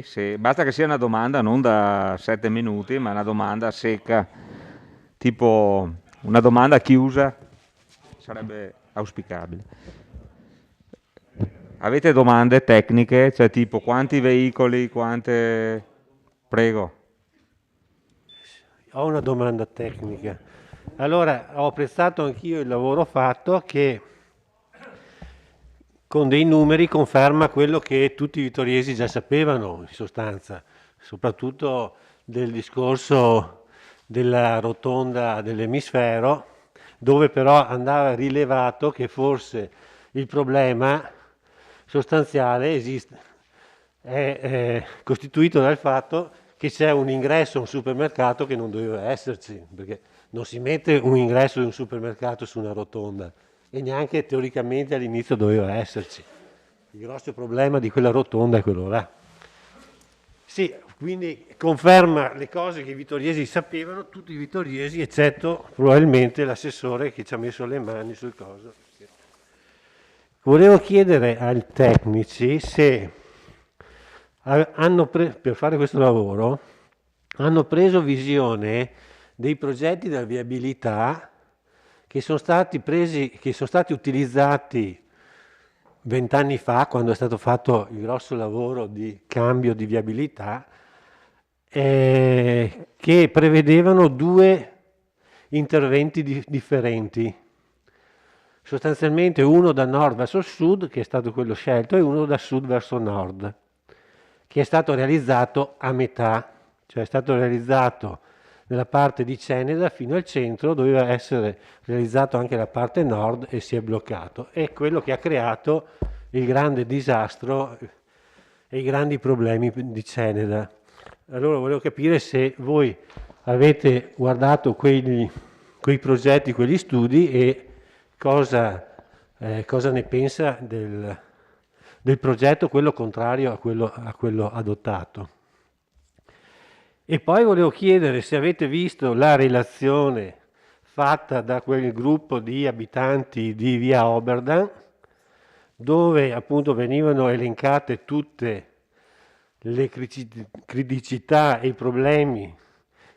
Sì, basta che sia una domanda non da 7 minuti, ma una domanda secca, tipo una domanda chiusa, sarebbe auspicabile. Avete domande tecniche, cioè tipo quanti veicoli, quante... Prego. Ho una domanda tecnica. Allora, ho apprezzato anch'io il lavoro fatto che con dei numeri conferma quello che tutti i vittoriesi già sapevano, in sostanza, soprattutto del discorso della rotonda dell'emisfero, dove però andava rilevato che forse il problema sostanziale è costituito dal fatto che c'è un ingresso a un supermercato che non doveva esserci, perché non si mette un ingresso di un supermercato su una rotonda e neanche teoricamente all'inizio doveva esserci. Il grosso problema di quella rotonda è quello là. Sì, quindi conferma le cose che i vittoriesi sapevano, tutti i vittoriesi, eccetto probabilmente l'assessore che ci ha messo le mani sul coso. Volevo chiedere ai tecnici se per fare questo lavoro hanno preso visione dei progetti della viabilità che sono stati utilizzati 20 anni fa, quando è stato fatto il grosso lavoro di cambio di viabilità, che prevedevano 2 interventi differenti sostanzialmente uno da nord verso sud, che è stato quello scelto, e uno da sud verso nord, che è stato realizzato a metà, cioè è stato realizzato nella parte di Ceneda fino al centro, doveva essere realizzato anche la parte nord e si è bloccato. È quello che ha creato il grande disastro e i grandi problemi di Ceneda. Allora volevo capire se voi avete guardato quei progetti, quegli studi e cosa ne pensa del progetto, quello contrario a quello adottato. E poi volevo chiedere se avete visto la relazione fatta da quel gruppo di abitanti di via Oberdan, dove appunto venivano elencate tutte le criticità e i problemi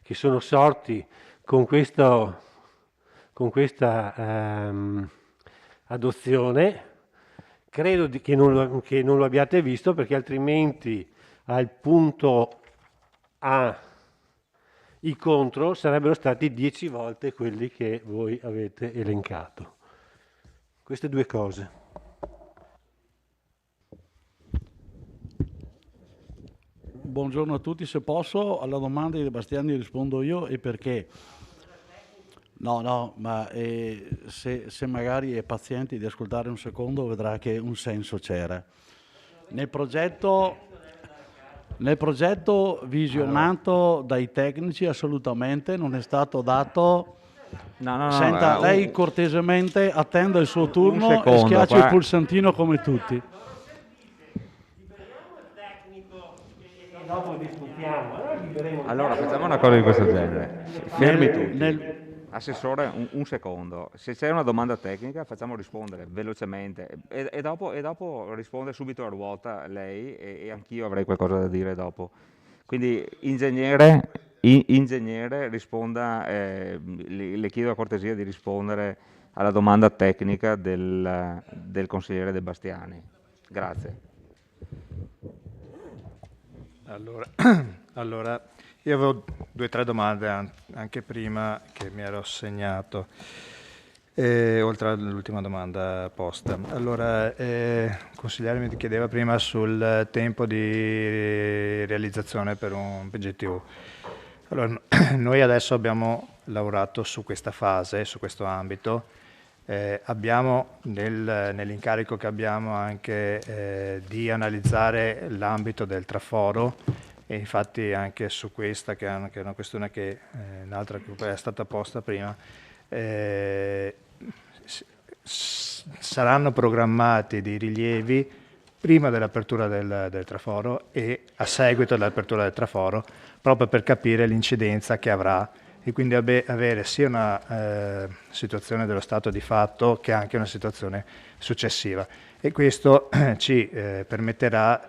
che sono sorti con questa adozione. Credo che non lo abbiate visto, perché altrimenti al punto A i contro sarebbero stati 10 volte quelli che voi avete elencato. Queste due cose. Buongiorno a tutti, se posso alla domanda di Bastiani rispondo io, e perché. No, ma se magari è paziente di ascoltare un secondo vedrà che un senso c'era. Nel progetto visionato dai tecnici assolutamente non è stato dato. Senta, lei cortesemente attenda il suo turno e schiaccia il pulsantino come tutti. Dopo discutiamo. Allora facciamo una cosa di questo genere. Fermi tutti. Assessore, un secondo. Se c'è una domanda tecnica facciamo rispondere velocemente e dopo risponde subito a ruota lei e anch'io avrei qualcosa da dire dopo. Quindi ingegnere risponda, le chiedo a cortesia di rispondere alla domanda tecnica del consigliere De Bastiani. Grazie. Allora, io avevo 2 o 3 domande anche prima che mi ero segnato, oltre all'ultima domanda posta. Allora, il consigliere mi chiedeva prima sul tempo di realizzazione per un PGTU. Allora, noi adesso abbiamo lavorato su questa fase, su questo ambito. Abbiamo nell'incarico che abbiamo anche di analizzare l'ambito del traforo, e infatti anche su questa, che è una questione che un'altra che è stata posta prima, saranno programmati dei rilievi prima dell'apertura del traforo e a seguito dell'apertura del traforo, proprio per capire l'incidenza che avrà e quindi avere sia una situazione dello stato di fatto che anche una situazione successiva. E questo ci permetterà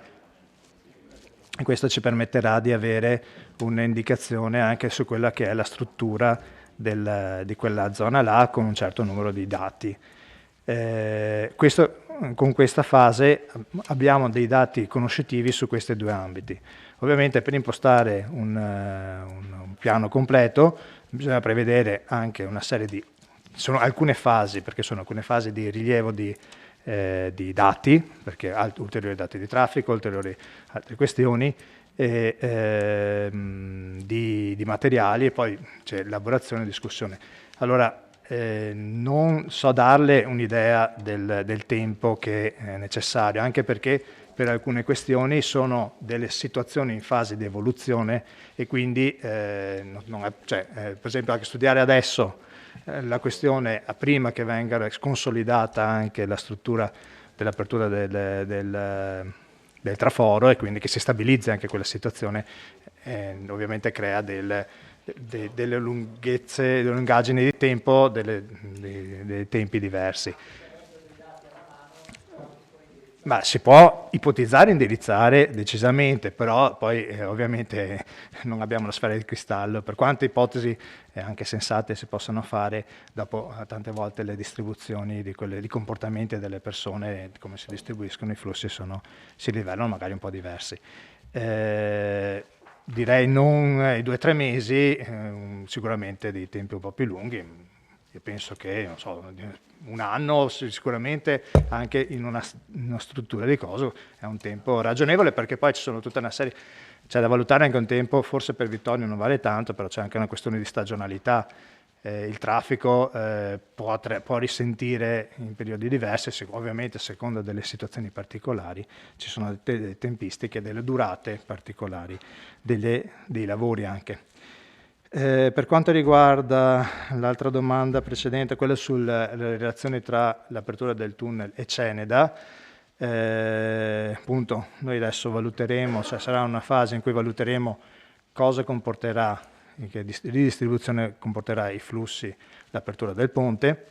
di avere un'indicazione anche su quella che è la struttura di quella zona là, con un certo numero di dati. Con questa fase abbiamo dei dati conoscitivi su questi 2 ambiti. Ovviamente per impostare un piano completo bisogna prevedere anche una serie di... sono alcune fasi, perché sono alcune fasi di rilievo di dati, perché ulteriori dati di traffico, ulteriori altre questioni, di materiali, e poi c'è elaborazione e discussione. Allora, non so darle un'idea del tempo che è necessario, anche perché per alcune questioni sono delle situazioni in fase di evoluzione e quindi per esempio anche studiare adesso la questione prima che venga consolidata anche la struttura dell'apertura del traforo e quindi che si stabilizzi anche quella situazione, ovviamente crea delle lunghezze, delle lungaggini di tempo, dei tempi diversi. Ma si può ipotizzare e indirizzare decisamente, però poi ovviamente non abbiamo la sfera di cristallo, per quante ipotesi anche sensate si possano fare, dopo tante volte le distribuzioni di comportamenti delle persone, come si distribuiscono i flussi, si rivelano magari un po' diversi. Direi non i 2 o 3 mesi, sicuramente dei tempi un po' più lunghi, Io penso che, non so, un anno sicuramente anche in una struttura di cose è un tempo ragionevole, perché poi ci sono tutta una serie, c'è da valutare anche un tempo, forse per Vittorio non vale tanto, però c'è anche una questione di stagionalità. Il traffico può risentire in periodi diversi, ovviamente a seconda delle situazioni particolari, ci sono delle tempistiche, delle durate particolari dei lavori anche. Per quanto riguarda l'altra domanda precedente, quella sulla relazione tra l'apertura del tunnel e Ceneda, appunto noi adesso valuteremo, cioè sarà una fase in cui valuteremo cosa comporterà, che ridistribuzione comporterà i flussi l'apertura del ponte.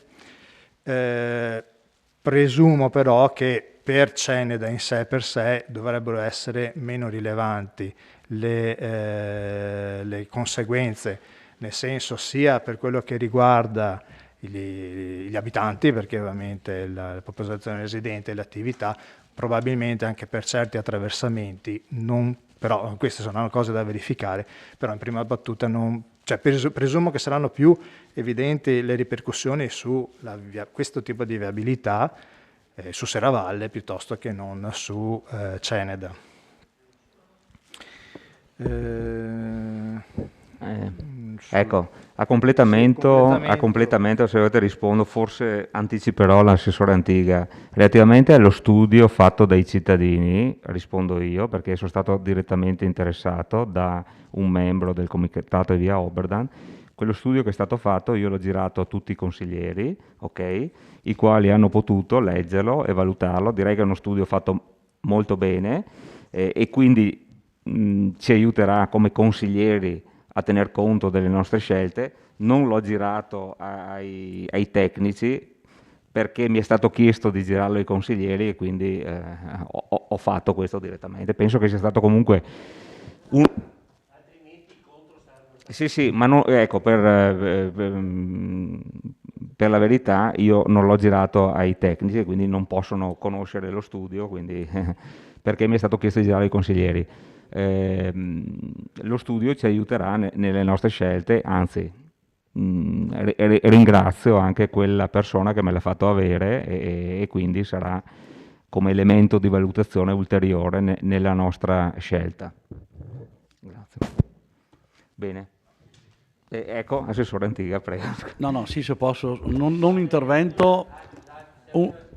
Presumo però che per Ceneda in sé per sé dovrebbero essere meno rilevanti le conseguenze, nel senso sia per quello che riguarda gli abitanti, perché ovviamente la popolazione residente e le attività, probabilmente anche per certi attraversamenti, però queste sono cose da verificare, però in prima battuta presumo che saranno più evidenti le ripercussioni su questo tipo di viabilità su Serravalle piuttosto che non su Ceneda. Ecco, a completamento, se volete rispondo, forse anticiperò l'assessore Antiga. Relativamente allo studio fatto dai cittadini, rispondo io, perché sono stato direttamente interessato da un membro del comitato di via Oberdan. Quello studio che è stato fatto io l'ho girato a tutti i consiglieri, ok, i quali hanno potuto leggerlo e valutarlo. Direi che è uno studio fatto molto bene e quindi ci aiuterà come consiglieri a tener conto delle nostre scelte. Non l'ho girato ai tecnici perché mi è stato chiesto di girarlo ai consiglieri e quindi ho fatto questo direttamente. Penso che sia stato comunque un... Sì, ma ecco, per la verità io non l'ho girato ai tecnici e quindi non possono conoscere lo studio, quindi, perché mi è stato chiesto di girare ai consiglieri. Lo studio ci aiuterà nelle nostre scelte, anzi ringrazio anche quella persona che me l'ha fatto avere e quindi sarà come elemento di valutazione ulteriore nella nostra scelta. Grazie. Bene. Ecco, assessore Antiga, prego. No, sì, se posso, non intervento,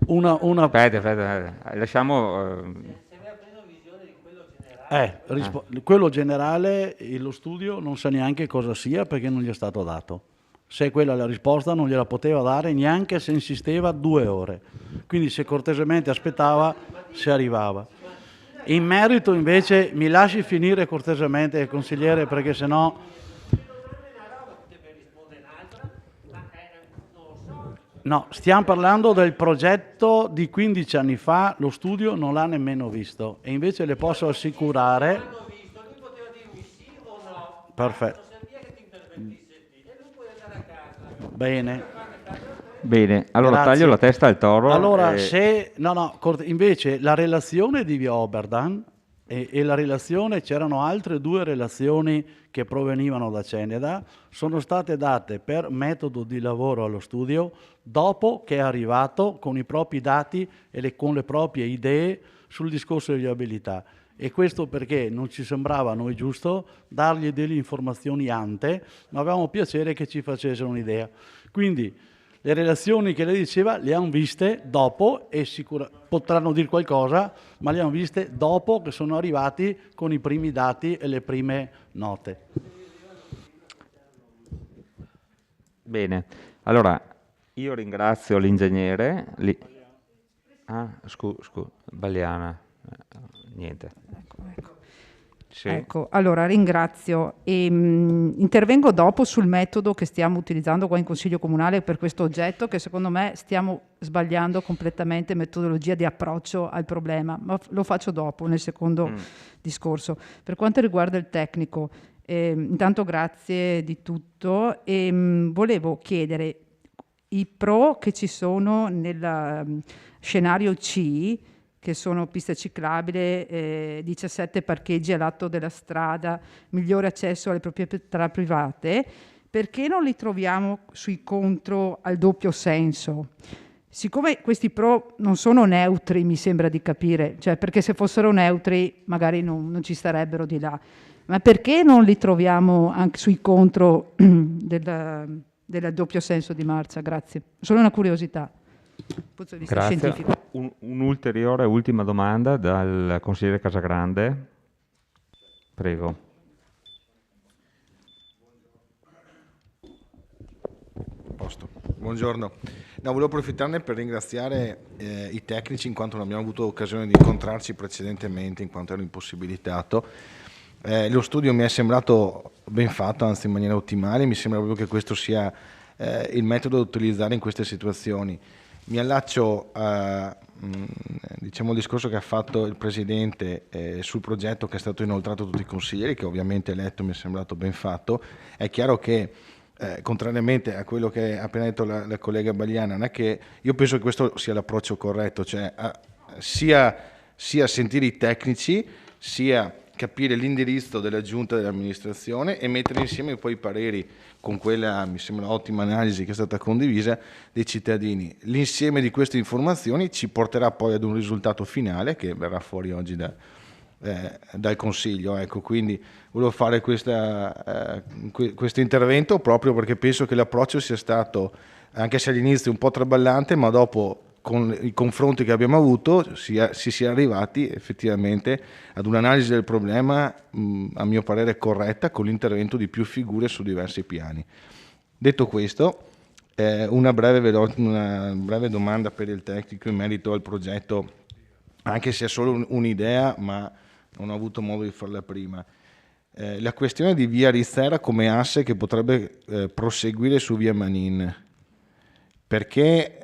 Aspetta, lasciamo... quello generale, lo studio non sa neanche cosa sia perché non gli è stato dato. Se quella è la risposta non gliela poteva dare neanche se insisteva 2 ore. Quindi se cortesemente aspettava, si arrivava. In merito invece mi lasci finire cortesemente, consigliere, perché sennò... No, stiamo parlando del progetto di 15 anni fa, lo studio non l'ha nemmeno visto e invece le posso assicurare... Perfetto. Bene, allora Grazie. taglio la testa al toro. Allora, invece la relazione di via Oberdan e la relazione, c'erano altre 2 relazioni che provenivano da Ceneda, sono state date per metodo di lavoro allo studio dopo che è arrivato con i propri dati e con le proprie idee sul discorso di viabilità. E questo perché non ci sembrava a noi giusto dargli delle informazioni ante, ma avevamo piacere che ci facessero un'idea. Quindi le relazioni che lei diceva le hanno viste dopo e potranno dire qualcosa, ma le hanno viste dopo che sono arrivati con i primi dati e le prime note. Bene, allora io ringrazio l'ingegnere. Baliana. Niente. Ecco. Sì. Ecco, allora ringrazio e intervengo dopo sul metodo che stiamo utilizzando qua in Consiglio Comunale per questo oggetto, che secondo me stiamo sbagliando completamente metodologia di approccio al problema, ma lo faccio dopo, nel secondo discorso. Per quanto riguarda il tecnico, intanto grazie di tutto e volevo chiedere i pro che ci sono nel scenario C, che sono piste ciclabili, 17 parcheggi a lato della strada, migliore accesso alle proprietà private, perché non li troviamo sui contro al doppio senso? Siccome questi pro non sono neutri, mi sembra di capire, cioè perché se fossero neutri magari non ci starebbero di là, ma perché non li troviamo anche sui contro del doppio senso di marcia? Grazie. Solo una curiosità, dal punto di vista Grazie. scientifico. Un'ulteriore ultima domanda dal consigliere Casagrande. Prego. Posto. Buongiorno. No, volevo approfittarne per ringraziare i tecnici, in quanto non abbiamo avuto occasione di incontrarci precedentemente, in quanto ero impossibilitato. Lo studio mi è sembrato ben fatto, anzi in maniera ottimale. Mi sembra proprio che questo sia il metodo da utilizzare in queste situazioni. Mi allaccio diciamo al discorso che ha fatto il Presidente sul progetto che è stato inoltrato a tutti i consiglieri, che ovviamente letto mi è sembrato ben fatto. È chiaro che contrariamente a quello che ha appena detto la collega Bagliana, non è che io penso che questo sia l'approccio corretto, cioè sia sentire i tecnici, sia capire l'indirizzo della giunta dell'amministrazione e mettere insieme poi i pareri con quella, mi sembra, ottima analisi che è stata condivisa dei cittadini. L'insieme di queste informazioni ci porterà poi ad un risultato finale che verrà fuori oggi dal Consiglio. Ecco, quindi volevo fare questo intervento proprio perché penso che l'approccio sia stato, anche se all'inizio un po' traballante, ma dopo con i confronti che abbiamo avuto si sia arrivati effettivamente ad un'analisi del problema a mio parere corretta, con l'intervento di più figure su diversi piani. Detto questo, una breve domanda per il tecnico in merito al progetto, anche se è solo un'idea, ma non ho avuto modo di farla prima. La questione di via Rizzera come asse che potrebbe proseguire su via Manin, perché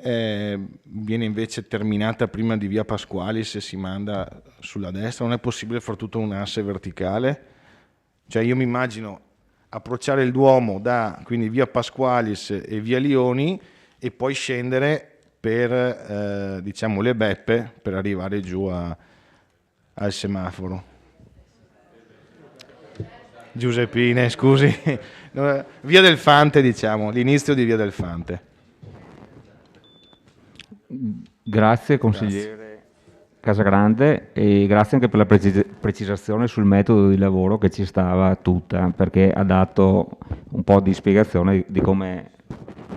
viene invece terminata prima di via Pasquali se si manda sulla destra? Non è possibile fare tutto un asse verticale? Cioè io mi immagino approcciare il Duomo da quindi via Pasqualis e via Lioni e poi scendere per diciamo le Beppe per arrivare giù al semaforo. Giuseppine, scusi, via del Fante, diciamo, l'inizio di via del Fante. Grazie consigliere Casagrande e grazie anche per la precisazione sul metodo di lavoro che ci stava tutta, perché ha dato un po' di spiegazione di come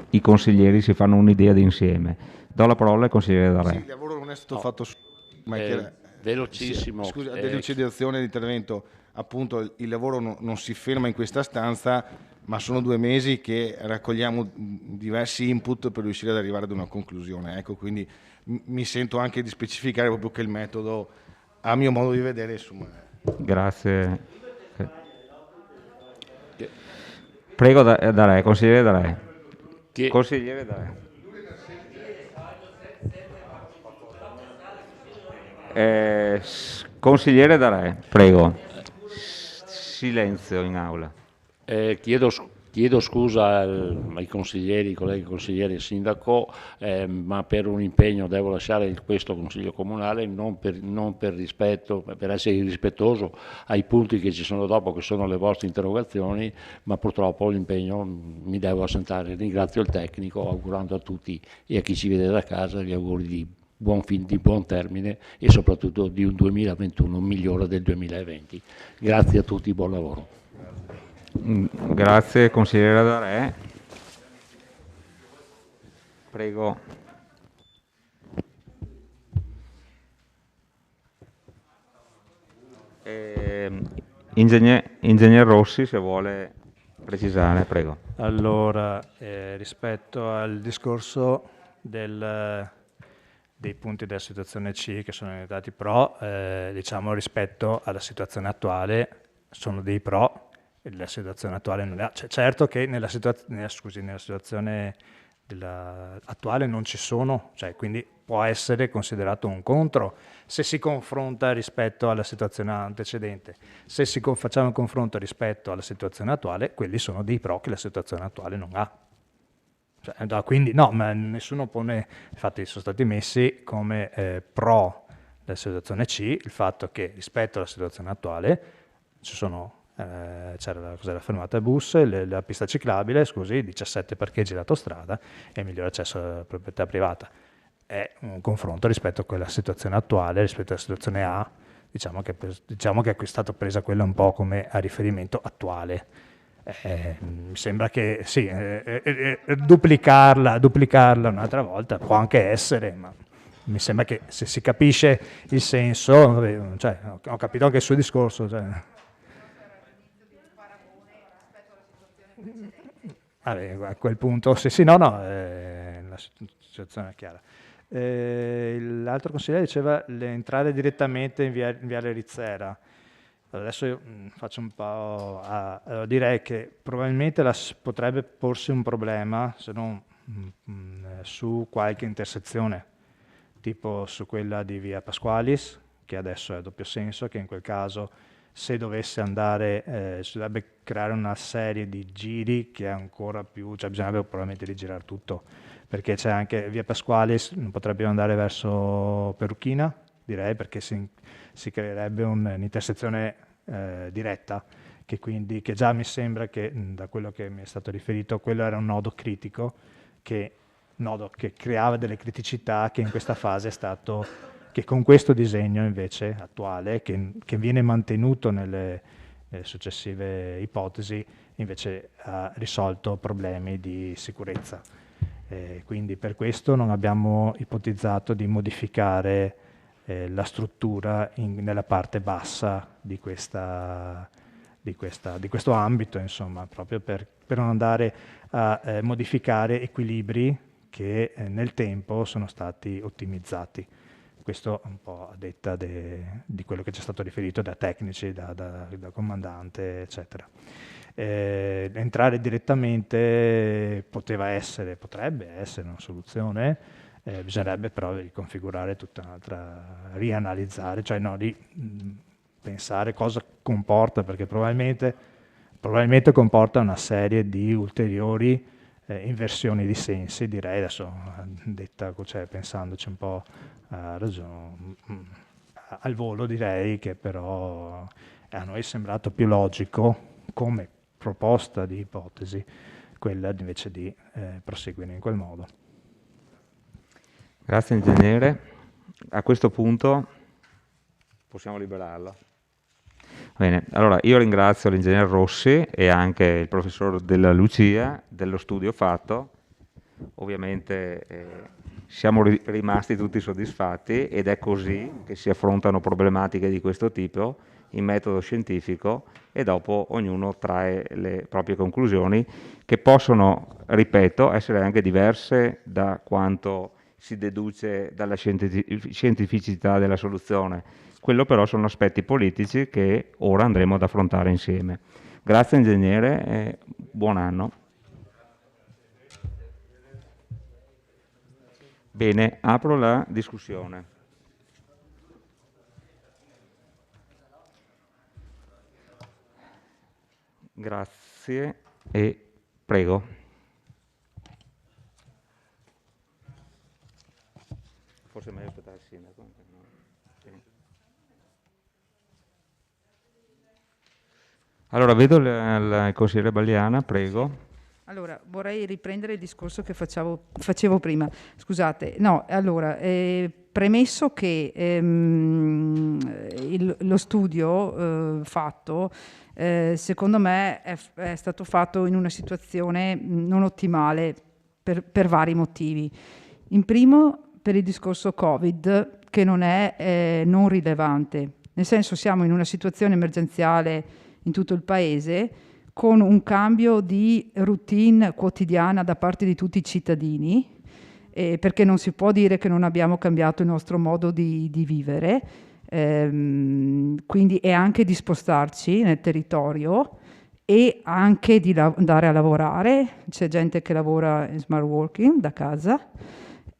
i consiglieri si fanno un'idea d'insieme. Do la parola al consigliere D'Arè. Sì, il lavoro non è stato fatto su... velocissimo. Sì, scusa, delucidazione di intervento. Appunto il lavoro non si ferma in questa stanza, ma sono 2 mesi che raccogliamo diversi input per riuscire ad arrivare ad una conclusione. Ecco, quindi mi sento anche di specificare proprio che il metodo, a mio modo di vedere, insomma... Grazie. Prego D'Arè, consigliere D'Arè. Consigliere D'Arè. Consigliere D'Arè, prego. Silenzio in aula. Chiedo scusa ai consiglieri, colleghi consiglieri e sindaco, ma per un impegno devo lasciare questo Consiglio Comunale, non per rispetto, per essere rispettoso ai punti che ci sono dopo, che sono le vostre interrogazioni, ma purtroppo l'impegno mi devo assentare. Ringrazio il tecnico, augurando a tutti e a chi ci vede da casa gli auguri di buon termine e soprattutto di un 2021 migliore del 2020. Grazie a tutti, buon lavoro. Grazie consigliere D'Arè. Prego. Ingegner Rossi, se vuole precisare, prego. Allora, rispetto al discorso dei punti della situazione C che sono diventati pro, diciamo rispetto alla situazione attuale sono dei pro e la situazione attuale non è. Cioè, certo che nella situazione attuale non ci sono, cioè, quindi può essere considerato un contro se si confronta rispetto alla situazione antecedente. Se facciamo un confronto rispetto alla situazione attuale, quelli sono dei pro che la situazione attuale non ha. Cioè, quindi no, ma nessuno pone, infatti sono stati messi come pro della situazione C il fatto che rispetto alla situazione attuale ci sono c'era la fermata bus, la pista ciclabile, 17 parcheggi l'autostrada e migliore accesso alla proprietà privata. È un confronto rispetto a quella situazione attuale, rispetto alla situazione A, diciamo che è stata presa quella un po' come a riferimento attuale. Mi sembra che sì, duplicarla un'altra volta può anche essere, ma mi sembra che se si capisce il senso, cioè, ho capito anche il suo discorso. Cioè. A quel punto, la situazione è chiara. L'altro consigliere diceva entrare direttamente in Viale Rizzera. Adesso io faccio un po' direi che probabilmente potrebbe porsi un problema, se non su qualche intersezione, tipo su quella di Via Pasqualis, che adesso è a doppio senso, che in quel caso se dovesse andare si dovrebbe creare una serie di giri che è ancora più, cioè bisognerebbe probabilmente rigirare tutto, perché c'è anche Via Pasqualis, non potrebbero andare verso Peruchina, direi, perché si creerebbe un'intersezione diretta, che già mi sembra che da quello che mi è stato riferito, quello era un nodo critico, che creava delle criticità che in questa fase è stato, che con questo disegno invece attuale, che viene mantenuto nelle successive ipotesi, invece ha risolto problemi di sicurezza. Quindi per questo non abbiamo ipotizzato di modificare la struttura nella parte bassa di questo ambito, insomma, proprio per non andare a modificare equilibri che nel tempo sono stati ottimizzati. Questo un po' a detta di quello che ci è stato riferito da tecnici, da comandante, eccetera. Entrare direttamente potrebbe essere una soluzione, bisognerebbe però riconfigurare tutta un'altra, rianalizzare, cioè pensare cosa comporta, perché probabilmente comporta una serie di ulteriori inversioni di sensi, direi, adesso pensandoci un po' al volo, direi che però a noi è sembrato più logico come proposta di ipotesi quella invece di proseguire in quel modo. Grazie ingegnere. A questo punto possiamo liberarlo. Bene, allora io ringrazio l'ingegnere Rossi e anche il professor Della Lucia dello studio fatto. Ovviamente siamo rimasti tutti soddisfatti ed è così che si affrontano problematiche di questo tipo in metodo scientifico e dopo ognuno trae le proprie conclusioni che possono, ripeto, essere anche diverse da quanto si deduce dalla scientificità della soluzione. Quello però sono aspetti politici che ora andremo ad affrontare insieme. Grazie ingegnere e buon anno. Bene, apro la discussione. Grazie e prego. Forse è meglio aspettare il sindaco. No? Sì. Allora, vedo il consigliere Balliana, prego. Allora, vorrei riprendere il discorso che facevo prima. Scusate, no, allora, premesso che lo studio fatto, secondo me, è stato fatto in una situazione non ottimale per vari motivi. In primo, per il discorso Covid, che non è non rilevante. Nel senso, siamo in una situazione emergenziale in tutto il Paese, con un cambio di routine quotidiana da parte di tutti i cittadini, perché non si può dire che non abbiamo cambiato il nostro modo di vivere, quindi è anche di spostarci nel territorio e anche di andare a lavorare. C'è gente che lavora in smart working da casa,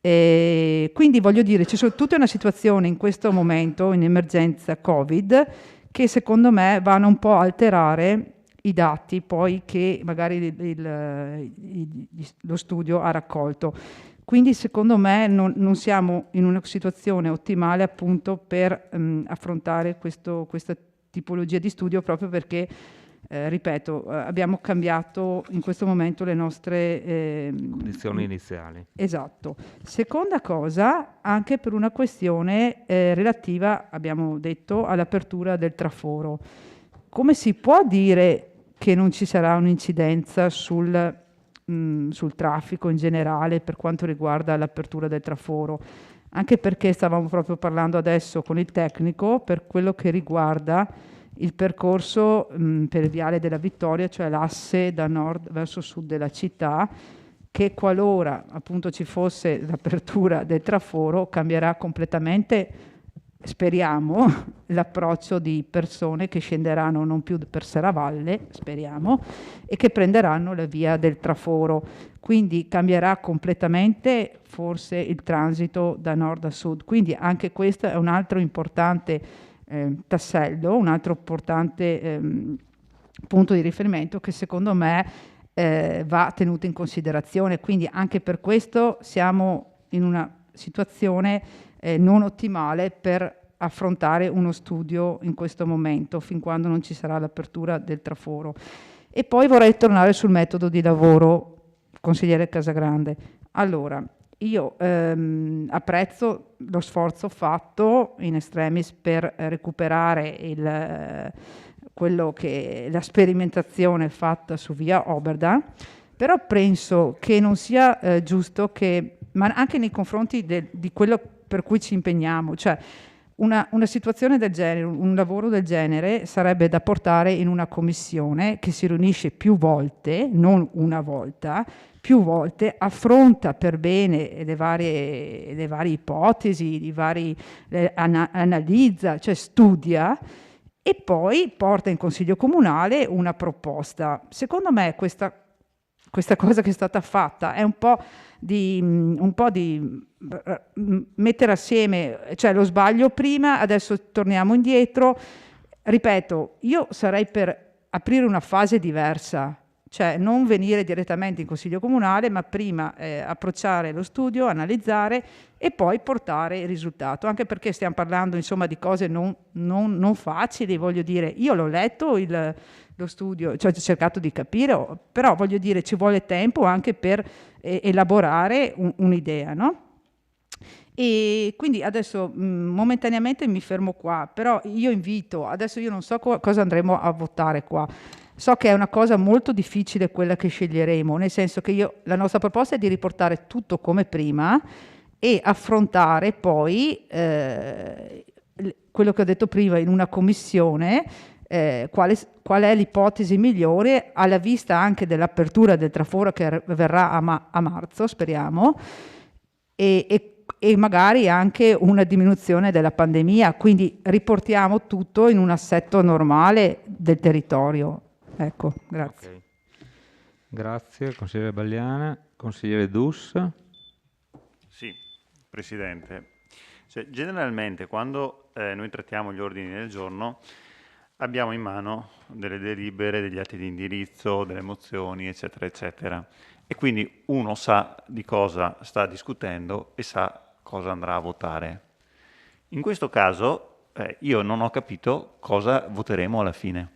quindi voglio dire, c'è tutta una situazione in questo momento, in emergenza Covid, che secondo me vanno un po' a alterare i dati poi che magari lo studio ha raccolto. Quindi secondo me non siamo in una situazione ottimale appunto per affrontare questa tipologia di studio, proprio perché ripeto, abbiamo cambiato in questo momento le nostre condizioni iniziali. Esatto. Seconda cosa, anche per una questione relativa, abbiamo detto, all'apertura del traforo. Come si può dire che non ci sarà un'incidenza sul traffico in generale per quanto riguarda l'apertura del traforo? Anche perché stavamo proprio parlando adesso con il tecnico per quello che riguarda il percorso per il Viale della Vittoria, cioè l'asse da nord verso sud della città, che qualora appunto ci fosse l'apertura del traforo cambierà completamente, speriamo, l'approccio di persone che scenderanno non più per Serravalle, speriamo, e che prenderanno la via del traforo. Quindi cambierà completamente forse il transito da nord a sud. Quindi anche questo è un altro importante tassello, un altro importante punto di riferimento che secondo me va tenuto in considerazione. Quindi anche per questo siamo in una situazione non ottimale per affrontare uno studio in questo momento, fin quando non ci sarà l'apertura del traforo. E poi vorrei tornare sul metodo di lavoro, consigliere Casagrande. Allora, io apprezzo lo sforzo fatto in extremis per recuperare la sperimentazione fatta su via Oberdan, però penso che non sia giusto che, ma anche nei confronti di quello per cui ci impegniamo, cioè una situazione del genere, un lavoro del genere sarebbe da portare in una commissione che si riunisce più volte, non una volta, più volte, affronta per bene le varie ipotesi, analizza, cioè studia e poi porta in consiglio comunale una proposta. Secondo me questa cosa che è stata fatta è un po' di mettere assieme, cioè lo sbaglio prima, adesso torniamo indietro. Ripeto, io sarei per aprire una fase diversa, cioè non venire direttamente in consiglio comunale, ma prima approcciare lo studio, analizzare e poi portare il risultato, anche perché stiamo parlando insomma di cose non facili, voglio dire, io l'ho letto lo studio, cioè ho cercato di capire, però voglio dire ci vuole tempo anche per elaborare un'idea, no? E quindi adesso momentaneamente mi fermo qua, però io invito, adesso io non so cosa andremo a votare qua, so che è una cosa molto difficile quella che sceglieremo, nel senso che la nostra proposta è di riportare tutto come prima e affrontare poi quello che ho detto prima in una commissione, qual è l'ipotesi migliore alla vista anche dell'apertura del traforo che verrà a marzo, speriamo, e magari anche una diminuzione della pandemia, quindi riportiamo tutto in un assetto normale del territorio. Ecco, grazie. Okay. Grazie, consigliere Bagliana. Consigliere Dus. Sì, Presidente. Cioè, generalmente quando noi trattiamo gli ordini del giorno abbiamo in mano delle delibere, degli atti di indirizzo, delle mozioni, eccetera, eccetera. E quindi uno sa di cosa sta discutendo e sa cosa andrà a votare. In questo caso io non ho capito cosa voteremo alla fine.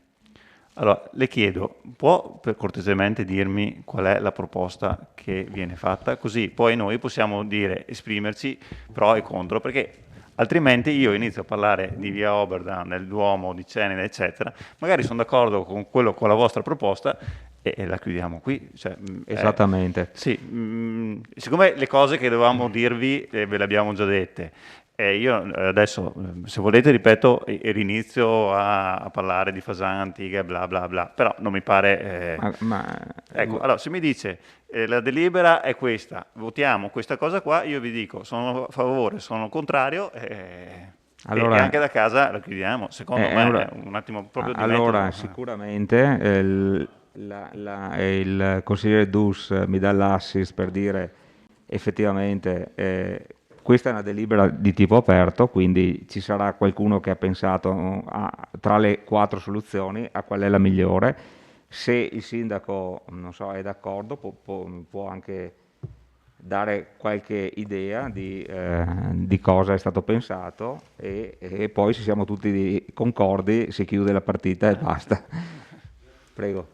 Allora, le chiedo, può per cortesemente dirmi qual è la proposta che viene fatta? Così poi noi possiamo esprimerci pro e contro, perché altrimenti io inizio a parlare di via Oberdan, del Duomo, di Cenere, eccetera, magari sono d'accordo con la vostra proposta e la chiudiamo qui. Cioè, esattamente. Sì, siccome le cose che dovevamo dirvi ve le abbiamo già dette, io adesso, se volete, ripeto, rinizio a parlare di Fasanti, bla bla bla, però non mi pare... Ecco, allora, se mi dice la delibera è questa, votiamo questa cosa qua, io vi dico sono a favore, sono contrario, allora, e anche da casa la chiudiamo. Secondo me è un attimo proprio di allora, metodo. Sicuramente il consigliere Dus mi dà l'assist per dire effettivamente... questa è una delibera di tipo aperto, quindi ci sarà qualcuno che ha pensato tra le 4 soluzioni a qual è la migliore. Se il sindaco, non so, è d'accordo, può anche dare qualche idea di cosa è stato pensato e poi se siamo tutti concordi si chiude la partita e basta. Prego.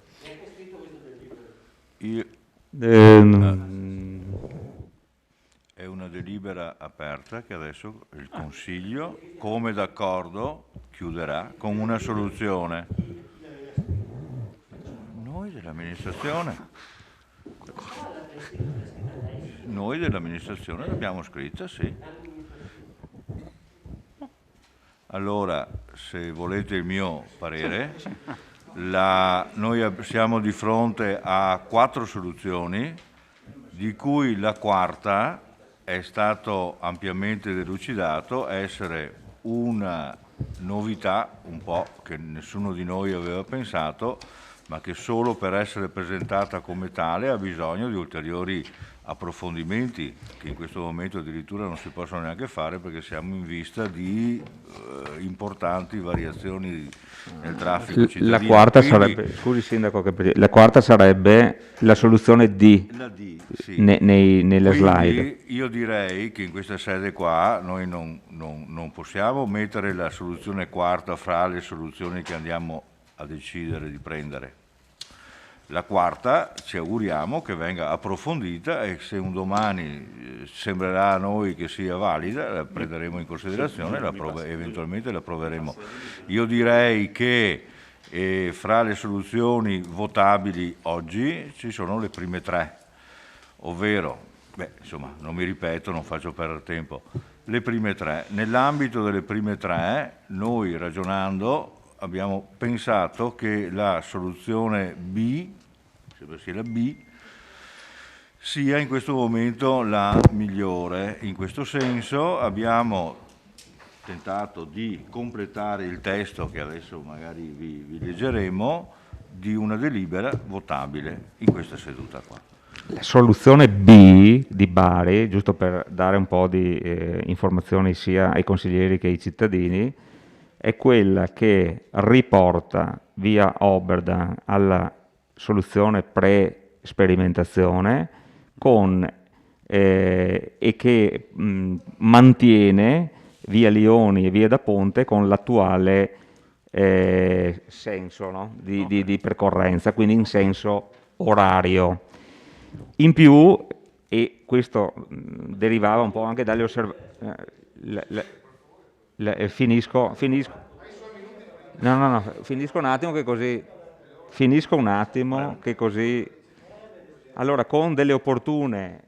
È una delibera aperta che adesso il Consiglio, come d'accordo, chiuderà con una soluzione. Noi dell'amministrazione l'abbiamo scritta, sì. Allora, se volete il mio parere, noi siamo di fronte a 4 soluzioni, di cui la quarta è stato ampiamente delucidato essere una novità un po' che nessuno di noi aveva pensato, ma che solo per essere presentata come tale ha bisogno di ulteriori approfondimenti che in questo momento addirittura non si possono neanche fare perché siamo in vista di importanti variazioni nel traffico cittadino. La quarta Quindi, sarebbe, scusi Sindaco, la quarta sarebbe la soluzione D, la D, sì. nelle slide. Quindi io direi che in questa sede qua noi non possiamo mettere la soluzione quarta fra le soluzioni che andiamo a decidere di prendere. La quarta ci auguriamo che venga approfondita e se un domani sembrerà a noi che sia valida la prenderemo in considerazione e eventualmente la approveremo. Io direi che fra le soluzioni votabili oggi ci sono le prime 3, ovvero, insomma non mi ripeto, non faccio perdere tempo, le prime 3. Nell'ambito delle prime 3 noi ragionando abbiamo pensato che la soluzione B, sembra sia la B, sia in questo momento la migliore. In questo senso abbiamo tentato di completare il testo che adesso magari vi leggeremo di una delibera votabile in questa seduta qua. La soluzione B di Bari, giusto per dare un po' di informazioni sia ai consiglieri che ai cittadini, è quella che riporta via Oberdan alla soluzione pre-sperimentazione e che mantiene via Lioni e via da Ponte con l'attuale senso, no? di percorrenza, quindi in senso orario. In più, e questo derivava un po' anche dalle osservazioni, finisco un attimo che così allora con delle opportune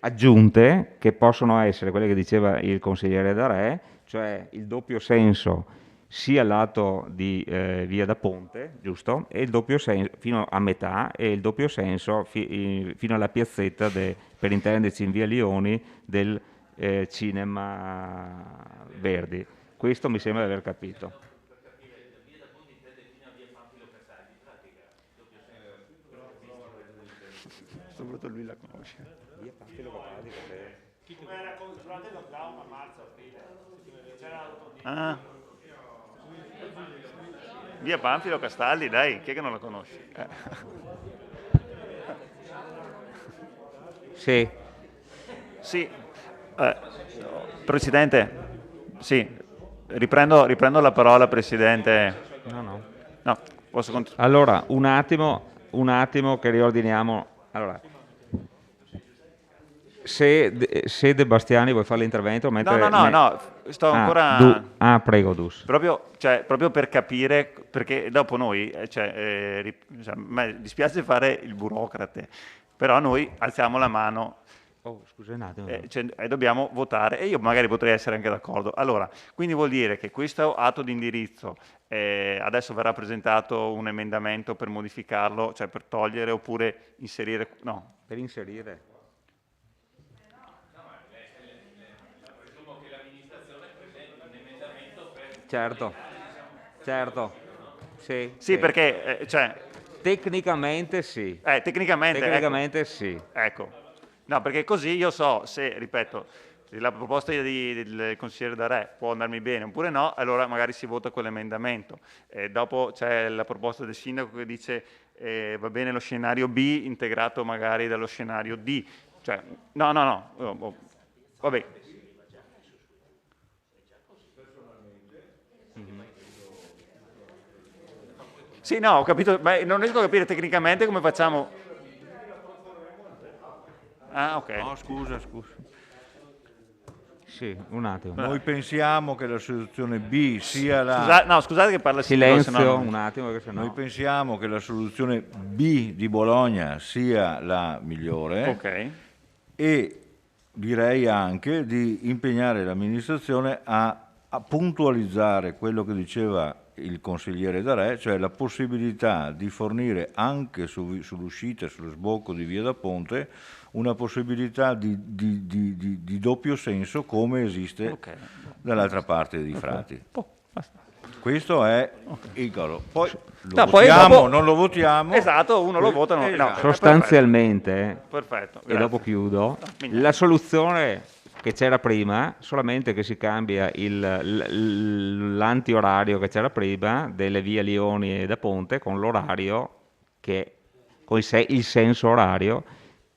aggiunte che possono essere quelle che diceva il consigliere Darè, cioè il doppio senso sia lato di via da Ponte, giusto? E il doppio senso fino a metà e il doppio senso fino alla piazzetta per intenderci in via Lioni del Cinema Verdi. Questo mi sembra di aver capito. Soprattutto lui la conosce. Via Panfilo Cataldi era durante il lockdown a marzo-aprile. Ah. Via Panfilo Castaldi, dai, chi è che non la conosce? Sì. Sì. Presidente, sì, riprendo la parola, Presidente. No, posso continuare? Allora, un attimo che riordiniamo. Allora, se De Bastiani vuoi fare l'intervento mentre... No, sto ancora... prego, Dus. Proprio per capire, perché dopo noi, a me dispiace fare il burocrate, però noi alziamo la mano scusa un attimo. e dobbiamo votare, e io magari potrei essere anche d'accordo. Allora, quindi vuol dire che questo atto di indirizzo adesso verrà presentato un emendamento per modificarlo, cioè per togliere oppure inserire? No. Per inserire. Certo. Sì, perché... tecnicamente sì. Tecnicamente sì. Ecco. No, perché così io so se, ripeto, se la proposta del consigliere Darè può andarmi bene oppure no, allora magari si vota quell'emendamento. Dopo c'è la proposta del sindaco che dice va bene lo scenario B integrato magari dallo scenario D. Cioè, no. Vabbè. Sì, no, ho capito, ma non riesco a capire tecnicamente come facciamo. Ah, ok. No, scusa. Sì, un attimo. Noi pensiamo che la soluzione B sia la... No, scusate che parla Silenzio, sennò un attimo, perché sennò... Noi pensiamo che la soluzione B di Bologna sia la migliore. Ok. E direi anche di impegnare l'amministrazione a puntualizzare quello che diceva il consigliere D'Arè, cioè la possibilità di fornire anche sull'uscita, sullo sbocco di Via da Ponte, una possibilità di doppio senso come esiste dall'altra parte di Frati. Questo è il coro. Poi lo votiamo, dopo... non lo votiamo. Esatto, uno lo vota, no. Sostanzialmente, Perfetto. E dopo chiudo, la soluzione che c'era prima, solamente che si cambia l'antiorario che c'era prima delle vie Lioni e da Ponte con l'orario con il senso orario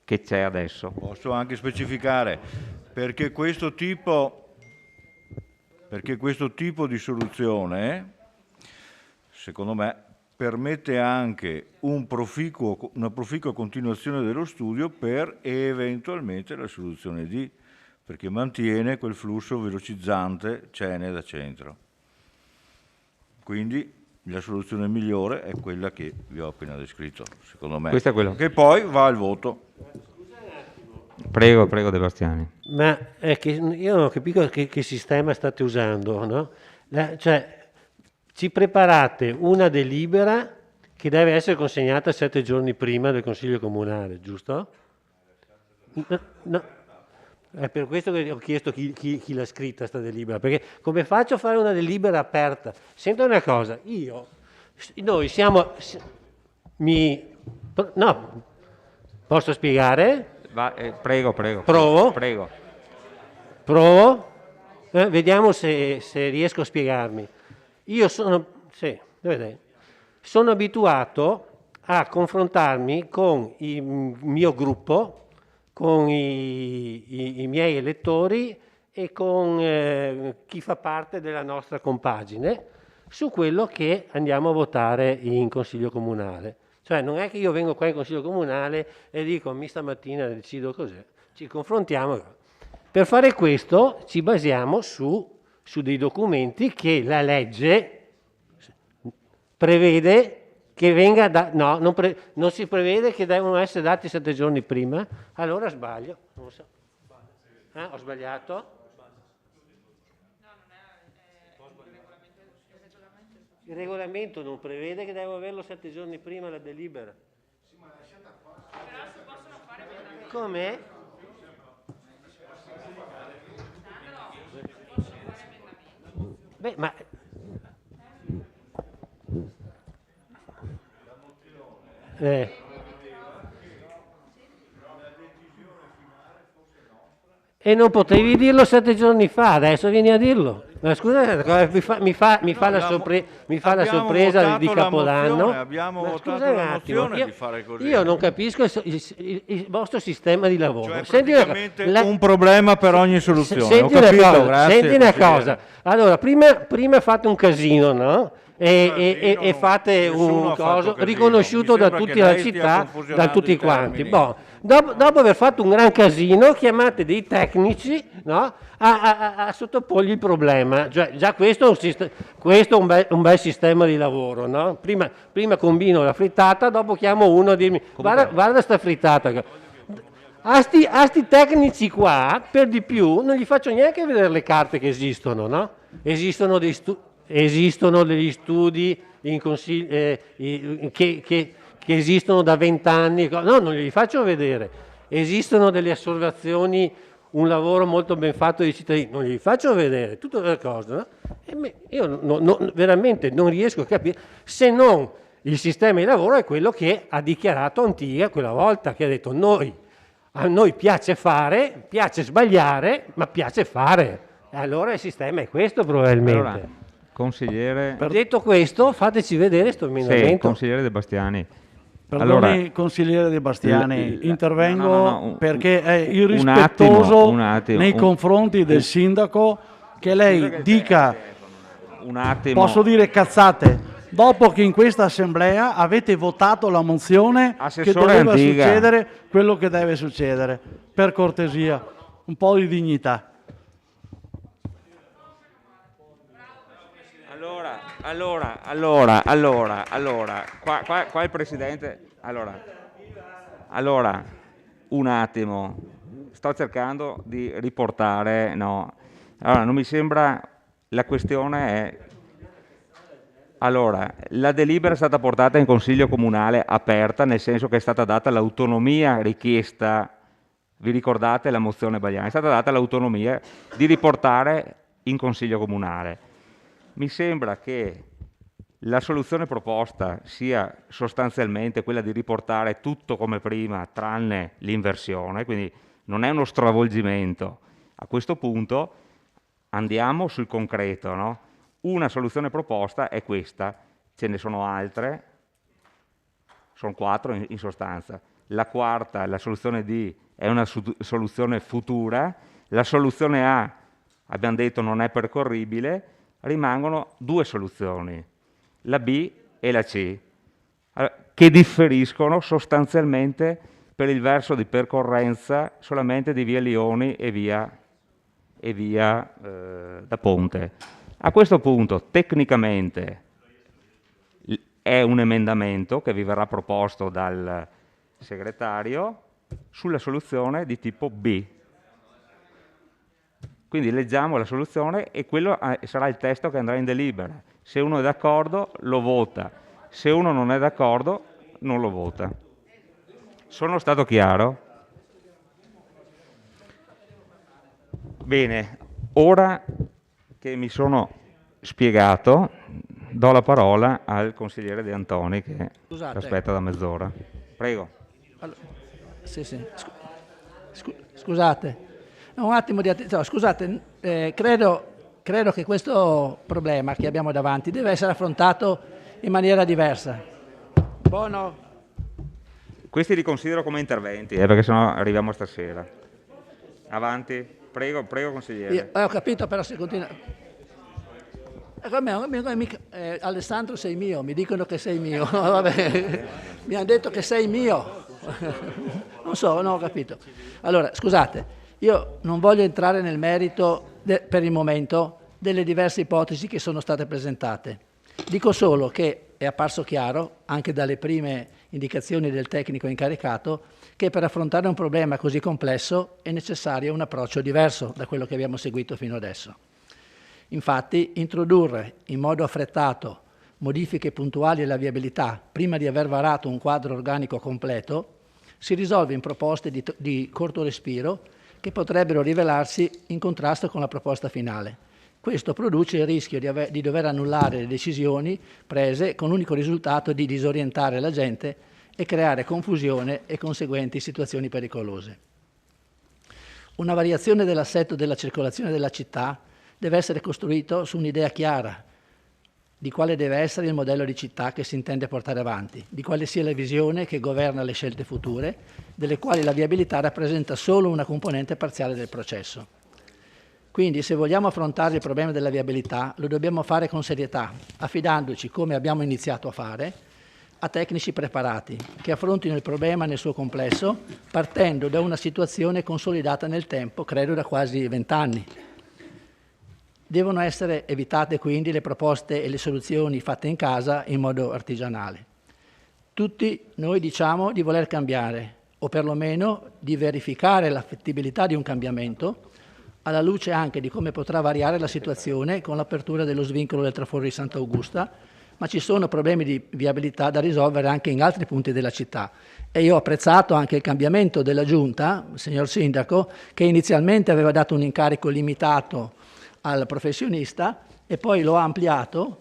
che c'è adesso. Posso anche specificare perché questo tipo di soluzione, secondo me, permette anche una proficua continuazione dello studio per eventualmente la soluzione D, perché mantiene quel flusso velocizzante Cene da centro. Quindi la soluzione migliore è quella che vi ho appena descritto, secondo me. Questo è quello. Che poi va al voto. Prego De Bastiani. Ma è che io non ho capito che sistema state usando, no? Cioè, ci preparate una delibera che deve essere consegnata 7 giorni prima del Consiglio Comunale, giusto? No. È per questo che ho chiesto chi l'ha scritta sta delibera, perché come faccio a fare una delibera aperta? Sento una cosa, noi siamo... No, posso spiegare? Prego. Provo? Prego. Provo? Vediamo se riesco a spiegarmi. Io sono abituato a confrontarmi con il mio gruppo, con i miei elettori e con chi fa parte della nostra compagine su quello che andiamo a votare in Consiglio Comunale. Cioè non è che io vengo qua in Consiglio Comunale e dico stamattina decido cos'è, ci confrontiamo. Per fare questo ci basiamo su dei documenti che la legge prevede che venga non si prevede che devono essere dati 7 giorni prima, allora sbaglio, non so. Ho sbagliato? Il regolamento non prevede che devo averlo 7 giorni prima la delibera. Come? Beh, ma... E non potevi dirlo 7 giorni fa, adesso vieni a dirlo. Ma scusa, mi fa la sorpresa di Capodanno. Abbiamo votato scusa un la attimo, mozione di fare così. Io non capisco il vostro sistema di lavoro. Cioè, Senti praticamente un problema per ogni soluzione. Senti Ho capito, una cosa, grazie, senti una consigliere. cosa. Allora, prima fate un casino, no? E fate un coso riconosciuto da tutti la città, da tutti quanti. Dopo aver fatto un gran casino, chiamate dei tecnici, no? a sottoporgli il problema. Cioè, già questo è un bel sistema di lavoro, no? Prima combino la frittata, dopo chiamo uno a dirmi guarda sta frittata. A sti tecnici qua, per di più, non gli faccio neanche vedere le carte che esistono, no? Esistono degli studi in che esistono da 20 anni, no, non li faccio vedere. Esistono delle osservazioni, un lavoro molto ben fatto dei cittadini, non li faccio vedere, tutte le cose, no? Io veramente non riesco a capire, se non il sistema di lavoro è quello che ha dichiarato Antigua quella volta, che ha detto a noi piace fare, piace sbagliare, ma piace fare. E allora il sistema è questo probabilmente. Allora, consigliere... Detto questo, fateci vedere sto emendamento. Sì, consigliere De Bastiani. Perdoni, consigliere De Bastiani, intervengo perché è un irrispettoso attimo, nei confronti del sindaco che lei dica, un attimo. posso dire cazzate, dopo che in questa assemblea avete votato la mozione che Assessore doveva Antiga. succedere quello che deve succedere. Per cortesia, un po' di dignità. Allora, qua il Presidente... Allora, un attimo, sto cercando di riportare... No. Allora, non mi sembra... La questione è... Allora, la delibera è stata portata in Consiglio Comunale aperta, nel senso che è stata data l'autonomia richiesta, vi ricordate la mozione Bagliani, è stata data l'autonomia di riportare in Consiglio Comunale. Mi sembra che la soluzione proposta sia sostanzialmente quella di riportare tutto come prima, tranne l'inversione, quindi non è uno stravolgimento. A questo punto andiamo sul concreto, no? Una soluzione proposta è questa, ce ne sono altre, sono 4 in sostanza. La quarta, la soluzione D, è una soluzione futura, la soluzione A, abbiamo detto, non è percorribile, rimangono 2 soluzioni, la B e la C, che differiscono sostanzialmente per il verso di percorrenza solamente di via Lioni e via da Ponte. A questo punto, tecnicamente, è un emendamento che vi verrà proposto dal segretario sulla soluzione di tipo B. Quindi leggiamo la soluzione e quello sarà il testo che andrà in delibera. Se uno è d'accordo, lo vota. Se uno non è d'accordo, non lo vota. Sono stato chiaro? Bene, ora che mi sono spiegato, do la parola al consigliere De Antoni che aspetta da mezz'ora. Prego. Allora, sì. Scusate, un attimo di attenzione. Scusate, credo che questo problema che abbiamo davanti deve essere affrontato in maniera diversa. Buono. Questi li considero come interventi, perché sennò arriviamo stasera. Avanti. Prego consigliere. Ho capito, però se continua... Alessandro sei mio, mi dicono che sei mio. Vabbè. Mi hanno detto che sei mio. Non ho capito. Allora, scusate, io non voglio entrare nel merito per il momento delle diverse ipotesi che sono state presentate. Dico solo che è apparso chiaro, anche dalle prime indicazioni del tecnico incaricato, che per affrontare un problema così complesso è necessario un approccio diverso da quello che abbiamo seguito fino adesso. Infatti, introdurre in modo affrettato modifiche puntuali alla viabilità prima di aver varato un quadro organico completo si risolve in proposte di corto respiro che potrebbero rivelarsi in contrasto con la proposta finale. Questo produce il rischio di dover annullare le decisioni prese con l'unico risultato di disorientare la gente e creare confusione e conseguenti situazioni pericolose. Una variazione dell'assetto della circolazione della città deve essere costruito su un'idea chiara di quale deve essere il modello di città che si intende portare avanti, di quale sia la visione che governa le scelte future, delle quali la viabilità rappresenta solo una componente parziale del processo. Quindi, se vogliamo affrontare il problema della viabilità, lo dobbiamo fare con serietà, affidandoci, come abbiamo iniziato a fare, a tecnici preparati, che affrontino il problema nel suo complesso, partendo da una situazione consolidata nel tempo, credo da quasi 20 anni. Devono essere evitate quindi le proposte e le soluzioni fatte in casa in modo artigianale. Tutti noi diciamo di voler cambiare, o perlomeno di verificare l'affettibilità di un cambiamento, alla luce anche di come potrà variare la situazione con l'apertura dello svincolo del traforo di Sant'Augusta, ma ci sono problemi di viabilità da risolvere anche in altri punti della città. E io ho apprezzato anche il cambiamento della Giunta, signor Sindaco, che inizialmente aveva dato un incarico limitato al professionista e poi lo ha ampliato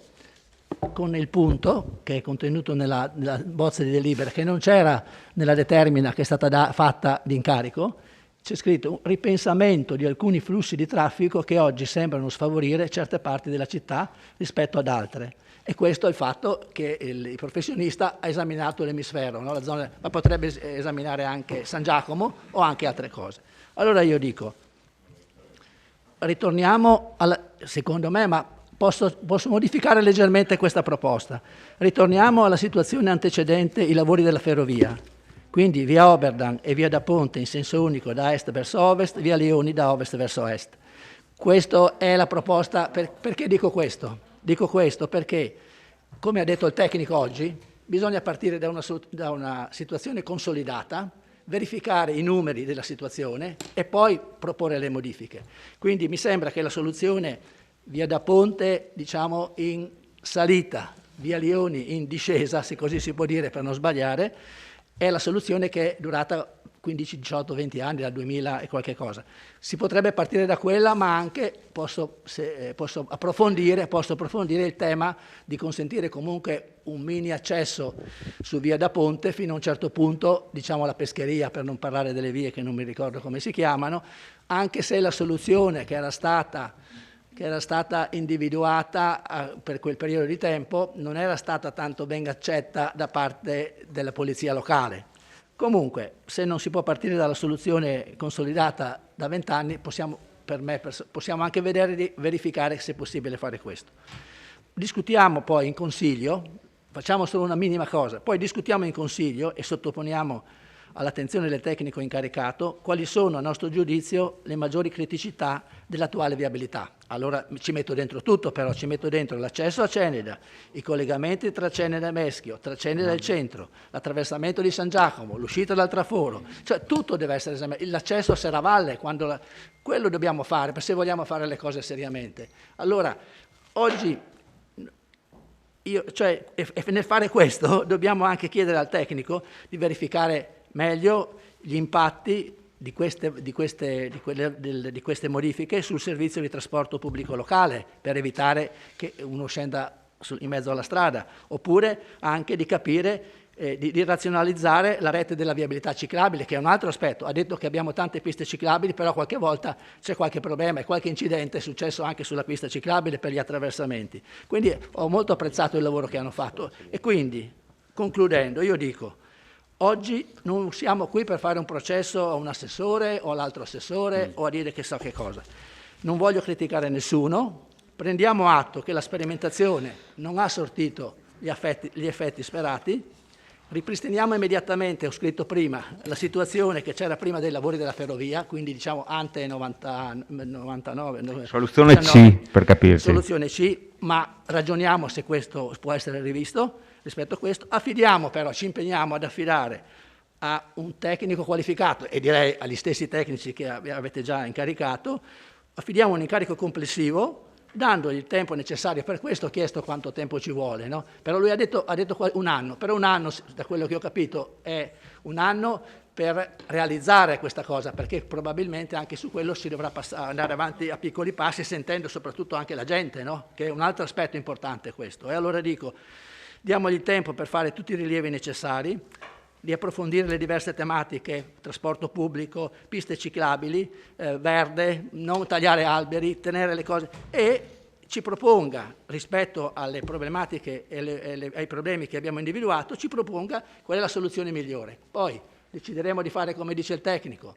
con il punto che è contenuto nella bozza di delibera, che non c'era nella determina che è stata fatta di incarico. C'è scritto un ripensamento di alcuni flussi di traffico che oggi sembrano sfavorire certe parti della città rispetto ad altre. E questo è il fatto che il professionista ha esaminato l'emisfero, no? La zona, ma potrebbe esaminare anche San Giacomo o anche altre cose. Allora io dico, ritorniamo, secondo me, ma posso modificare leggermente questa proposta. Ritorniamo alla situazione antecedente i lavori della ferrovia. Quindi via Oberdan e via da Ponte in senso unico da est verso ovest, via Leoni da ovest verso est. Questa è la proposta. Perché dico questo? Dico questo perché, come ha detto il tecnico oggi, bisogna partire da una situazione consolidata, verificare i numeri della situazione e poi proporre le modifiche. Quindi mi sembra che la soluzione via da Ponte, diciamo, in salita, via Leoni in discesa, se così si può dire per non sbagliare, è la soluzione che è durata 15, 18, 20 anni, dal 2000 e qualche cosa. Si potrebbe partire da quella, ma anche posso approfondire il tema di consentire comunque un mini accesso su via da Ponte fino a un certo punto, diciamo la pescheria, per non parlare delle vie che non mi ricordo come si chiamano, anche se la soluzione che era stata individuata per quel periodo di tempo non era stata tanto ben accetta da parte della polizia locale. Comunque, se non si può partire dalla soluzione consolidata da 20 anni, possiamo anche verificare se è possibile fare questo. Discutiamo poi in Consiglio, facciamo solo una minima cosa, poi discutiamo in Consiglio e sottoponiamo all'attenzione del tecnico incaricato quali sono, a nostro giudizio, le maggiori criticità dell'attuale viabilità. Allora ci metto dentro tutto, però ci metto dentro l'accesso a Ceneda, i collegamenti tra Ceneda e Meschio, tra Ceneda e il centro, l'attraversamento di San Giacomo, l'uscita dal traforo, cioè tutto deve essere esaminato, l'accesso a Serravalle, quello dobbiamo fare, se vogliamo fare le cose seriamente. Allora, oggi, nel fare questo, dobbiamo anche chiedere al tecnico di verificare meglio gli impatti di queste modifiche sul servizio di trasporto pubblico locale, per evitare che uno scenda in mezzo alla strada, oppure anche di capire, di razionalizzare la rete della viabilità ciclabile, che è un altro aspetto. Ha detto che abbiamo tante piste ciclabili, però qualche volta c'è qualche problema e qualche incidente è successo anche sulla pista ciclabile per gli attraversamenti. Quindi ho molto apprezzato il lavoro che hanno fatto e quindi, concludendo, io dico: oggi non siamo qui per fare un processo a un assessore o all'altro assessore o a dire che so che cosa. Non voglio criticare nessuno, prendiamo atto che la sperimentazione non ha sortito gli effetti sperati, ripristiniamo immediatamente, ho scritto prima, la situazione che c'era prima dei lavori della ferrovia, quindi diciamo ante 99. Soluzione 19, C, per capirci. Soluzione C, ma ragioniamo se questo può essere rivisto. Rispetto a questo, ci impegniamo ad affidare a un tecnico qualificato, e direi agli stessi tecnici che avete già incaricato, affidiamo un incarico complessivo, dandogli il tempo necessario. Per questo ho chiesto quanto tempo ci vuole, no? Però lui ha detto un anno, però un anno, da quello che ho capito, è un anno per realizzare questa cosa, perché probabilmente anche su quello si dovrà andare avanti a piccoli passi, sentendo soprattutto anche la gente, no? Che è un altro aspetto importante questo. E allora dico, diamogli il tempo per fare tutti i rilievi necessari, di approfondire le diverse tematiche, trasporto pubblico, piste ciclabili, verde, non tagliare alberi, tenere le cose, e ci proponga, rispetto alle problematiche e ai problemi che abbiamo individuato, ci proponga qual è la soluzione migliore. Poi decideremo di fare come dice il tecnico.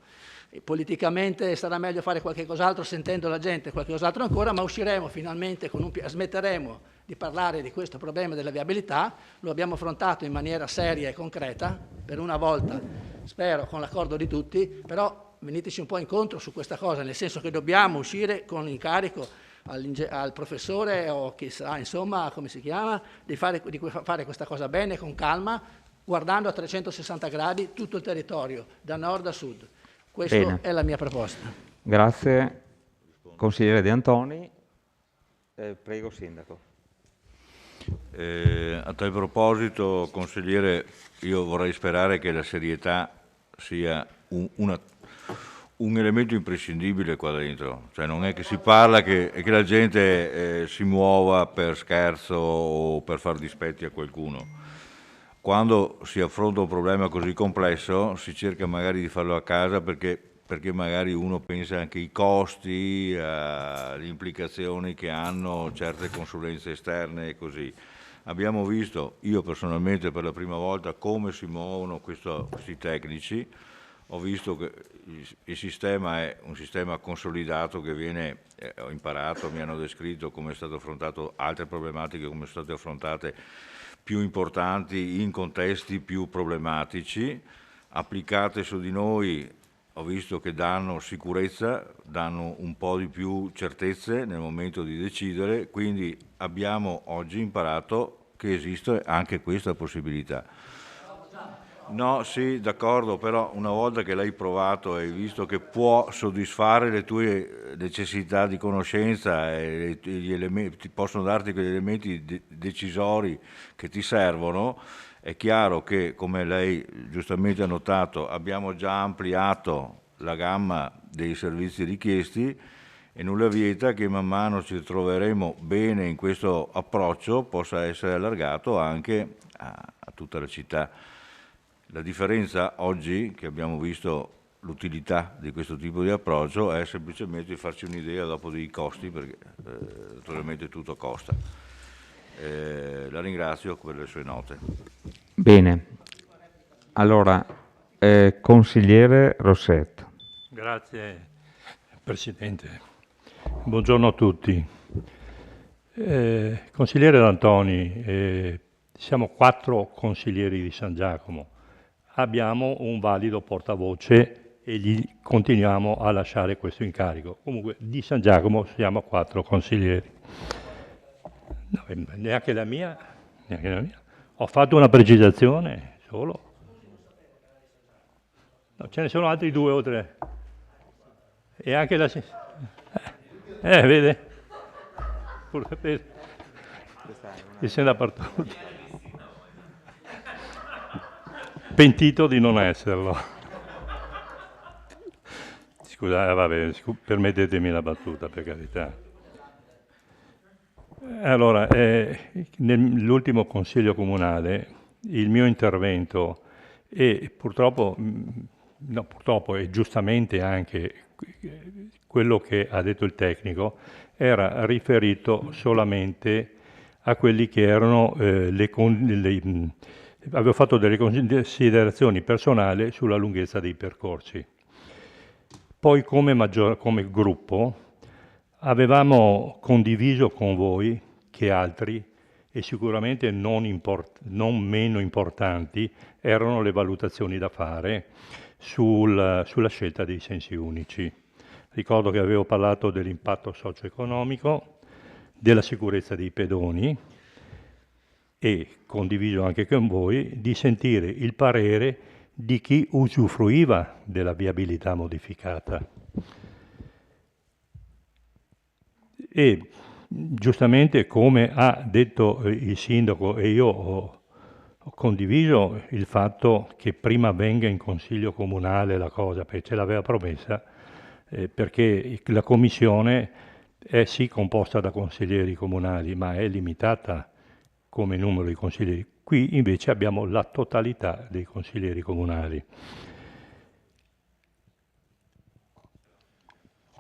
Politicamente sarà meglio fare qualche cos'altro, sentendo la gente, qualche cos'altro ancora, ma usciremo finalmente smetteremo di parlare di questo problema della viabilità, lo abbiamo affrontato in maniera seria e concreta, per una volta, spero, con l'accordo di tutti, però veniteci un po' incontro su questa cosa, nel senso che dobbiamo uscire con incarico al professore o chi sarà, insomma, come si chiama, di fare questa cosa bene, con calma, guardando a 360 gradi tutto il territorio, da nord a sud. Questa è la mia proposta. Grazie, consigliere De Antoni. Prego, sindaco. A tal proposito, consigliere, io vorrei sperare che la serietà sia un elemento imprescindibile qua dentro, cioè non è che si parla che la gente si muova per scherzo o per far dispetti a qualcuno. Quando si affronta un problema così complesso si cerca magari di farlo a casa perché magari uno pensa anche ai costi, alle implicazioni che hanno certe consulenze esterne e così. Abbiamo visto, io personalmente per la prima volta, come si muovono questi tecnici. ho visto che il sistema è un sistema consolidato che viene, ho imparato, mi hanno descritto come è stato affrontato altre problematiche, come sono state affrontate più importanti in contesti più problematici, applicate su di noi. Ho visto che danno sicurezza, danno un po' di più certezze nel momento di decidere, quindi abbiamo oggi imparato che esiste anche questa possibilità. No, sì, d'accordo, però una volta che l'hai provato e hai visto che può soddisfare le tue necessità di conoscenza e gli elementi, possono darti quegli elementi decisori che ti servono, è chiaro che, come lei giustamente ha notato, abbiamo già ampliato la gamma dei servizi richiesti e nulla vieta che man mano ci troveremo bene in questo approccio possa essere allargato anche a tutta la città. La differenza oggi, che abbiamo visto l'utilità di questo tipo di approccio, è semplicemente di farci un'idea dopo dei costi, perché naturalmente tutto costa. La ringrazio per le sue note. Bene, allora, consigliere Rossetto. Grazie Presidente, buongiorno a tutti. Consigliere D'Antoni, siamo 4 consiglieri di San Giacomo, abbiamo un valido portavoce e gli continuiamo a lasciare questo incarico. Comunque di San Giacomo siamo 4 consiglieri. No, neanche la mia. Ho fatto una precisazione solo. No, ce ne sono altri 2 o 3. E anche la... vede? E se ne ha partito. Pentito di non esserlo. Scusate, vabbè, permettetemi la battuta, per carità. Allora, nell'ultimo consiglio comunale il mio intervento e purtroppo e giustamente anche quello che ha detto il tecnico era riferito solamente a quelli che erano avevo fatto delle considerazioni personali sulla lunghezza dei percorsi. Poi come gruppo avevamo condiviso con voi che altri, e sicuramente non meno importanti, erano le valutazioni da fare sulla scelta dei sensi unici. Ricordo che avevo parlato dell'impatto socio-economico, della sicurezza dei pedoni e condiviso anche con voi di sentire il parere di chi usufruiva della viabilità modificata. E giustamente, come ha detto il sindaco, e io ho condiviso il fatto che prima venga in consiglio comunale la cosa, perché ce l'aveva promessa, perché la commissione è sì composta da consiglieri comunali, ma è limitata come numero di consiglieri. Qui invece abbiamo la totalità dei consiglieri comunali.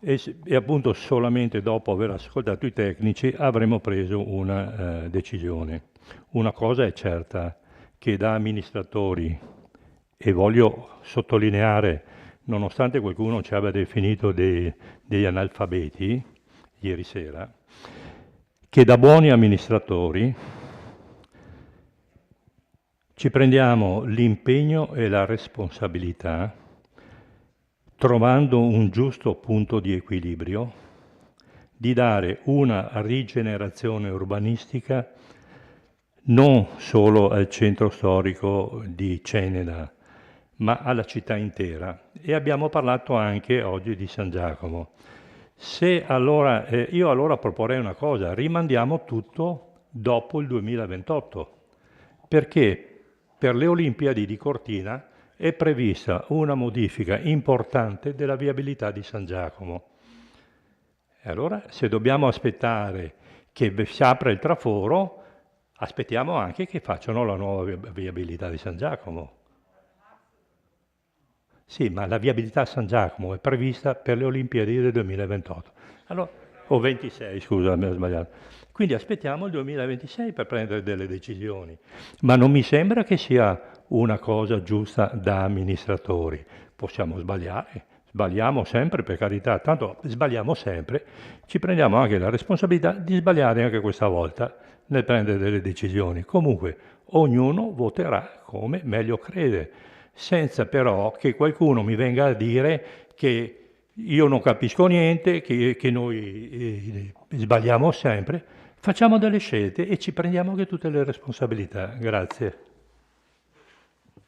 E appunto solamente dopo aver ascoltato i tecnici avremo preso una decisione. Una cosa è certa, che da amministratori, e voglio sottolineare, nonostante qualcuno ci abbia definito degli analfabeti ieri sera, che da buoni amministratori ci prendiamo l'impegno e la responsabilità, trovando un giusto punto di equilibrio, di dare una rigenerazione urbanistica non solo al centro storico di Ceneda, ma alla città intera. E abbiamo parlato anche oggi di San Giacomo. Io allora proporrei una cosa: rimandiamo tutto dopo il 2028, perché per le Olimpiadi di Cortina è prevista una modifica importante della viabilità di San Giacomo. E allora, se dobbiamo aspettare che si apra il traforo, aspettiamo anche che facciano la nuova viabilità di San Giacomo. Sì, ma la viabilità a San Giacomo è prevista per le Olimpiadi del 2028. Allora, o 26, scusa, mi ho sbagliato. Quindi aspettiamo il 2026 per prendere delle decisioni. Ma non mi sembra che sia una cosa giusta da amministratori. possiamo sbagliare, sbagliamo sempre, per carità, tanto sbagliamo sempre, ci prendiamo anche la responsabilità di sbagliare anche questa volta nel prendere delle decisioni. Comunque ognuno voterà come meglio crede, senza però che qualcuno mi venga a dire che io non capisco niente, che noi sbagliamo sempre. Facciamo delle scelte e ci prendiamo anche tutte le responsabilità. Grazie.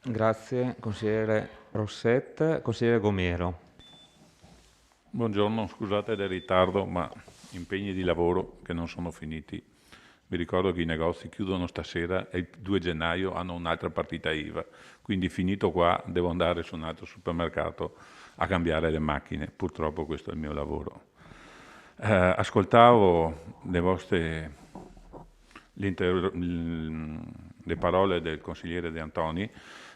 Grazie, consigliere Rosset. Consigliere Gomiero. Buongiorno, scusate del ritardo, ma impegni di lavoro che non sono finiti. Vi ricordo che i negozi chiudono stasera e il 2 gennaio hanno un'altra partita IVA, quindi finito qua devo andare su un altro supermercato a cambiare le macchine. Purtroppo questo è il mio lavoro. Ascoltavo le parole del consigliere De Antoni,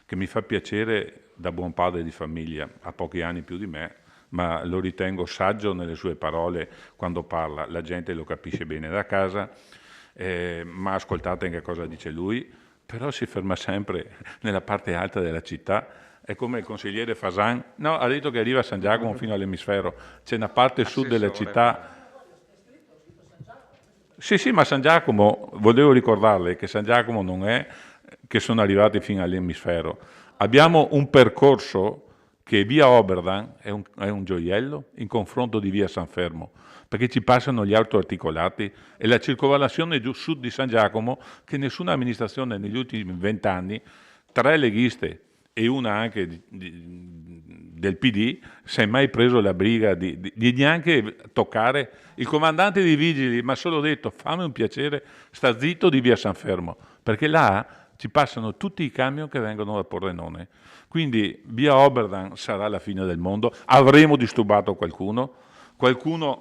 che mi fa piacere da buon padre di famiglia, ha pochi anni più di me, ma lo ritengo saggio nelle sue parole quando parla, la gente lo capisce bene da casa, ma ascoltate anche cosa dice lui, però si ferma sempre nella parte alta della città. È come il consigliere Fasan, no, ha detto che arriva a San Giacomo fino all'emisfero, c'è una parte sud della città. Sì, ma San Giacomo, volevo ricordarle che San Giacomo non è che sono arrivati fino all'emisfero. Abbiamo un percorso che via Oberdan è un gioiello in confronto di via San Fermo, perché ci passano gli autoarticolati e la circolazione giù sud di San Giacomo, che nessuna amministrazione negli ultimi 20 anni, 3 leghiste e una anche del PD, si è mai preso la briga di neanche toccare. Il comandante dei vigili mi ha solo detto: fammi un piacere, sta zitto di via San Fermo, perché là ci passano tutti i camion che vengono da Pordenone. Quindi via Oberdan sarà la fine del mondo, avremo disturbato qualcuno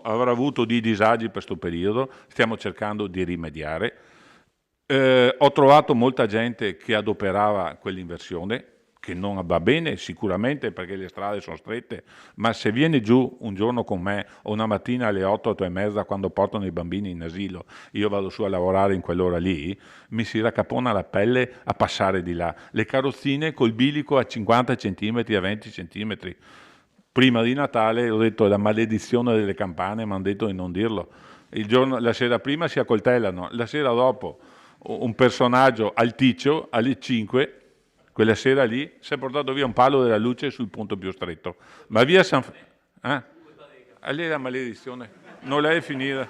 avrà avuto dei disagi per questo periodo, stiamo cercando di rimediare. Ho trovato molta gente che adoperava quell'inversione, che non va bene sicuramente perché le strade sono strette, ma se viene giù un giorno con me o una mattina alle 8, 8 e mezza quando portano i bambini in asilo, io vado su a lavorare in quell'ora lì, mi si raccapona la pelle a passare di là. Le carrozzine col bilico a 50 cm, a 20 cm. Prima di Natale ho detto la maledizione delle campane, mi hanno detto di non dirlo. La sera prima si accoltellano, la sera dopo un personaggio alticcio alle 5, quella sera lì si è portato via un palo della luce sul punto più stretto. Ma via San Fermo... Lì è la maledizione, non l'hai finita.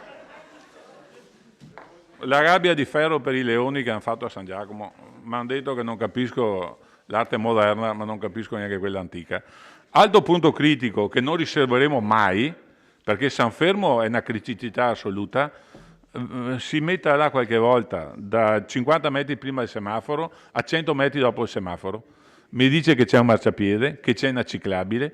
La gabbia di ferro per i leoni che hanno fatto a San Giacomo, mi hanno detto che non capisco l'arte moderna, ma non capisco neanche quella antica. Altro punto critico che non risolveremo mai, perché San Fermo è una criticità assoluta, si metta là qualche volta da 50 metri prima del semaforo a 100 metri dopo il semaforo. Mi dice che c'è un marciapiede, che c'è una ciclabile.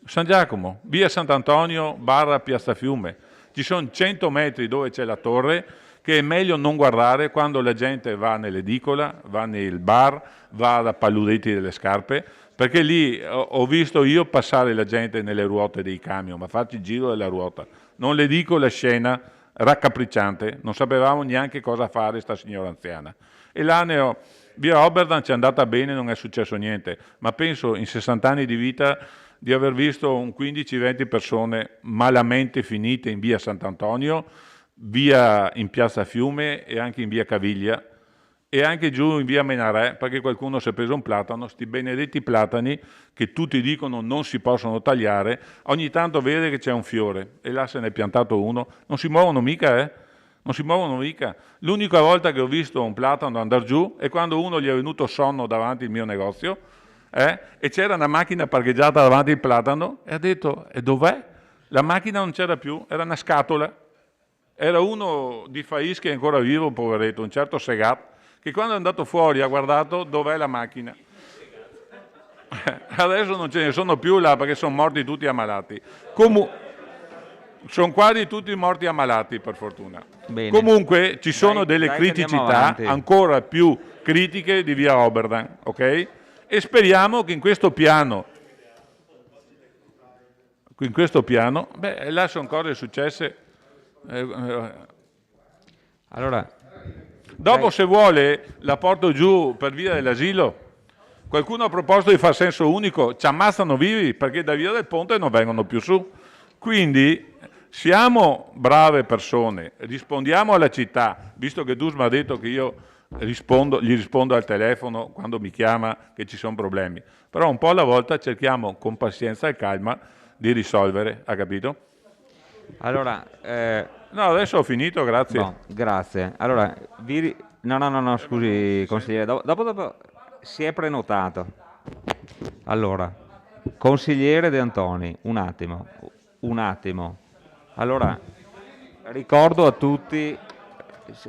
San Giacomo, via Sant'Antonio / Piazza Fiume. Ci sono 100 metri dove c'è la torre che è meglio non guardare quando la gente va nell'edicola, va nel bar, va da palludetti delle scarpe, perché lì ho visto io passare la gente nelle ruote dei camion, ma farci il giro della ruota. Non le dico la scena raccapricciante, non sapevamo neanche cosa fare sta signora anziana. E là via Oberdan ci è andata bene, non è successo niente, ma penso in 60 anni di vita di aver visto un 15-20 persone malamente finite in via Sant'Antonio, via in piazza Fiume e anche in via Caviglia e anche giù in via Menarè, perché qualcuno si è preso un platano, sti benedetti platani che tutti dicono non si possono tagliare, ogni tanto vede che c'è un fiore e là se ne è piantato uno, non si muovono mica, non si muovono mica. L'unica volta che ho visto un platano andare giù è quando uno gli è venuto sonno davanti al mio negozio e c'era una macchina parcheggiata davanti al platano e ha detto: e dov'è? La macchina non c'era più, era una scatola. Era uno di Fais che è ancora vivo, poveretto, un certo Segat, che quando è andato fuori ha guardato dov'è la macchina. Adesso non ce ne sono più là perché sono morti tutti ammalati. Sono quasi tutti morti ammalati, per fortuna. Bene. Comunque ci sono delle criticità avanti. ancora più critiche di via Oberdan, ok? E speriamo che in questo piano, là sono cose successe. Allora, dopo se vuole la porto giù per via dell'asilo. Qualcuno ha proposto di far senso unico, ci ammazzano vivi perché da Via del Ponte non vengono più su. Quindi siamo brave persone, rispondiamo alla città, visto che Dus mi ha detto che io gli rispondo al telefono quando mi chiama che ci sono problemi, però un po' alla volta cerchiamo con pazienza e calma di risolvere, ha capito? Allora, no, adesso ho finito, grazie. No, grazie. Allora, no, scusi, consigliere, dopo si è prenotato. Allora, consigliere De Antoni, un attimo. Allora, ricordo a tutti,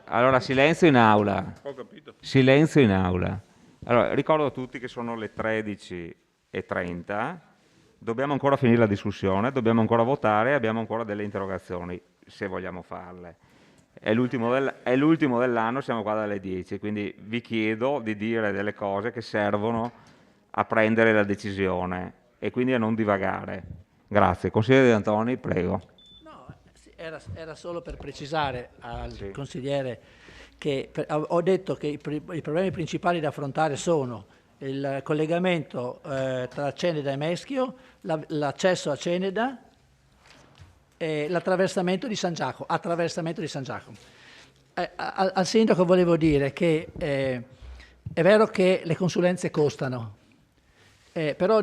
allora silenzio in aula. Ho capito. Silenzio in aula. Allora, ricordo a tutti che sono le 13:30, dobbiamo ancora finire la discussione, dobbiamo ancora votare, abbiamo ancora delle interrogazioni, se vogliamo farle. È l'ultimo dell'anno, siamo qua dalle 10, quindi vi chiedo di dire delle cose che servono a prendere la decisione e quindi a non divagare. Grazie. Consigliere De Antoni, prego. Era solo per precisare al consigliere che ho detto che i problemi principali da affrontare sono il collegamento tra Ceneda e Meschio, l'accesso a Ceneda e l'attraversamento di San Giacomo. Al sindaco volevo dire che è vero che le consulenze costano, però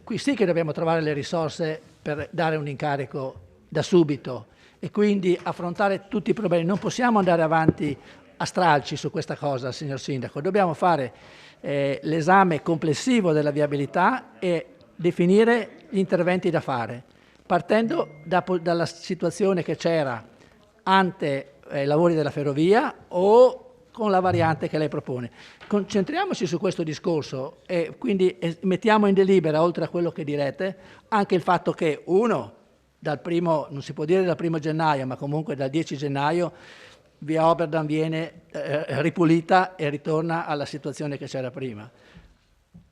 qui sì che dobbiamo trovare le risorse per dare un incarico da subito e quindi affrontare tutti i problemi. Non possiamo andare avanti a stralci su questa cosa, signor Sindaco. Dobbiamo fare l'esame complessivo della viabilità e definire gli interventi da fare, partendo dalla situazione che c'era ante i lavori della ferrovia o con la variante che lei propone. Concentriamoci su questo discorso e quindi mettiamo in delibera, oltre a quello che direte, anche il fatto che non si può dire dal 1° gennaio, ma comunque dal 10 gennaio via Oberdan viene ripulita e ritorna alla situazione che c'era prima.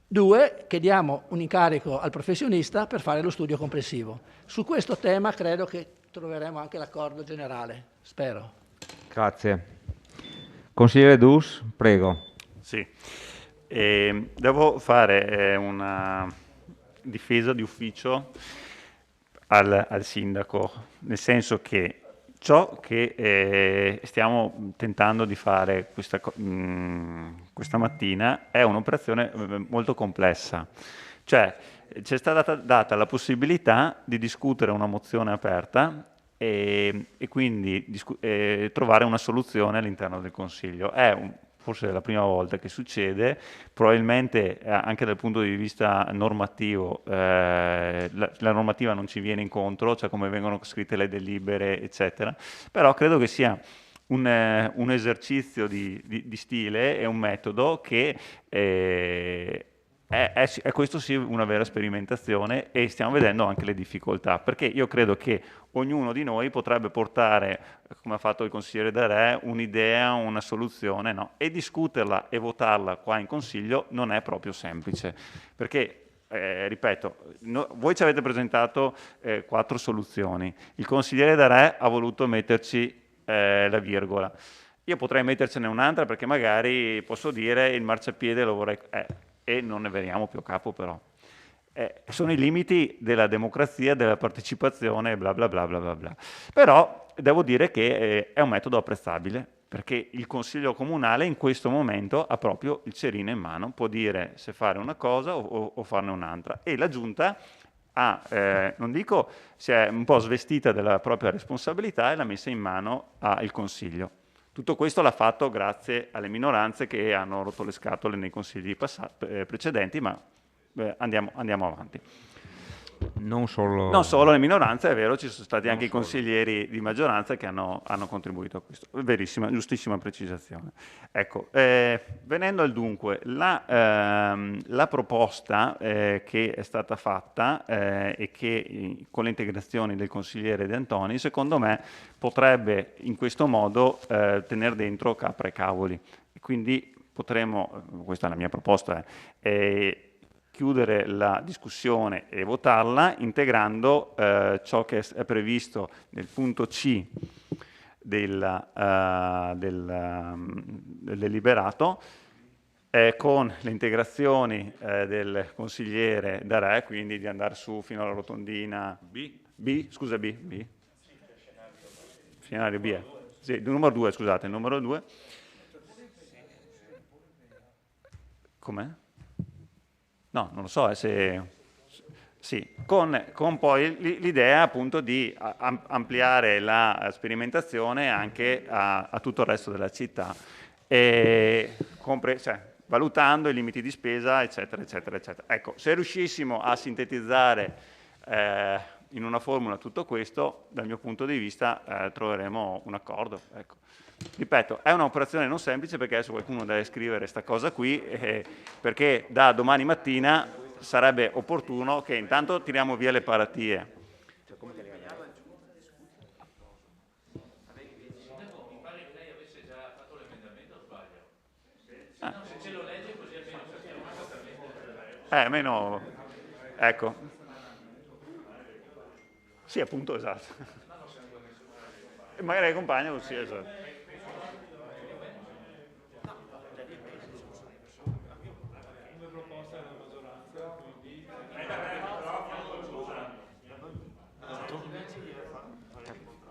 2, che diamo un incarico al professionista per fare lo studio complessivo. Su questo tema credo che troveremo anche l'accordo generale, spero. Grazie. Consigliere Dus, prego. Sì, devo fare una difesa di ufficio al sindaco, nel senso che ciò che stiamo tentando di fare questa mattina è un'operazione molto complessa, cioè ci è stata data la possibilità di discutere una mozione aperta e quindi trovare una soluzione all'interno del Consiglio. Forse è la prima volta che succede, probabilmente anche dal punto di vista normativo, la normativa non ci viene incontro, cioè come vengono scritte le delibere, eccetera, però credo che sia un esercizio di stile e un metodo che è questo sì una vera sperimentazione e stiamo vedendo anche le difficoltà, perché io credo che ognuno di noi potrebbe portare, come ha fatto il consigliere Darè, un'idea, una soluzione, no? E discuterla e votarla qua in Consiglio non è proprio semplice, perché ripeto, voi ci avete presentato 4 soluzioni, il consigliere Darè ha voluto metterci la virgola, io potrei mettercene un'altra perché magari posso dire il marciapiede lo vorrei... e non ne veniamo più a capo però. Sono i limiti della democrazia, della partecipazione, bla bla bla bla bla bla. Però devo dire che è un metodo apprezzabile, perché il Consiglio Comunale in questo momento ha proprio il cerino in mano, può dire se fare una cosa o farne un'altra. E la Giunta non dico, si è un po' svestita della propria responsabilità e l'ha messa in mano al Consiglio. Tutto questo l'ha fatto grazie alle minoranze che hanno rotto le scatole nei consigli precedenti, ma andiamo avanti. Non solo le minoranze, è vero, ci sono stati anche i consiglieri di maggioranza che hanno contribuito a questo. Verissima, giustissima precisazione. Ecco, venendo al dunque, la proposta che è stata fatta e che con le integrazioni del consigliere De Antoni, secondo me, potrebbe in questo modo tenere dentro capra e cavoli. E quindi potremo, questa è la mia proposta, chiudere la discussione e votarla integrando ciò che è previsto nel punto C del deliberato con le integrazioni del consigliere Darè, quindi di andare su fino alla rotondina B, scenario B, sì, il numero 2, scusate, il numero 2. Com'è? No, non lo so, sì, con poi l'idea appunto di ampliare la sperimentazione anche a tutto il resto della città, valutando i limiti di spesa, eccetera, eccetera, eccetera. Ecco, se riuscissimo a sintetizzare in una formula tutto questo, dal mio punto di vista troveremo un accordo. Ecco. Ripeto, è un'operazione non semplice perché adesso qualcuno deve scrivere questa cosa qui, perché da domani mattina sarebbe opportuno che intanto tiriamo via le paratie. Almeno, ecco. Sì, appunto, esatto. E magari accompagna, sì, esatto.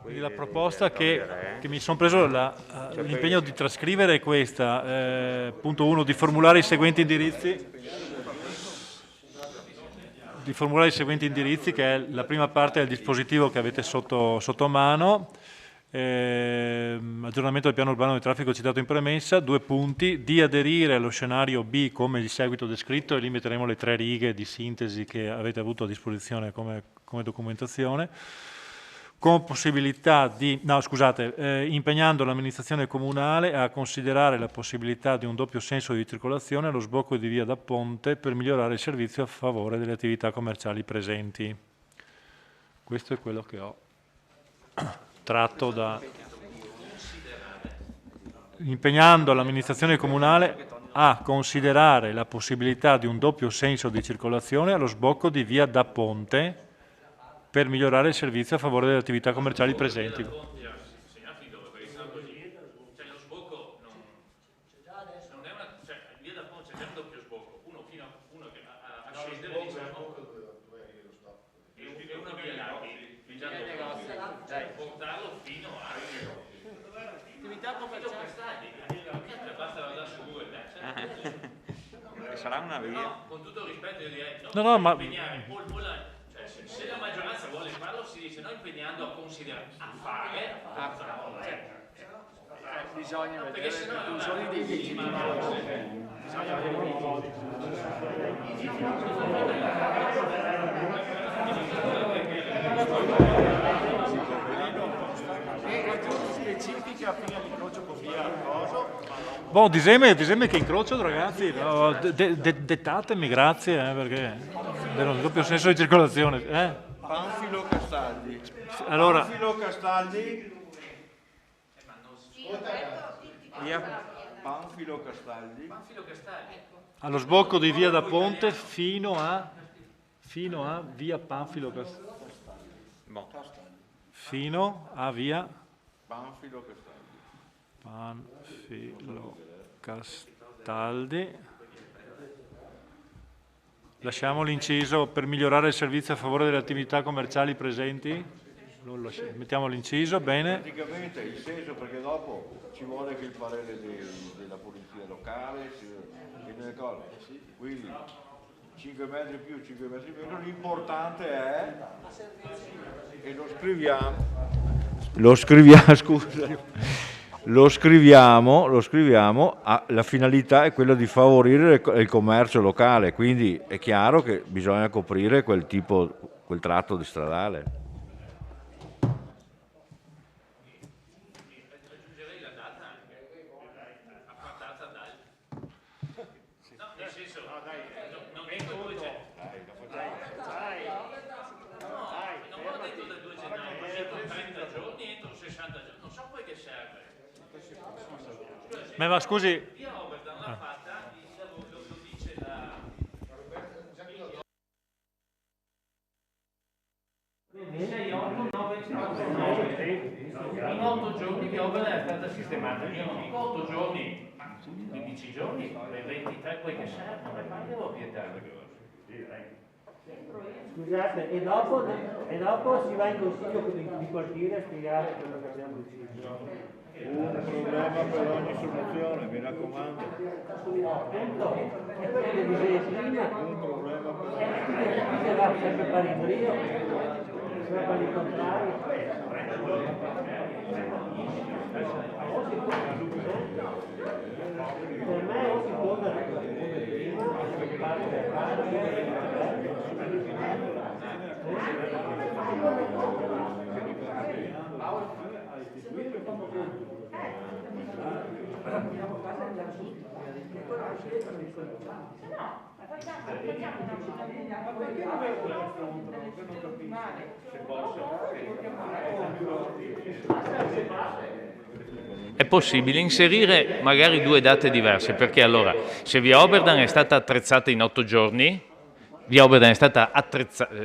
Quindi la proposta che mi sono preso l'impegno di trascrivere è questa, punto 1, di formulare i seguenti indirizzi. Che è la prima parte del dispositivo che avete sotto mano, aggiornamento del piano urbano del traffico citato in premessa, 2 punti, di aderire allo scenario B come di seguito descritto, e lì metteremo le 3 righe di sintesi che avete avuto a disposizione come documentazione, con possibilità di, impegnando l'amministrazione comunale a considerare la possibilità di un doppio senso di circolazione allo sbocco di via da Ponte per migliorare il servizio a favore delle attività commerciali presenti. Questo è quello che ho tratto da... Impegnando l'amministrazione comunale a considerare la possibilità di un doppio senso di circolazione allo sbocco di via da Ponte per migliorare il servizio a favore delle attività commerciali presenti. Sarà una via. No, con tutto rispetto io direi ma Se la maggioranza vuole farlo si dice noi impegnando a considerare, a fare, bisogna perché vedere sennò le conclusioni dei vigili del fuoco. Bisogna specifiche appena l'incrocio con via Coso. Boh, diseme che incrocio, ragazzi, no, dettatemi, grazie, perché dello doppio senso di circolazione. Panfilo Castaldi. Allora, Panfilo Castaldi. Panfilo Castaldi. allo sbocco di via da Ponte fino a via Panfilo Castaldi. Fino a via Panfilo Castaldi. Panfilo Castaldi. Lasciamo l'inciso per migliorare il servizio a favore delle attività commerciali presenti. Mettiamo l'inciso, bene. Praticamente il senso, perché dopo ci vuole che il parere della polizia locale, delle cose. Quindi 5 metri più, 5 metri meno, l'importante è, e lo scriviamo, la finalità è quella di favorire il commercio locale, quindi è chiaro che bisogna coprire quel tratto di stradale. Ma scusi, in 8 giorni Viola è stata stata sistemata, io non dico 8 giorni, ma 15 giorni, 23 quelli che servono, e poi devo vietare. Scusate, e dopo si va in consiglio di quartiere a spiegare quello che abbiamo deciso. Un problema per ogni soluzione, mi raccomando. Appunto, è quello che dicevo prima. Un problema per ogni soluzione. Va sempre per il brio, sempre per il contrario. Per me o si torna come prima, si parte per È possibile inserire magari 2 date diverse, perché allora se via Oberdan è stata attrezzata in 8 giorni, via Oberdan è stata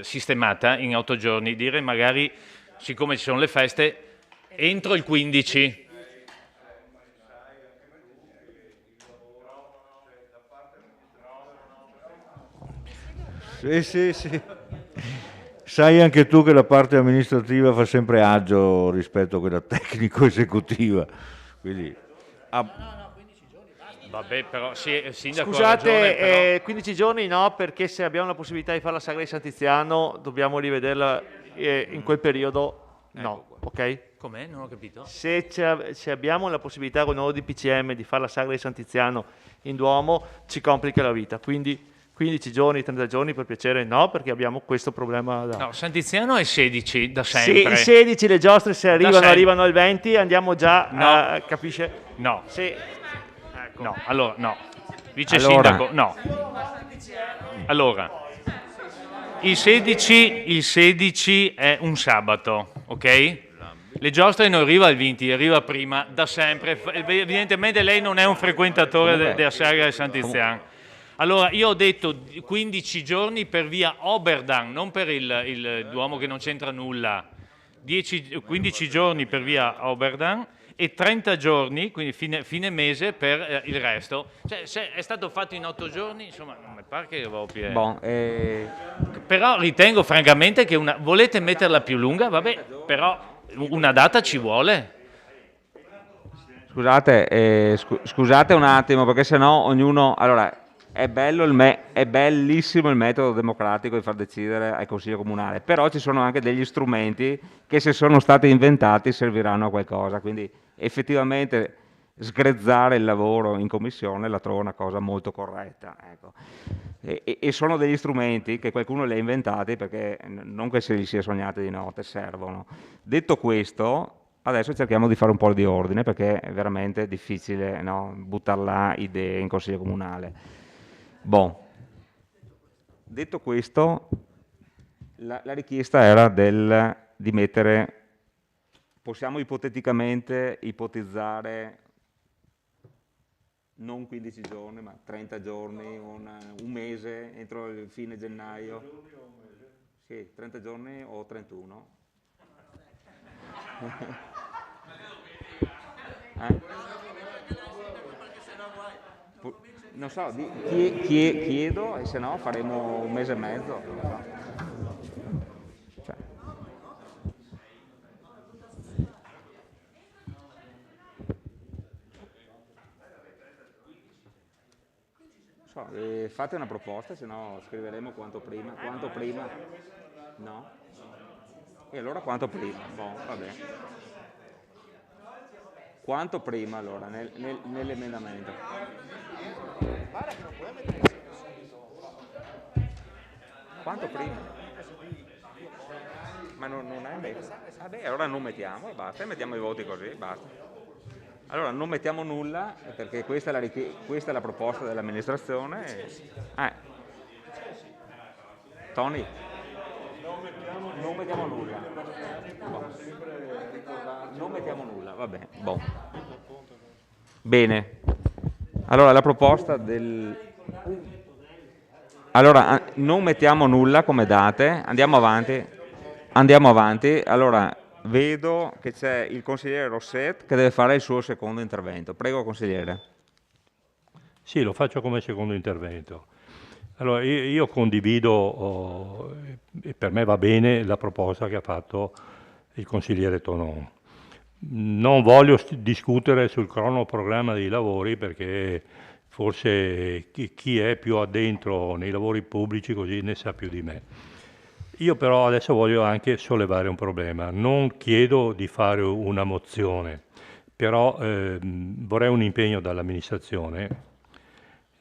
sistemata in 8 giorni, dire magari, siccome ci sono le feste, entro il 15. Sì. Sai anche tu che la parte amministrativa fa sempre agio rispetto a quella tecnico-esecutiva. Quindi, Vabbè, però sindaco, Scusate, ha ragione, però... 15 giorni no, perché se abbiamo la possibilità di fare la sagra di Sant'Iziano dobbiamo rivederla in quel periodo, no, ok? Com'è? Non ho capito. Se abbiamo la possibilità con il nuovo DPCM di fare la sagra di Sant'Iziano in Duomo, ci complica la vita, quindi 15 giorni, 30 giorni per piacere no, perché abbiamo questo problema. No, Sant'Iziano è 16 da Sì, sempre. il 16 le giostre se arrivano al 20, andiamo già No. capisce? No. Sì. Ecco. No, allora no. Vice Allora. sindaco, no. Allora, il 16 è un sabato, ok? Le giostre non arriva il 20, arriva prima, da sempre. Evidentemente lei non è un frequentatore della sagra di Sant'Iziano. Allora, io ho detto 15 giorni per via Oberdan, non per il Duomo che non c'entra nulla. 15 giorni per via Oberdan e 30 giorni, quindi fine mese, per il resto. Cioè, se è stato fatto in 8 giorni, insomma, non mi pare che proprio... Però ritengo francamente che volete metterla più lunga, vabbè, però una data ci vuole. Scusate un attimo, perché sennò ognuno... Allora, è bellissimo il metodo democratico di far decidere al Consiglio Comunale, però ci sono anche degli strumenti che, se sono stati inventati, serviranno a qualcosa, quindi effettivamente sgrezzare il lavoro in commissione la trovo una cosa molto corretta, ecco. E sono degli strumenti che qualcuno li ha inventati, perché non che se li sia sognati di notte, servono. Detto questo, adesso cerchiamo di fare un po' di ordine, perché è veramente difficile, no, buttare là idee in Consiglio Comunale. Detto questo, la richiesta era di mettere, possiamo ipoteticamente ipotizzare non 15 giorni, ma 30 giorni, un mese, entro il fine gennaio. Sì, 30 giorni o 31. Non so, chiedo, e se no faremo un mese e mezzo. Non so. Fate una proposta, se no scriveremo quanto prima. Quanto prima? No? E allora quanto prima? Va bene. Quanto prima allora nell'emendamento? Quanto prima? Ma non è meglio. Vabbè, allora non mettiamo e basta, mettiamo i voti così, basta. Allora non mettiamo nulla, perché questa è la proposta dell'amministrazione. Tony? Non mettiamo nulla. Non mettiamo nulla, vabbè. Bene. Allora la proposta Allora non mettiamo nulla come date, andiamo avanti. Allora vedo che c'è il consigliere Rosset che deve fare il suo secondo intervento. Prego, consigliere. Sì, lo faccio come secondo intervento. Allora, io condivido, e per me va bene, la proposta che ha fatto il consigliere Tonon. Non voglio discutere sul cronoprogramma dei lavori perché forse chi è più addentro nei lavori pubblici così ne sa più di me. Io però adesso voglio anche sollevare un problema. Non chiedo di fare una mozione, però vorrei un impegno dall'amministrazione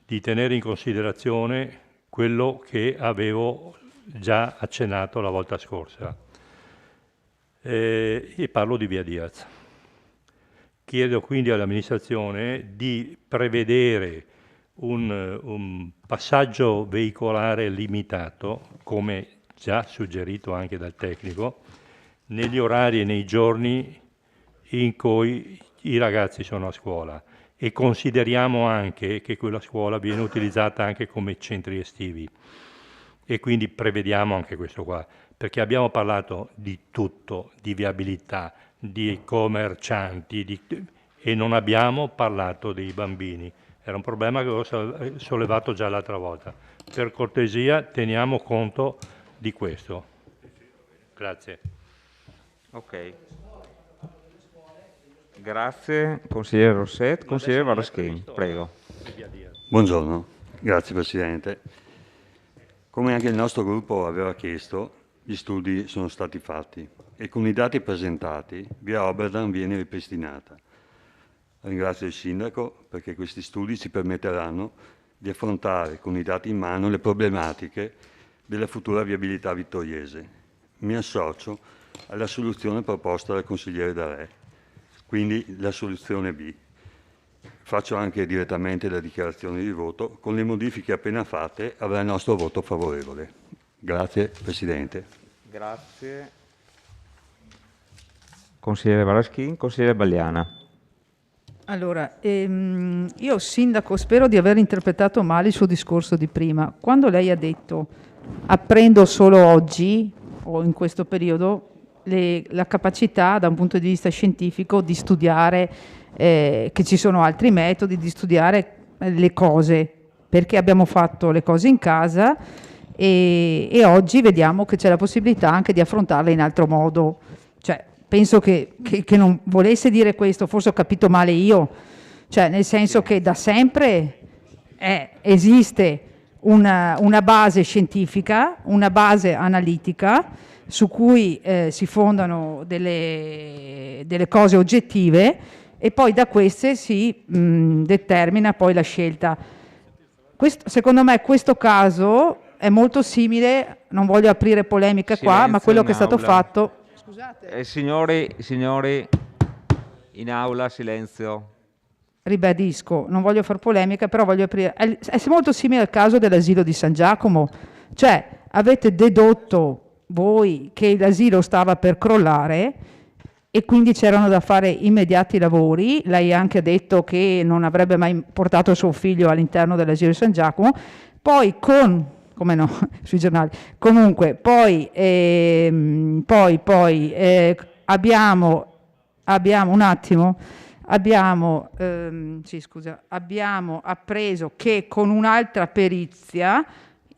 di tenere in considerazione quello che avevo già accennato la volta scorsa. E parlo di Via Diaz. Chiedo quindi all'amministrazione di prevedere un passaggio veicolare limitato, come già suggerito anche dal tecnico, negli orari e nei giorni in cui i ragazzi sono a scuola. E consideriamo anche che quella scuola viene utilizzata anche come centri estivi e quindi prevediamo anche questo qua, perché abbiamo parlato di tutto, di viabilità, di commercianti e non abbiamo parlato dei bambini. Era un problema che avevo sollevato già l'altra volta. Per cortesia teniamo conto di questo. Grazie. Ok. Grazie, consigliere Rosset. Consigliere Varaschin, prego. Buongiorno, grazie Presidente. Come anche il nostro gruppo aveva chiesto, gli studi sono stati fatti e con i dati presentati via Oberdan viene ripristinata. Ringrazio il Sindaco perché questi studi ci permetteranno di affrontare con i dati in mano le problematiche della futura viabilità vittoriese. Mi associo alla soluzione proposta dal consigliere Darè, quindi la soluzione B. Faccio anche direttamente la dichiarazione di voto. Con le modifiche appena fatte avrà il nostro voto favorevole. Grazie Presidente. Grazie. Consigliere Varaschin, consigliere Bagliana. Allora, io Sindaco spero di aver interpretato male il suo discorso di prima. Quando lei ha detto apprendo solo oggi o in questo periodo, la capacità da un punto di vista scientifico di studiare, che ci sono altri metodi di studiare le cose, perché abbiamo fatto le cose in casa e oggi vediamo che c'è la possibilità anche di affrontarle in altro modo. Cioè, penso che non volesse dire questo, forse ho capito male io, cioè nel senso che da sempre esiste una base scientifica, una base analitica su cui si fondano delle cose oggettive e poi da queste si determina poi la scelta. Secondo me questo caso è molto simile, non voglio aprire polemica qua, ma quello che è stato fatto... Scusate. Signori, in aula, silenzio. Ribadisco, non voglio fare polemica, però voglio aprire... È molto simile al caso dell'asilo di San Giacomo, cioè avete dedotto voi che l'asilo stava per crollare e quindi c'erano da fare immediati lavori. Lei anche ha detto che non avrebbe mai portato suo figlio all'interno dell'asilo di San Giacomo, poi come no, sui giornali, comunque poi abbiamo un attimo, abbiamo appreso che con un'altra perizia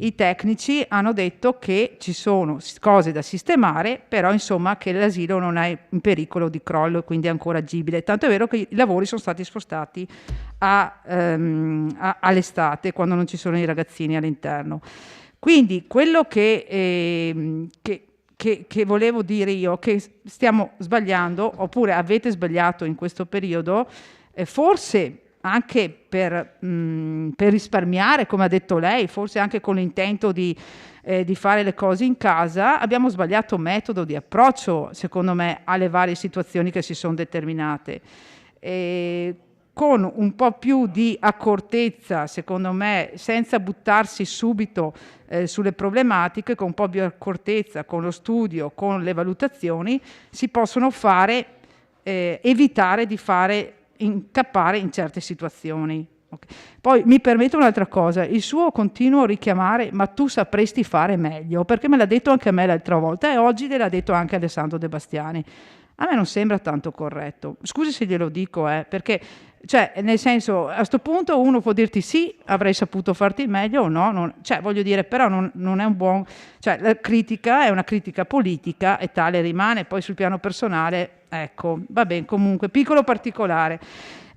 i tecnici hanno detto che ci sono cose da sistemare, però insomma che l'asilo non è in pericolo di crollo e quindi è ancora agibile. Tanto è vero che i lavori sono stati spostati all'estate, quando non ci sono i ragazzini all'interno. Quindi quello che volevo dire io, che stiamo sbagliando, oppure avete sbagliato in questo periodo, forse anche per risparmiare, come ha detto lei, forse anche con l'intento di fare le cose in casa, abbiamo sbagliato metodo di approccio, secondo me, alle varie situazioni che si sono determinate. Con un po' più di accortezza, secondo me, senza buttarsi subito sulle problematiche, con un po' più di accortezza, con lo studio, con le valutazioni, si possono evitare di incappare in certe situazioni. Okay. Poi mi permetto un'altra cosa, il suo continuo richiamare ma tu sapresti fare meglio, perché me l'ha detto anche a me l'altra volta e oggi gliel'ha detto anche Alessandro De Bastiani. A me non sembra tanto corretto, scusi se glielo dico, perché cioè, nel senso, a sto punto uno può dirti sì, avrei saputo farti meglio o no, cioè voglio dire, però non è un buon, cioè la critica è una critica politica e tale rimane, poi sul piano personale, ecco, va bene, comunque, piccolo particolare.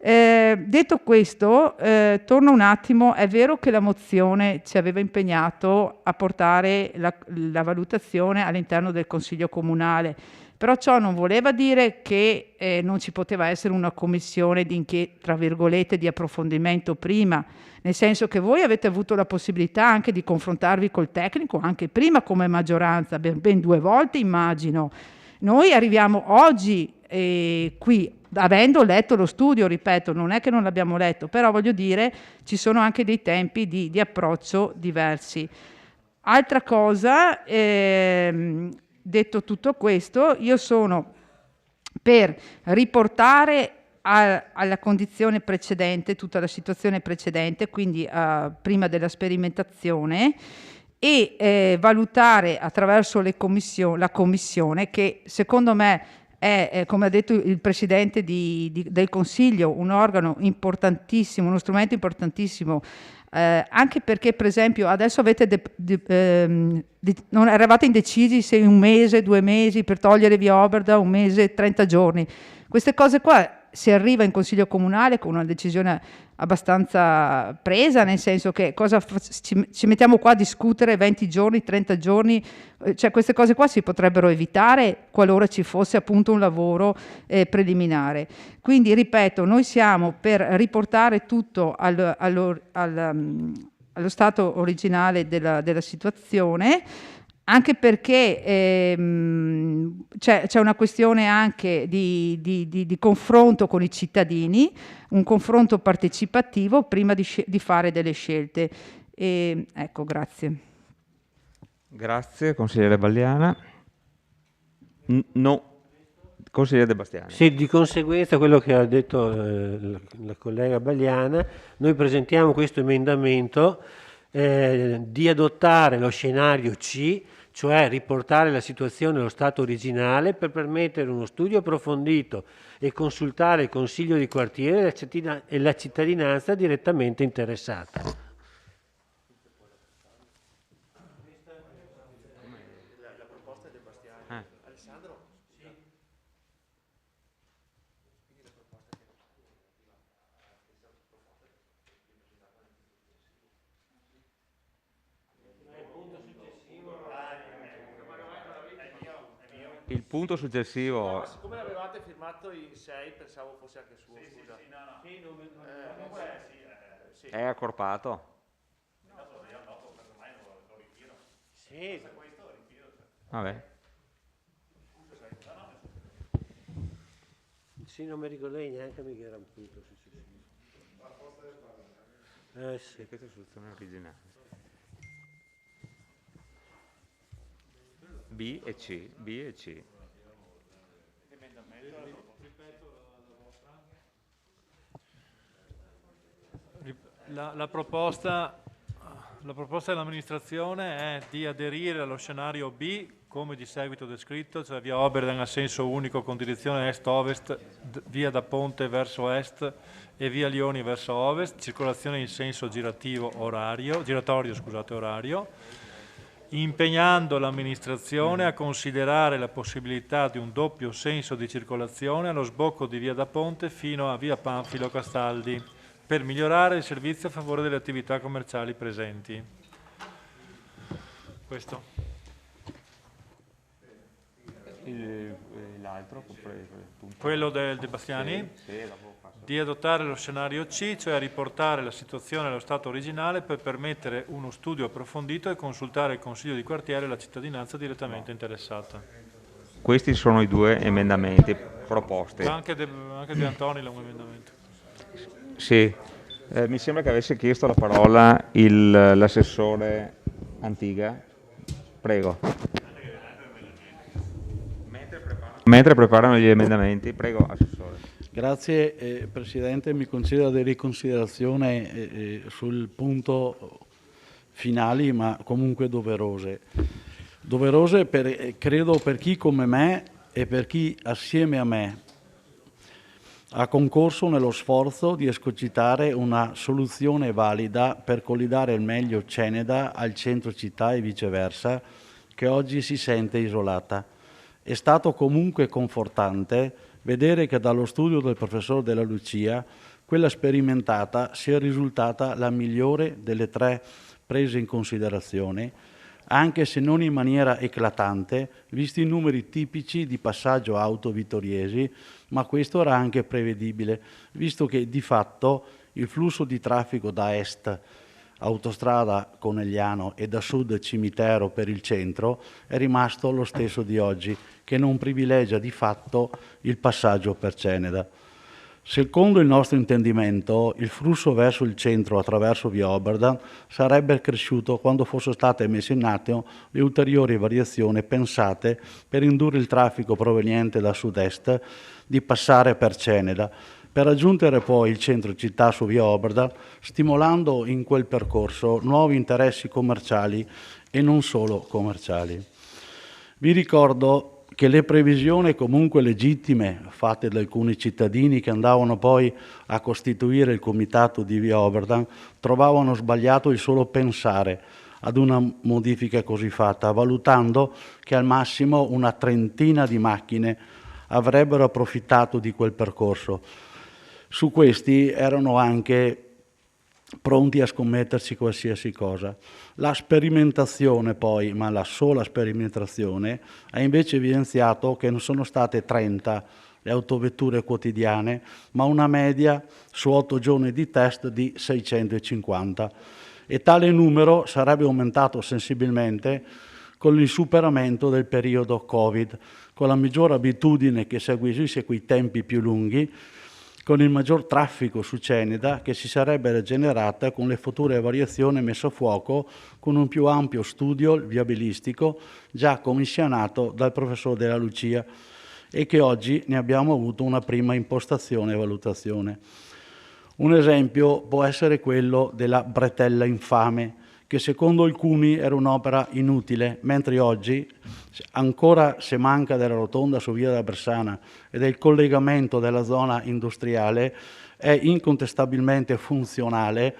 Detto questo, torno un attimo, è vero che la mozione ci aveva impegnato a portare la valutazione all'interno del Consiglio Comunale, però ciò non voleva dire che non ci poteva essere una commissione tra virgolette, di approfondimento prima, nel senso che voi avete avuto la possibilità anche di confrontarvi col tecnico, anche prima come maggioranza, ben 2 volte immagino. Noi arriviamo oggi qui, avendo letto lo studio, ripeto, non è che non l'abbiamo letto, però voglio dire, ci sono anche dei tempi di approccio diversi. Altra cosa, detto tutto questo, io sono per riportare alla condizione precedente, tutta la situazione precedente, quindi prima della sperimentazione, e valutare attraverso la commissione, che secondo me è, come ha detto il Presidente del Consiglio, un organo importantissimo, uno strumento importantissimo, anche perché, per esempio, adesso non eravate indecisi se 1 mese, 2 mesi per togliere via Oberda, 1 mese, 30 giorni. Queste cose qua si arriva in Consiglio Comunale con una decisione abbastanza presa, nel senso che ci mettiamo qua a discutere 20 giorni, 30 giorni, cioè queste cose qua si potrebbero evitare qualora ci fosse appunto un lavoro preliminare. Quindi ripeto, noi siamo per riportare tutto allo stato originale della situazione, anche perché c'è una questione anche di confronto con i cittadini, un confronto partecipativo prima di fare delle scelte. Ecco, grazie. Grazie, consigliere Balliana. No, consigliere De Bastiani. Sì, di conseguenza quello che ha detto la collega Balliana, noi presentiamo questo emendamento di adottare lo scenario C, cioè riportare la situazione allo stato originale per permettere uno studio approfondito e consultare il Consiglio di quartiere e la cittadinanza direttamente interessata. Il punto successivo... No, siccome l'avevate firmato in 6, pensavo fosse anche suo. Sì. È accorpato? Sì. Vabbè. Sì, non mi ricorderei neanche che era un punto successivo. Sì. Questa è la soluzione originale. B e C. La proposta dell'amministrazione è di aderire allo scenario B come di seguito descritto, cioè via Oberdan a senso unico con direzione est-ovest, via da Ponte verso est e via Lioni verso ovest, circolazione in senso giratorio, impegnando l'amministrazione a considerare la possibilità di un doppio senso di circolazione allo sbocco di via da Ponte fino a via Panfilo Castaldi per migliorare il servizio a favore delle attività commerciali presenti. Questo. L'altro? Quello del De Bastiani? Sì, di adottare lo scenario C, cioè riportare la situazione allo stato originale per permettere uno studio approfondito e consultare il Consiglio di quartiere e la cittadinanza direttamente interessata. Questi sono i 2 emendamenti proposti. Anche De Antoni un emendamento. Sì, mi sembra che avesse chiesto la parola l'assessore Antiga. Prego. Mentre preparano gli emendamenti, prego, assessore. Grazie Presidente, mi conceda delle considerazioni sul punto finali, ma comunque doverose. Doverose credo per chi come me e per chi assieme a me ha concorso nello sforzo di escogitare una soluzione valida per collegare al meglio Ceneda al centro città e viceversa, che oggi si sente isolata. È stato comunque confortante vedere che dallo studio del professor Della Lucia quella sperimentata sia risultata la migliore delle 3 prese in considerazione, anche se non in maniera eclatante, visti i numeri tipici di passaggio auto vittoriesi, ma questo era anche prevedibile, visto che di fatto il flusso di traffico da est, autostrada Conegliano, e da sud cimitero per il centro, è rimasto lo stesso di oggi, che non privilegia di fatto il passaggio per Ceneda. Secondo il nostro intendimento, il flusso verso il centro attraverso via Oberdan sarebbe cresciuto quando fossero state messe in atto le ulteriori variazioni pensate per indurre il traffico proveniente da sud-est di passare per Ceneda, per raggiungere poi il centro città su via Oberdan, stimolando in quel percorso nuovi interessi commerciali e non solo commerciali. Vi ricordo che le previsioni comunque legittime fatte da alcuni cittadini che andavano poi a costituire il comitato di via Oberdan trovavano sbagliato il solo pensare ad una modifica così fatta, valutando che al massimo una trentina di macchine avrebbero approfittato di quel percorso. Su questi erano anche pronti a scommetterci qualsiasi cosa. La sperimentazione poi, ma la sola sperimentazione, ha invece evidenziato che non sono state 30 le autovetture quotidiane, ma una media su 8 giorni di test di 650. E tale numero sarebbe aumentato sensibilmente con il superamento del periodo Covid, con la maggiore abitudine che seguisse quei tempi più lunghi, con il maggior traffico su Ceneda che si sarebbe generata con le future variazioni messe a fuoco con un più ampio studio viabilistico già commissionato dal professor Della Lucia e che oggi ne abbiamo avuto una prima impostazione e valutazione. Un esempio può essere quello della bretella infame, che secondo alcuni era un'opera inutile, mentre oggi, ancora se manca della rotonda su via da Bersana e del collegamento della zona industriale, è incontestabilmente funzionale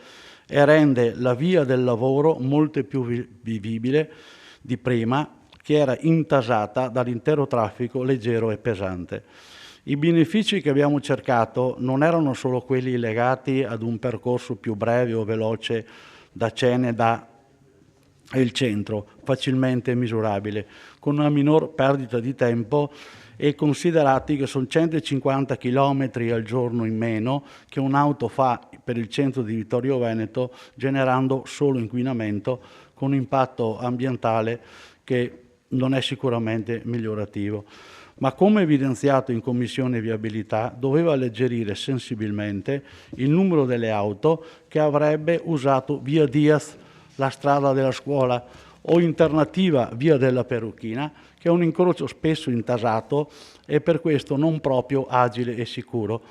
e rende la via del lavoro molto più vivibile di prima, che era intasata dall'intero traffico leggero e pesante. I benefici che abbiamo cercato non erano solo quelli legati ad un percorso più breve o veloce da Ceneda e il centro, facilmente misurabile, con una minor perdita di tempo e considerati che sono 150 km al giorno in meno che un'auto fa per il centro di Vittorio Veneto, generando solo inquinamento con impatto ambientale che non è sicuramente migliorativo. Ma come evidenziato in Commissione Viabilità, doveva alleggerire sensibilmente il numero delle auto che avrebbe usato via Diaz, la strada della scuola, o alternativa via della Peruchina, che è un incrocio spesso intasato e per questo non proprio agile e sicuro.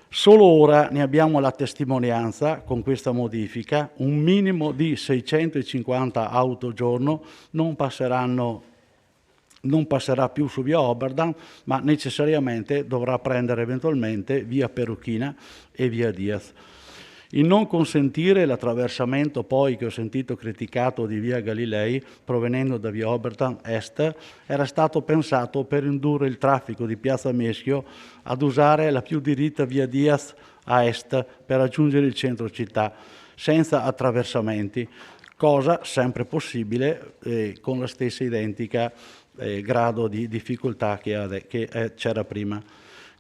Solo ora ne abbiamo la testimonianza con questa modifica, un minimo di 650 auto al giorno non passerà più su via Oberdan, ma necessariamente dovrà prendere eventualmente via Peruchina e via Diaz. Il non consentire l'attraversamento poi, che ho sentito criticato, di via Galilei provenendo da via Oberdan Est, era stato pensato per indurre il traffico di piazza Meschio ad usare la più diritta via Diaz a est per raggiungere il centro città, senza attraversamenti, cosa sempre possibile con la stessa identica grado di difficoltà che c'era prima.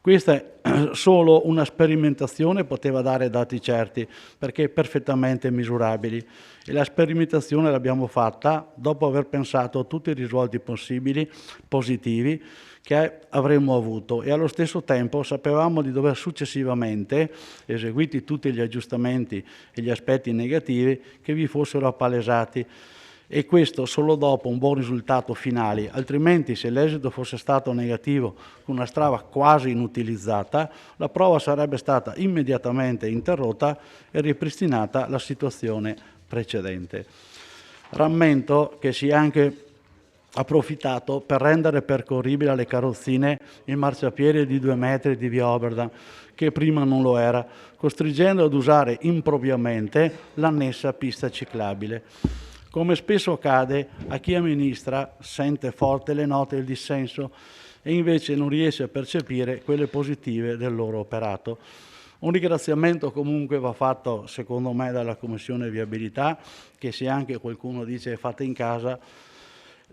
Questa è solo una sperimentazione, poteva dare dati certi perché perfettamente misurabili e la sperimentazione l'abbiamo fatta dopo aver pensato a tutti i risvolti possibili, positivi, che avremmo avuto e allo stesso tempo sapevamo di dover successivamente, eseguiti tutti gli aggiustamenti e gli aspetti negativi, che vi fossero appalesati e questo solo dopo un buon risultato finale, altrimenti se l'esito fosse stato negativo con una strada quasi inutilizzata, la prova sarebbe stata immediatamente interrotta e ripristinata la situazione precedente. Rammento che si è anche approfittato per rendere percorribile alle carrozzine il marciapiede di 2 metri di via Oberdan, che prima non lo era, costringendo ad usare impropriamente l'annessa pista ciclabile. Come spesso accade, a chi amministra sente forte le note del dissenso e invece non riesce a percepire quelle positive del loro operato. Un ringraziamento comunque va fatto, secondo me, dalla Commissione Viabilità, che se anche qualcuno dice fate in casa,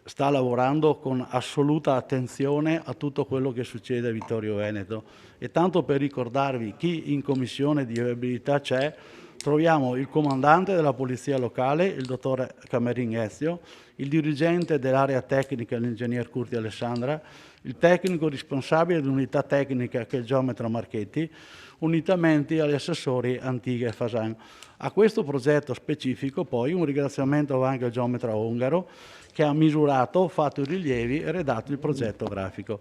sta lavorando con assoluta attenzione a tutto quello che succede a Vittorio Veneto. E tanto per ricordarvi chi in Commissione di Viabilità c'è, troviamo il comandante della Polizia Locale, il dottor Camerin Ezio, il dirigente dell'area tecnica, l'ingegner Curti Alessandra, il tecnico responsabile dell'unità tecnica, che è il geometra Marchetti, unitamente agli assessori Antigua e Fasan. A questo progetto specifico poi un ringraziamento va anche al geometra Ongaro, che ha misurato, fatto i rilievi e redatto il progetto grafico.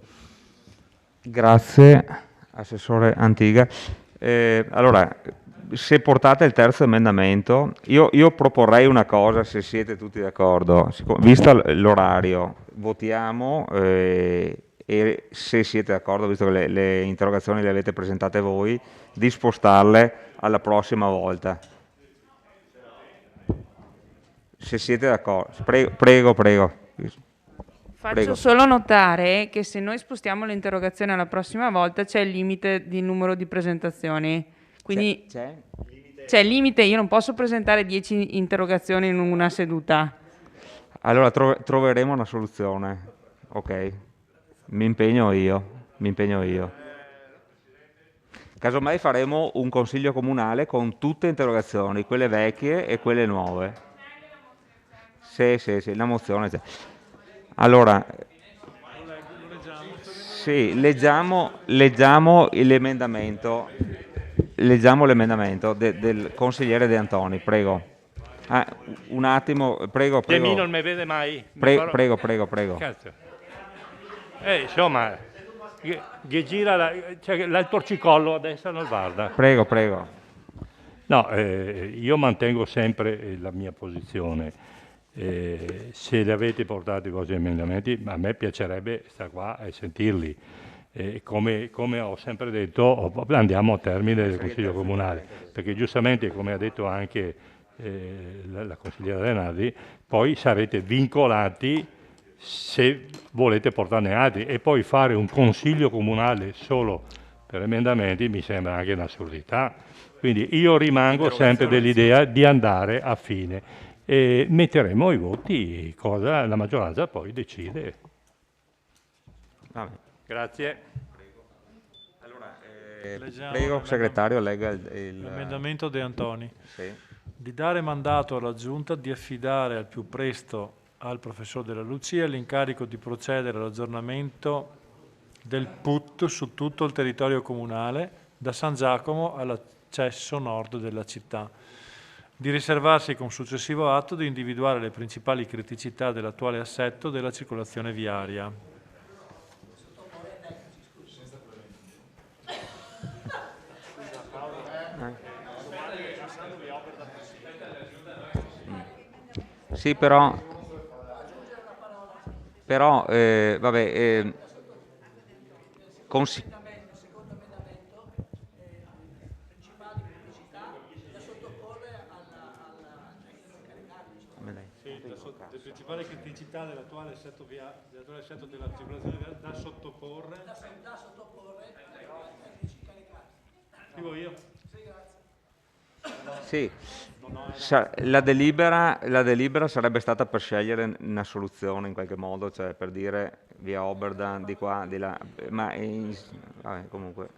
Grazie, assessore Antiga. Allora, se portate il terzo emendamento, io proporrei una cosa, se siete tutti d'accordo, visto l'orario, votiamo e se siete d'accordo, visto che le interrogazioni le avete presentate voi, di spostarle alla prossima volta. Se siete d'accordo, prego. Faccio solo notare che se noi spostiamo l'interrogazione alla prossima volta c'è il limite di numero di presentazioni. Quindi c'è il limite, io non posso presentare 10 interrogazioni in una seduta. Allora troveremo una soluzione, ok? Mi impegno io. Casomai faremo un consiglio comunale con tutte interrogazioni, quelle vecchie e quelle nuove. Sì, la mozione c'è. Allora, sì, leggiamo l'emendamento del consigliere De Antoni, prego. Un attimo, prego. De me non mi vede mai. Prego. Cazzo. Insomma, che gira il torcicollo a destra non guarda. Prego. No, io mantengo sempre la mia posizione. Se li avete portati i vostri emendamenti, a me piacerebbe stare qua e sentirli. Come ho sempre detto, andiamo a termine del Consiglio Comunale, perché giustamente, come ha detto anche la consigliera Renardi, poi sarete vincolati se volete portarne altri, e poi fare un Consiglio Comunale solo per emendamenti mi sembra anche un'assurdità. Quindi io rimango sempre dell'idea di andare a fine. E metteremo i voti, cosa la maggioranza poi decide. Grazie. Allora, Leggiamo prego, segretario, legga l'emendamento De Antoni. Sì. Di dare mandato alla Giunta di affidare al più presto al professor Della Lucia l'incarico di procedere all'aggiornamento del PUT su tutto il territorio comunale, da San Giacomo all'accesso nord della città. Di riservarsi con successivo atto di individuare le principali criticità dell'attuale assetto della circolazione viaria. Sì, però vabbè, le principali criticità dell'attuale assetto della circolazione viaria da sottoporre. Scrivo io? Sì, la delibera sarebbe stata per scegliere una soluzione in qualche modo, cioè per dire via Oberdan di qua, di là, ma vabbè, comunque.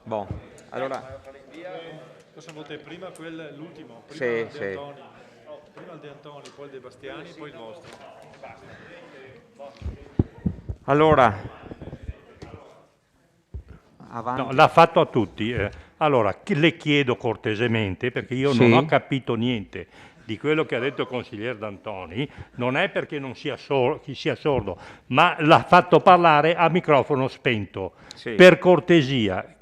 Boh, allora. Cosa votare prima? L'ultimo? Sì. Antoni. No, prima il De Antoni, poi il De Bastiani, poi il vostro. No, l'ha fatto a tutti. Allora, le chiedo cortesemente, perché io non ho capito niente di quello che ha detto il consigliere D'Antoni, non è perché non sia chi sia sordo, ma l'ha fatto parlare a microfono spento. Per cortesia,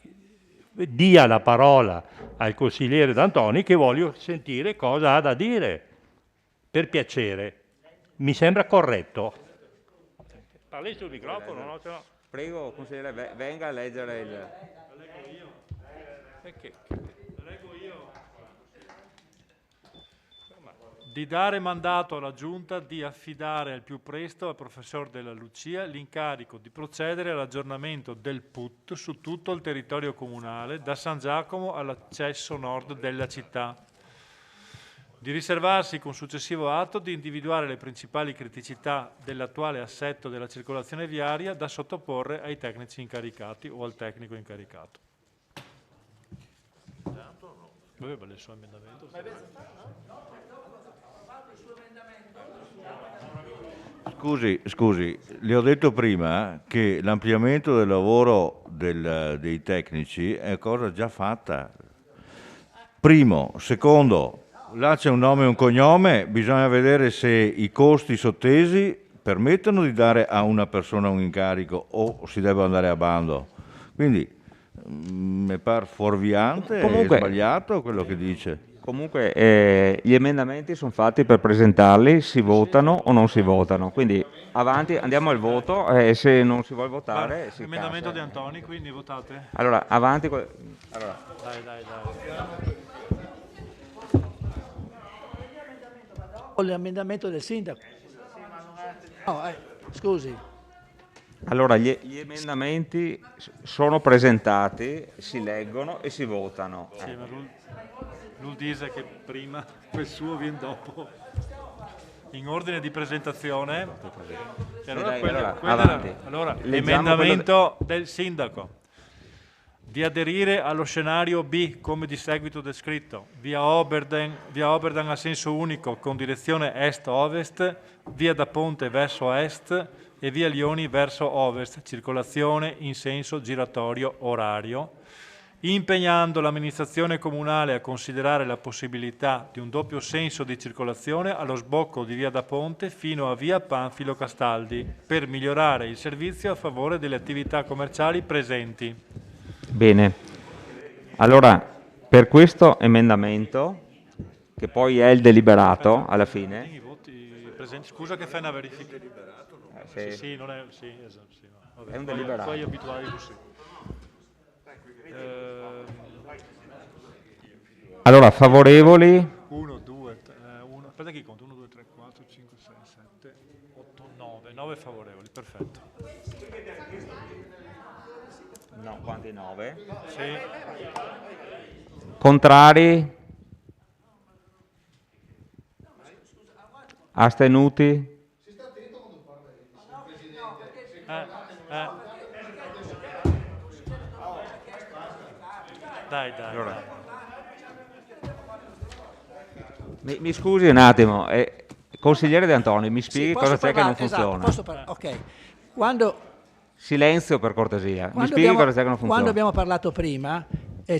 dia la parola al consigliere D'Antoni, che voglio sentire cosa ha da dire. Per piacere. Mi sembra corretto. Parli sul microfono, no? Prego, consigliere, venga a leggere il... Leggo io. Leggo io. Di dare mandato alla Giunta di affidare al più presto al professor Della Lucia l'incarico di procedere all'aggiornamento del PUT su tutto il territorio comunale, da San Giacomo all'accesso nord della città. Di riservarsi con successivo atto di individuare le principali criticità dell'attuale assetto della circolazione viaria da sottoporre ai tecnici incaricati o al tecnico incaricato. Vabbè, il suo emendamento. Scusi, le ho detto prima che l'ampliamento del lavoro dei tecnici è cosa già fatta. Primo, secondo, là c'è un nome e un cognome, bisogna vedere se i costi sottesi permettono di dare a una persona un incarico o si deve andare a bando. Quindi mi pare fuorviante e sbagliato quello che dice. Comunque gli emendamenti sono fatti per presentarli, si votano o non si votano, quindi avanti, andiamo al voto, se non si vuole votare si Emendamento cassa. di Antoni, quindi votate. Allora, avanti. Dai. L'emendamento del sindaco. No, scusi. Allora, gli emendamenti sono presentati, si leggono e si votano. Sì, ma lui dice che prima, quel suo viene dopo. In ordine di presentazione. E allora, allora l'emendamento del sindaco di aderire allo scenario B come di seguito descritto: via Oberdan a senso unico con direzione est-ovest, via da Ponte verso est e via Lioni verso ovest, circolazione in senso giratorio orario, impegnando l'amministrazione comunale a considerare la possibilità di un doppio senso di circolazione allo sbocco di via da Ponte fino a via Panfilo Castaldi per migliorare il servizio a favore delle attività commerciali presenti. Bene, allora per questo emendamento, che poi è il deliberato alla fine. I voti presenti. Scusa che fai una verifica. Sì, non è... Sì, esatto, sì, no. Vabbè, È un deliberato. Poi abituali così. Allora, favorevoli? 1, 2, 1, aspetta che conto, 1, 2, 3, 4, 5, 6, 7, 8, 9 favorevoli, perfetto. No, quanti 9? Sì. Contrari? Astenuti? Dai. Allora. Mi scusi un attimo, consigliere De Antoni, mi spieghi cosa c'è che non funziona? Ok. Quando Silenzio per cortesia, mi spieghi cosa c'è che non funziona? Quando abbiamo parlato prima,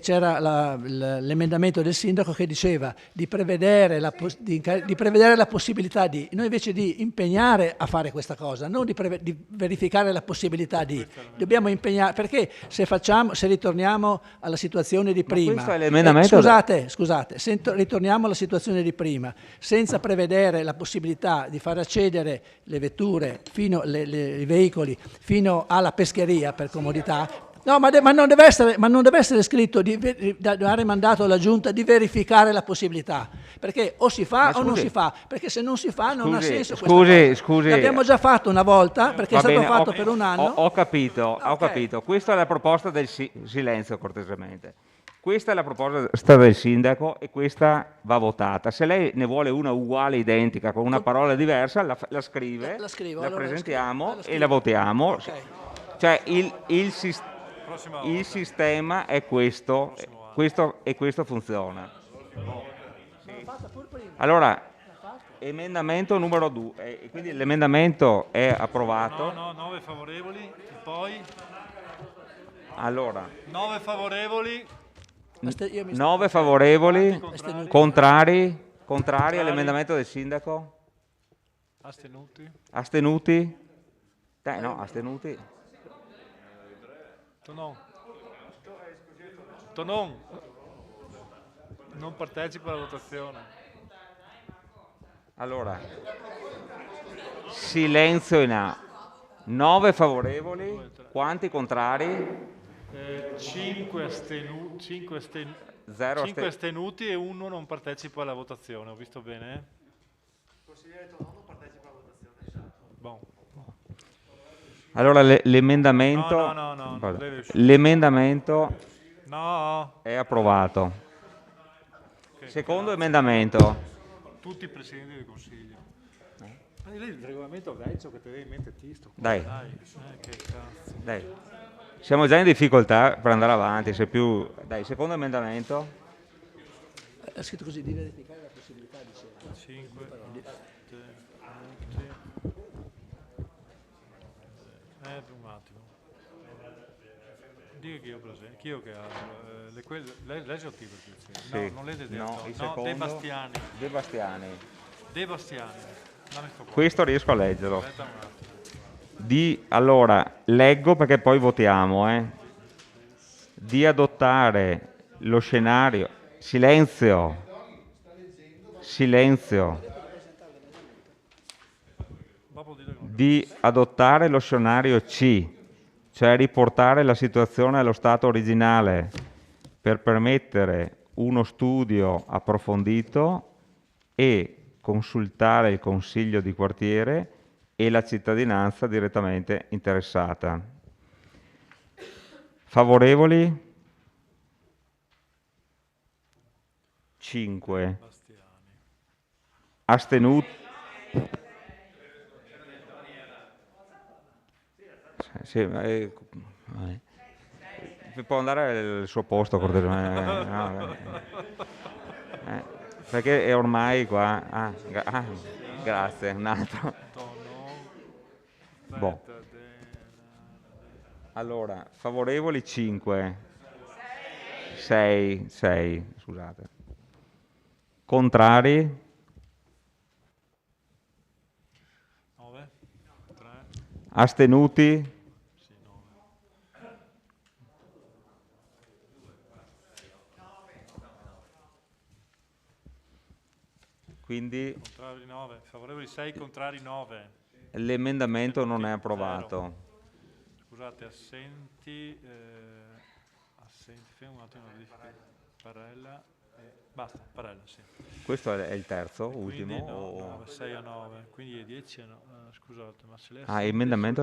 c'era l'emendamento del sindaco che diceva di prevedere la possibilità di, noi invece di impegnare a fare questa cosa, non di verificare la possibilità di, dobbiamo impegnare, perché se ritorniamo alla situazione di prima, questo è l'emendamento scusate, se ritorniamo alla situazione di prima, senza prevedere la possibilità di far accedere le vetture, i veicoli, fino alla pescheria per comodità. No, ma non deve essere scritto di dare mandato alla Giunta di verificare la possibilità, perché o si fa o non si fa, perché se non si fa non ha senso questa cosa. L'abbiamo già fatto una volta, perché è stato fatto per un anno. Ho capito. Questa è la proposta del silenzio, cortesemente. Questa è la proposta del sindaco e questa va votata. Se lei ne vuole una uguale, identica, con una parola diversa, la scrive, la presentiamo e la votiamo. Cioè il sistema è questo e questo funziona. Allora, emendamento numero 2, quindi l'emendamento è approvato. No, 9 favorevoli, poi Allora, 9 favorevoli. 9 favorevoli, contrari all'emendamento del sindaco? Astenuti? Astenuti? No, astenuti. Tonon. Non partecipa alla votazione. Allora, silenzio in A. 9 favorevoli, quanti contrari? 5 astenuti e 1 non partecipa alla votazione, ho visto bene? Consigliere Tonon non partecipa alla votazione. Bon. Allora l'emendamento No, non deve uscire. l'emendamento No. è approvato. Secondo emendamento. Tutti i presidenti del Consiglio. Ma lei il regolamento vecchio che te in mente Tisto. Dai. Che cazzo. Dai. Siamo già in difficoltà per andare avanti, se più... Dai, secondo emendamento. È scritto così, di verificare la possibilità di 5 un attimo. Dica che io presento, chi io che lei è attivo? Sì. No, non lei No, il no, secondo. De Bastiani. De Bastiani. De Bastiani. Dammi sto qua. Questo riesco a leggerlo. Aspetta un attimo. Allora, leggo perché poi votiamo. Di adottare lo scenario... Silenzio. Di adottare lo scenario C, cioè riportare la situazione allo stato originale per permettere uno studio approfondito e consultare il consiglio di quartiere e la cittadinanza direttamente interessata. Favorevoli? 5. Astenuti? Sì, può andare al suo posto, cortesemente. Perché è ormai qua. Grazie, un altro. Boh. Allora, favorevoli 5. 6, scusate. Contrari? 9. 3. Astenuti? Quindi Contrari 9, favorevoli 6, contrari 9. l'emendamento non è approvato. Scusate, assenti, fermo un attimo, Parella, basta, Parella, sì. Questo è il terzo, Quindi ultimo? 9, 6 a 9, quindi è 10 a 9, scusate, ma se lei L'emendamento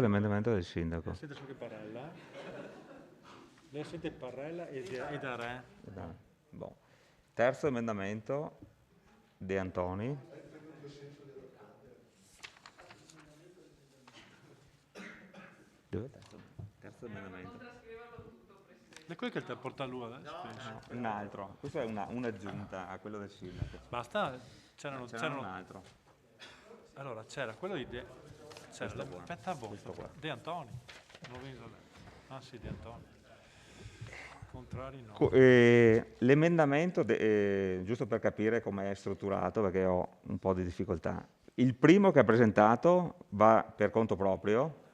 del sindaco. assente solo che Parella, lei assente Parella e da Re. Boh. Terzo emendamento, De Antoni. Dove è terzo emendamento? E quello che te porta lui adesso? No, un altro. Questo è un'aggiunta a quello del sindaco. Basta? C'era un altro. Allora, c'era quello di aspetta a voi. De Antoni. Ah sì, De Antoni. Contrari no. L'emendamento, giusto per capire come è strutturato, perché ho un po' di difficoltà. Il primo che ha presentato va per conto proprio.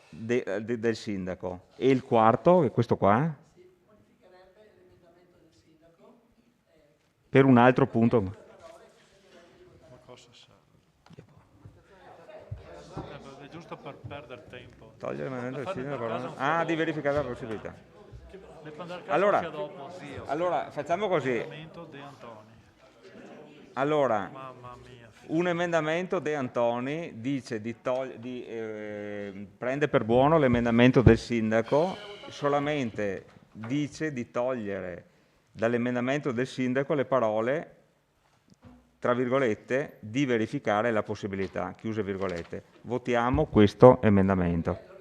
Del sindaco. E il quarto, che è questo qua? Per un altro punto. Ma cosa serve? È giusto per perdere tempo. Togliere l'emendamento del sindaco. Di verificare la possibilità. Allora, allora, facciamo così. Allora, un emendamento De Antoni dice prende per buono l'emendamento del sindaco, solamente dice di togliere dall'emendamento del sindaco le parole, tra virgolette, di verificare la possibilità, chiuse virgolette. Votiamo questo emendamento.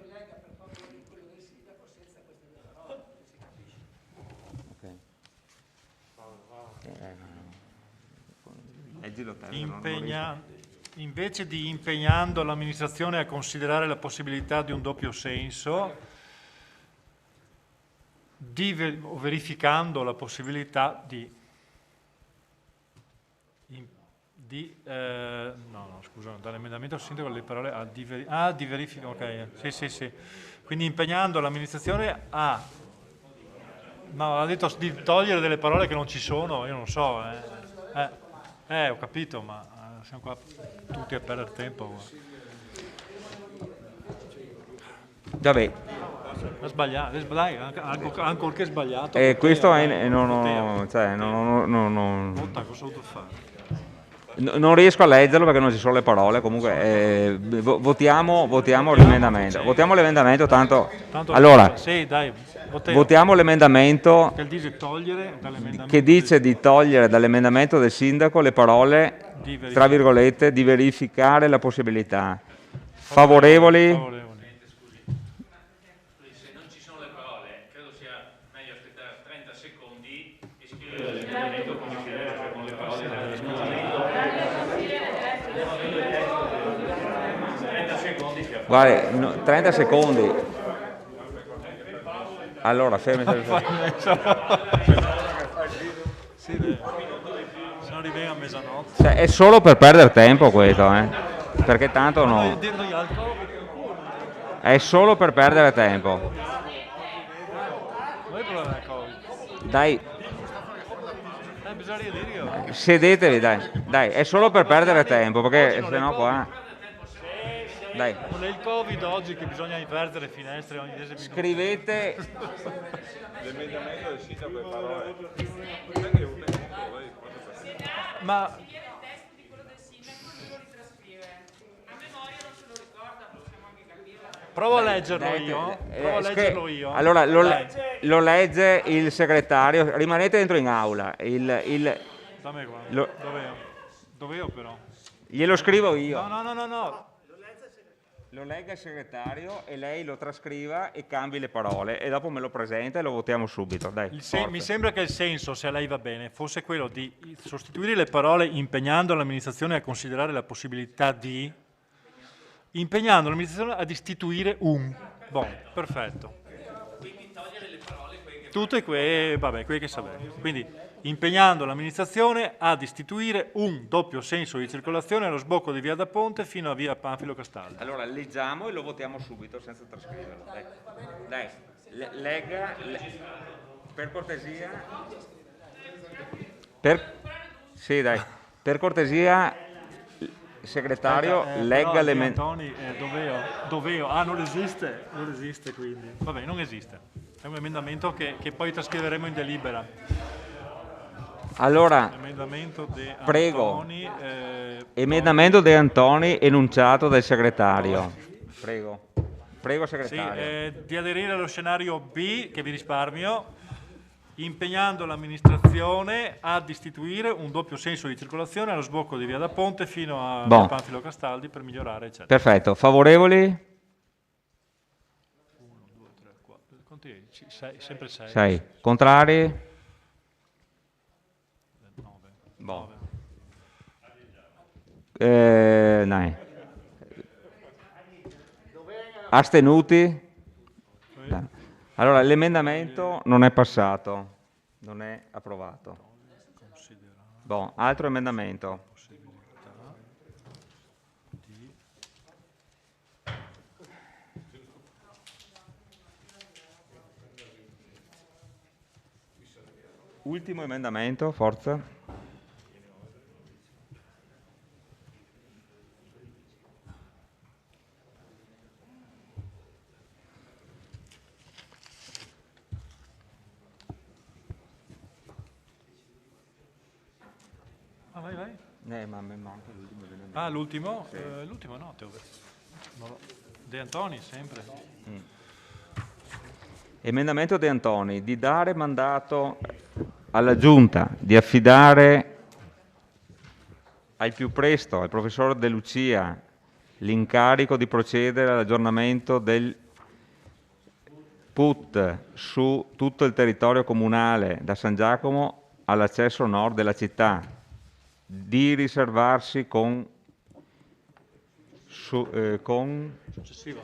Impegna invece di impegnando l'amministrazione a considerare la possibilità di un doppio senso, o verificando la possibilità di no, scusa, dall'emendamento al sindaco le parole di verifica, ok, sì. Quindi impegnando l'amministrazione a... No, ha detto di togliere delle parole che non ci sono, io non so. Ho capito, ma siamo qua tutti a perdere tempo. Vabbè. Ha sbagliato, dai, ancorché sbagliato. Questo è... Cosa ho dovuto fare? Non riesco a leggerlo perché non ci sono le parole, comunque votiamo l'emendamento. Votiamo l'emendamento, tanto allora, sì, dai, votiamo l'emendamento che dice di togliere dall'emendamento del sindaco le parole, tra virgolette, di verificare la possibilità. Favorevoli? Se non ci sono le parole, credo sia meglio aspettare 30 secondi e scrivere l'emendamento come si deve, cioè con le parole dell'emendamento. 30 secondi. Guarda, 30 secondi. Allora, fermi. Se non arriviamo a mezzanotte. È solo per perdere tempo questo, perché tanto no. È solo per perdere tempo. Dai. Sedetevi, dai, è solo per perdere tempo, perché sennò qua... Dai. Non è il Covid oggi che bisogna invertere finestre ogni 10 minuti. Scrivete... L'emendamento del sindaco le parole. Ma... Provo a leggerlo io. Allora, lo legge il segretario. Rimanete dentro in aula. Dammi qua. Dov'è però? Glielo scrivo io. No. Lo legga il segretario e lei lo trascriva e cambi le parole e dopo me lo presenta e lo votiamo subito. Dai, mi sembra che il senso, se a lei va bene, fosse quello di sostituire le parole impegnando l'amministrazione a considerare la possibilità di... impegnando l'amministrazione ad istituire un... perfetto. Quindi togliere le parole Tutte quelle che sapete. Quindi impegnando l'amministrazione ad istituire un doppio senso di circolazione allo sbocco di via da Ponte fino a via Panfilo Castaldi. Allora leggiamo e lo votiamo subito senza trascriverlo. Dai. Legga per cortesia. Sì, dai. Per cortesia, segretario, legga l'emendamento. Dov'eo? Non esiste quindi. Vabbè, non esiste. È un emendamento che poi trascriveremo in delibera. Allora, prego, emendamento De Antoni enunciato dal segretario. Prego segretario. Sì, di aderire allo scenario B, che vi risparmio, impegnando l'amministrazione ad istituire un doppio senso di circolazione allo sbocco di via da Ponte fino a via Panfilo Castaldi per migliorare, eccetera. Perfetto, favorevoli? 1, 2, 3, 4, continui, sempre 6. 6. Contrari? 9. Dai. Astenuti? Dai. Allora, l'emendamento non è passato, non è approvato. Altro emendamento. Ultimo emendamento, forza. Vai. Ma a me manca l'ultimo emendamento. L'ultimo? Sì. L'ultimo no, De Antoni sempre. Emendamento De Antoni, di dare mandato alla Giunta di affidare al più presto al professor De Lucia l'incarico di procedere all'aggiornamento del PUT su tutto il territorio comunale da San Giacomo all'accesso nord della città, di riservarsi con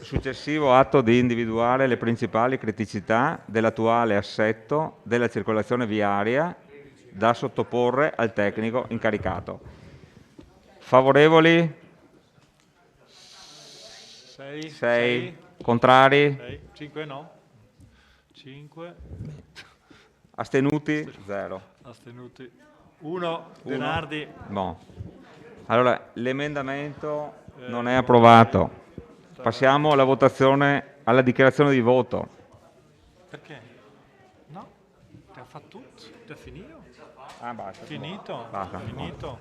successivo atto di individuare le principali criticità dell'attuale assetto della circolazione viaria da sottoporre al tecnico incaricato. Favorevoli? 6. Contrari? 5 no. 5. Astenuti? 0. Astenuti. 1. Denardi. No. Allora, l'emendamento non è approvato. Passiamo alla votazione, alla dichiarazione di voto. Perché? No? Ti ha fatto tutto? Ti ha finito? Ah, basta. Finito? Basta. Finito?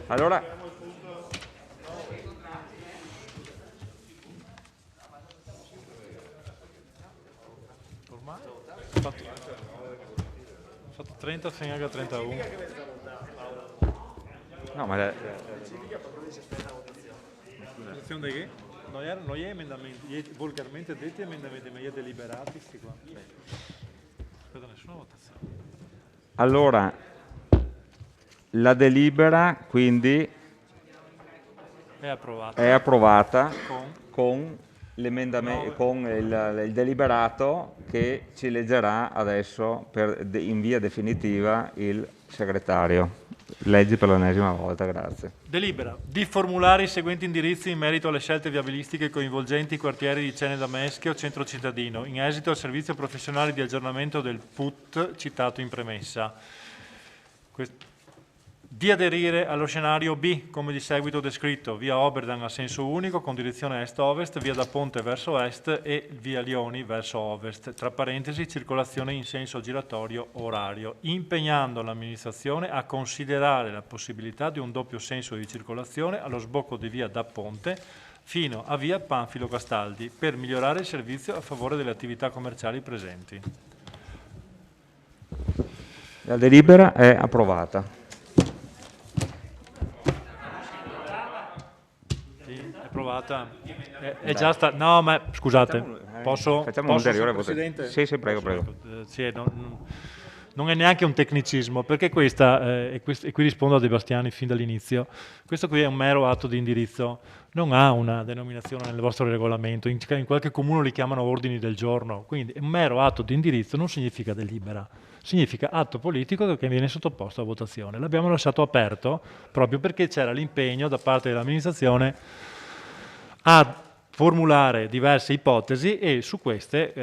Allora, ormai ho fatto 30 fino a 31. no, ma Votazione di che? Non erano emendamenti, volgarmente detti emendamenti, ma gli deliberati sti qua. Aspetta, nessuna votazione. allora, la delibera quindi È approvata. è approvata Con? con l'emendamento, con il deliberato che ci leggerà adesso in via definitiva il segretario. Leggi per l'ennesima volta, grazie. Delibera di formulare i seguenti indirizzi in merito alle scelte viabilistiche coinvolgenti i quartieri di Ceneda Meschio, centro cittadino, in esito al servizio professionale di aggiornamento del PUT citato in premessa. Di aderire allo scenario B, come di seguito descritto, via Oberdan a senso unico con direzione est-ovest, via da Ponte verso est e via Lioni verso ovest, tra parentesi circolazione in senso giratorio orario, impegnando l'amministrazione a considerare la possibilità di un doppio senso di circolazione allo sbocco di via da Ponte fino a via Panfilo Castaldi per migliorare il servizio a favore delle attività commerciali presenti. La delibera è approvata. Approvata. È già stata. No, ma scusate, posso? Facciamo un'ulteriore Presidente? votazione. Sì, prego, prego. Sì, non è neanche un tecnicismo, perché questa, e qui rispondo a De Bastiani fin dall'inizio, questo qui è un mero atto di indirizzo, non ha una denominazione nel vostro regolamento, in qualche comune li chiamano ordini del giorno, quindi un mero atto di indirizzo non significa delibera, significa atto politico che viene sottoposto a votazione. L'abbiamo lasciato aperto proprio perché c'era l'impegno da parte dell'amministrazione a formulare diverse ipotesi e su queste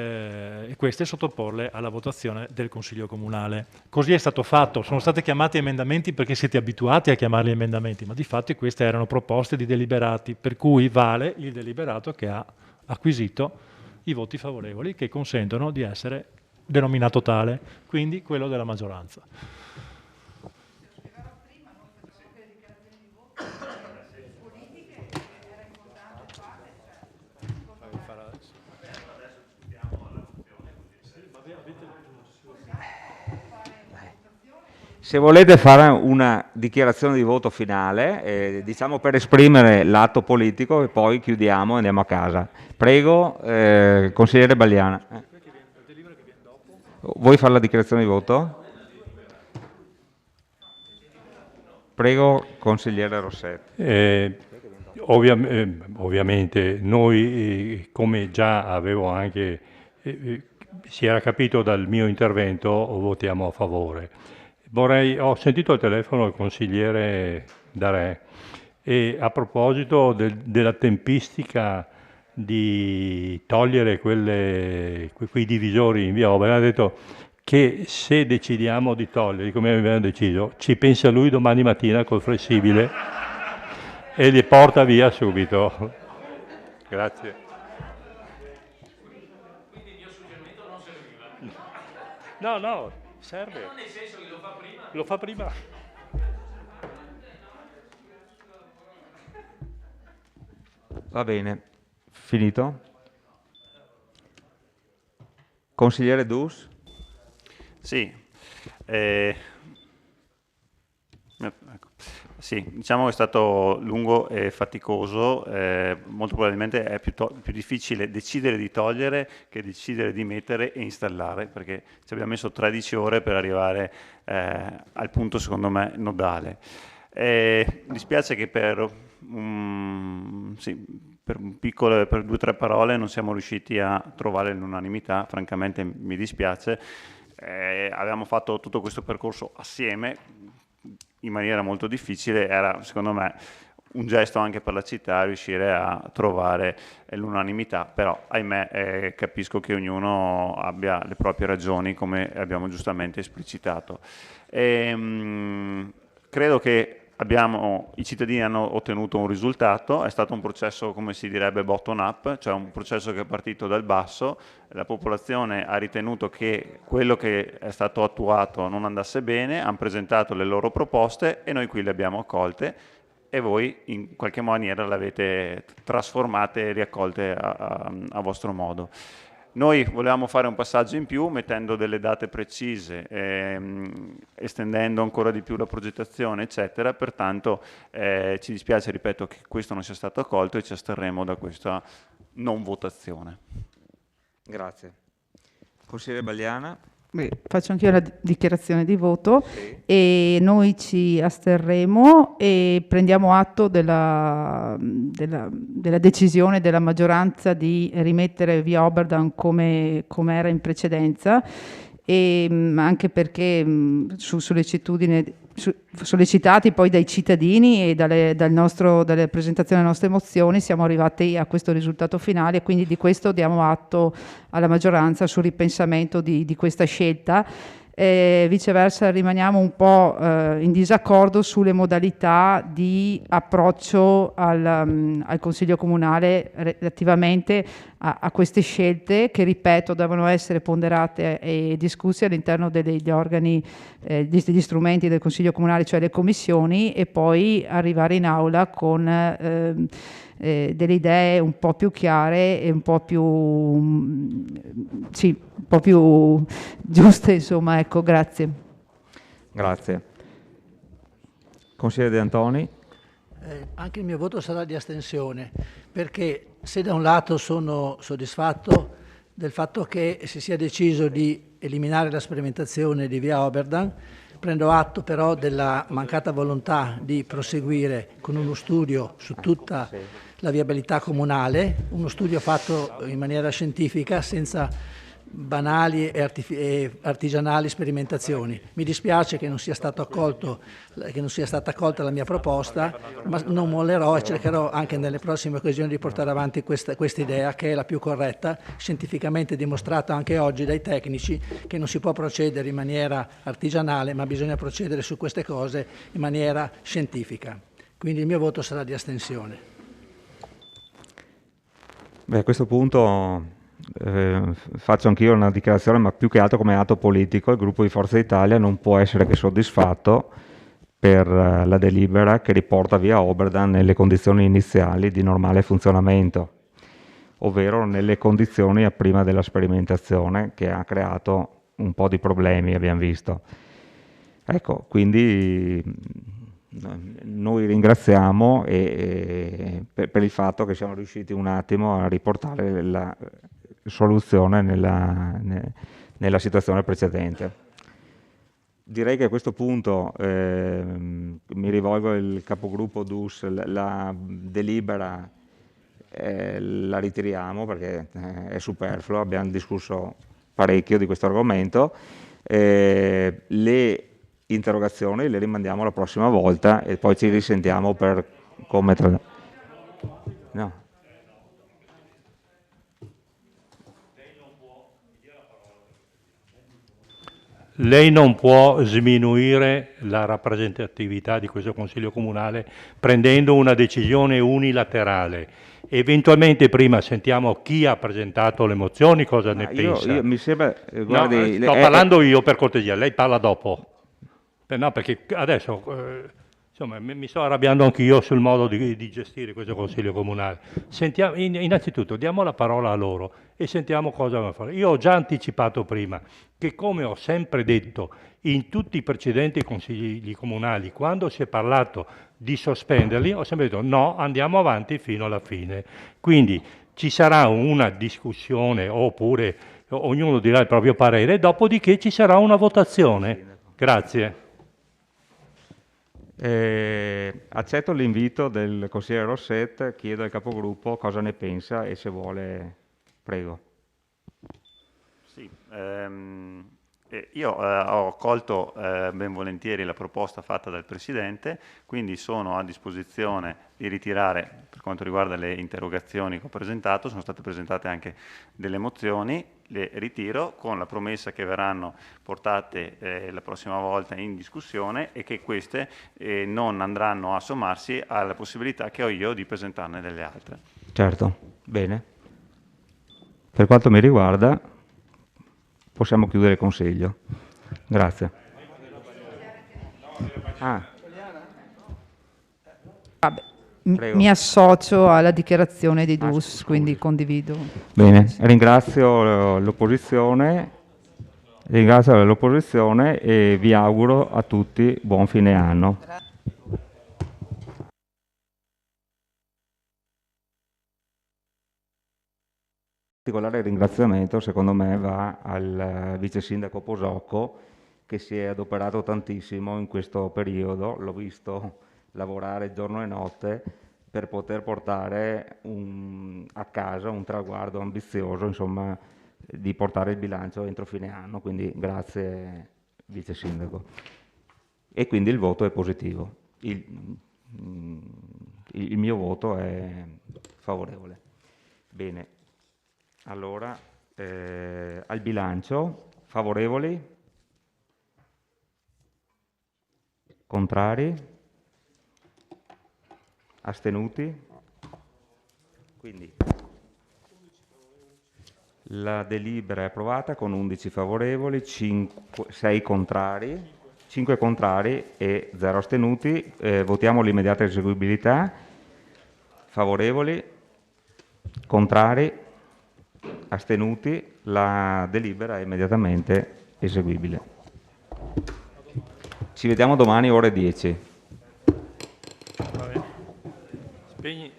sottoporle alla votazione del Consiglio Comunale. Così è stato fatto, sono stati chiamati emendamenti perché siete abituati a chiamarli emendamenti, ma di fatto queste erano proposte di deliberati, per cui vale il deliberato che ha acquisito i voti favorevoli che consentono di essere denominato tale, quindi quello della maggioranza. Se volete fare una dichiarazione di voto finale, diciamo per esprimere l'atto politico e poi chiudiamo e andiamo a casa. Prego, consigliere Bagliana. Vuoi fare la dichiarazione di voto? Prego, consigliere Rossetti. Ovviamente noi, come già avevo anche, si era capito dal mio intervento, votiamo a favore. Ho sentito al telefono il consigliere Darè e a proposito della tempistica di togliere quei divisori in via Oberdan, ha detto che se decidiamo di toglierli, come abbiamo deciso, ci pensa lui domani mattina col flessibile e li porta via subito. Grazie. Quindi il mio suggerimento non serviva. No, serve. Non nel senso che lo fa prima. Lo fa prima. Va bene, finito? Consigliere Dus? Sì, sì, diciamo che è stato lungo e faticoso, molto probabilmente è più difficile decidere di togliere che decidere di mettere e installare, perché ci abbiamo messo 13 ore per arrivare al punto secondo me nodale. Dispiace che per 2 o 3 parole non siamo riusciti a trovare l'unanimità, francamente mi dispiace. Avevamo fatto tutto questo percorso assieme in maniera molto difficile, era secondo me un gesto anche per la città riuscire a trovare l'unanimità, però ahimè capisco che ognuno abbia le proprie ragioni, come abbiamo giustamente esplicitato. Credo che i cittadini hanno ottenuto un risultato, è stato un processo, come si direbbe, bottom up, cioè un processo che è partito dal basso, la popolazione ha ritenuto che quello che è stato attuato non andasse bene, hanno presentato le loro proposte e noi qui le abbiamo accolte e voi in qualche maniera le avete trasformate e riaccolte a vostro modo. Noi volevamo fare un passaggio in più mettendo delle date precise, estendendo ancora di più la progettazione, eccetera, pertanto ci dispiace, ripeto, che questo non sia stato accolto e ci asterremo da questa non votazione. Grazie. Consigliere Bagliana. Faccio anche io la dichiarazione di voto e noi ci asterremo e prendiamo atto della decisione della maggioranza di rimettere via Oberdan come era in precedenza e anche perché sollecitati poi dai cittadini e dalle presentazioni delle nostre mozioni siamo arrivati a questo risultato finale e quindi di questo diamo atto alla maggioranza sul ripensamento di questa scelta. Viceversa rimaniamo un po' in disaccordo sulle modalità di approccio al Consiglio Comunale relativamente a queste scelte che, ripeto, devono essere ponderate e discusse all'interno degli organi, degli strumenti del Consiglio Comunale, cioè le commissioni, e poi arrivare in aula con delle idee un po' più chiare e un po' più giuste, insomma, ecco, grazie. Grazie. Consigliere De Antoni. Anche il mio voto sarà di astensione, perché se da un lato sono soddisfatto del fatto che si sia deciso di eliminare la sperimentazione di via Oberdan, prendo atto però della mancata volontà di proseguire con uno studio su tutta la viabilità comunale, uno studio fatto in maniera scientifica senza banali e artigianali sperimentazioni. Mi dispiace che non sia stata accolta la mia proposta, ma non mollerò e cercherò anche nelle prossime occasioni di portare avanti questa idea, che è la più corretta, scientificamente dimostrata anche oggi dai tecnici, che non si può procedere in maniera artigianale, ma bisogna procedere su queste cose in maniera scientifica. Quindi il mio voto sarà di astensione. A questo punto faccio anch'io una dichiarazione, ma più che altro come atto politico. Il gruppo di Forza Italia non può essere che soddisfatto per la delibera che riporta via Oberdan nelle condizioni iniziali di normale funzionamento, ovvero nelle condizioni a prima della sperimentazione, che ha creato un po' di problemi, abbiamo visto. Ecco, quindi noi ringraziamo per il fatto che siamo riusciti un attimo a riportare la soluzione nella situazione precedente. Direi che a questo punto mi rivolgo al capogruppo DUS, la delibera la ritiriamo perché è superflua, abbiamo discusso parecchio di questo argomento. Le interrogazioni le rimandiamo la prossima volta e poi ci risentiamo per come no. Lei non può sminuire la rappresentatività di questo Consiglio Comunale prendendo una decisione unilaterale. Eventualmente prima sentiamo chi ha presentato le mozioni, cosa ne pensa. Mi sembra, guardi, sto parlando io, per cortesia, lei parla dopo. No, perché adesso insomma, mi sto arrabbiando anch'io sul modo di gestire questo Consiglio Comunale. Sentiamo, innanzitutto diamo la parola a loro e sentiamo cosa vanno a fare. Io ho già anticipato prima che, come ho sempre detto in tutti i precedenti consigli comunali, quando si è parlato di sospenderli, ho sempre detto no, andiamo avanti fino alla fine. Quindi ci sarà una discussione oppure ognuno dirà il proprio parere, dopodiché ci sarà una votazione. Grazie. Accetto l'invito del consigliere Rosset, chiedo al capogruppo cosa ne pensa e se vuole, prego. Sì, io ho colto ben volentieri la proposta fatta dal Presidente, quindi sono a disposizione di ritirare, per quanto riguarda le interrogazioni che ho presentato, sono state presentate anche delle mozioni, le ritiro con la promessa che verranno portate la prossima volta in discussione e che queste non andranno a sommarsi alla possibilità che ho io di presentarne delle altre. Certo, bene. Per quanto mi riguarda, possiamo chiudere il Consiglio. Grazie. Vabbè, Prego. mi associo alla dichiarazione di Dus, quindi condivido. Bene, ringrazio l'opposizione e vi auguro a tutti buon fine anno. Particolare ringraziamento secondo me va al vice sindaco Posocco che si è adoperato tantissimo in questo periodo, l'ho visto lavorare giorno e notte per poter portare a casa un traguardo ambizioso, insomma, di portare il bilancio entro fine anno, quindi grazie vice sindaco. E quindi il voto è positivo, il mio voto è favorevole. Bene. Allora, al bilancio, favorevoli? Contrari? Astenuti? Quindi la delibera è approvata con 11 favorevoli, 6 contrari, 5 contrari e 0 astenuti. Votiamo l'immediata eseguibilità. Favorevoli? Contrari? Astenuti, la delibera è immediatamente eseguibile. Ci vediamo domani ore 10. Va bene. Spegni.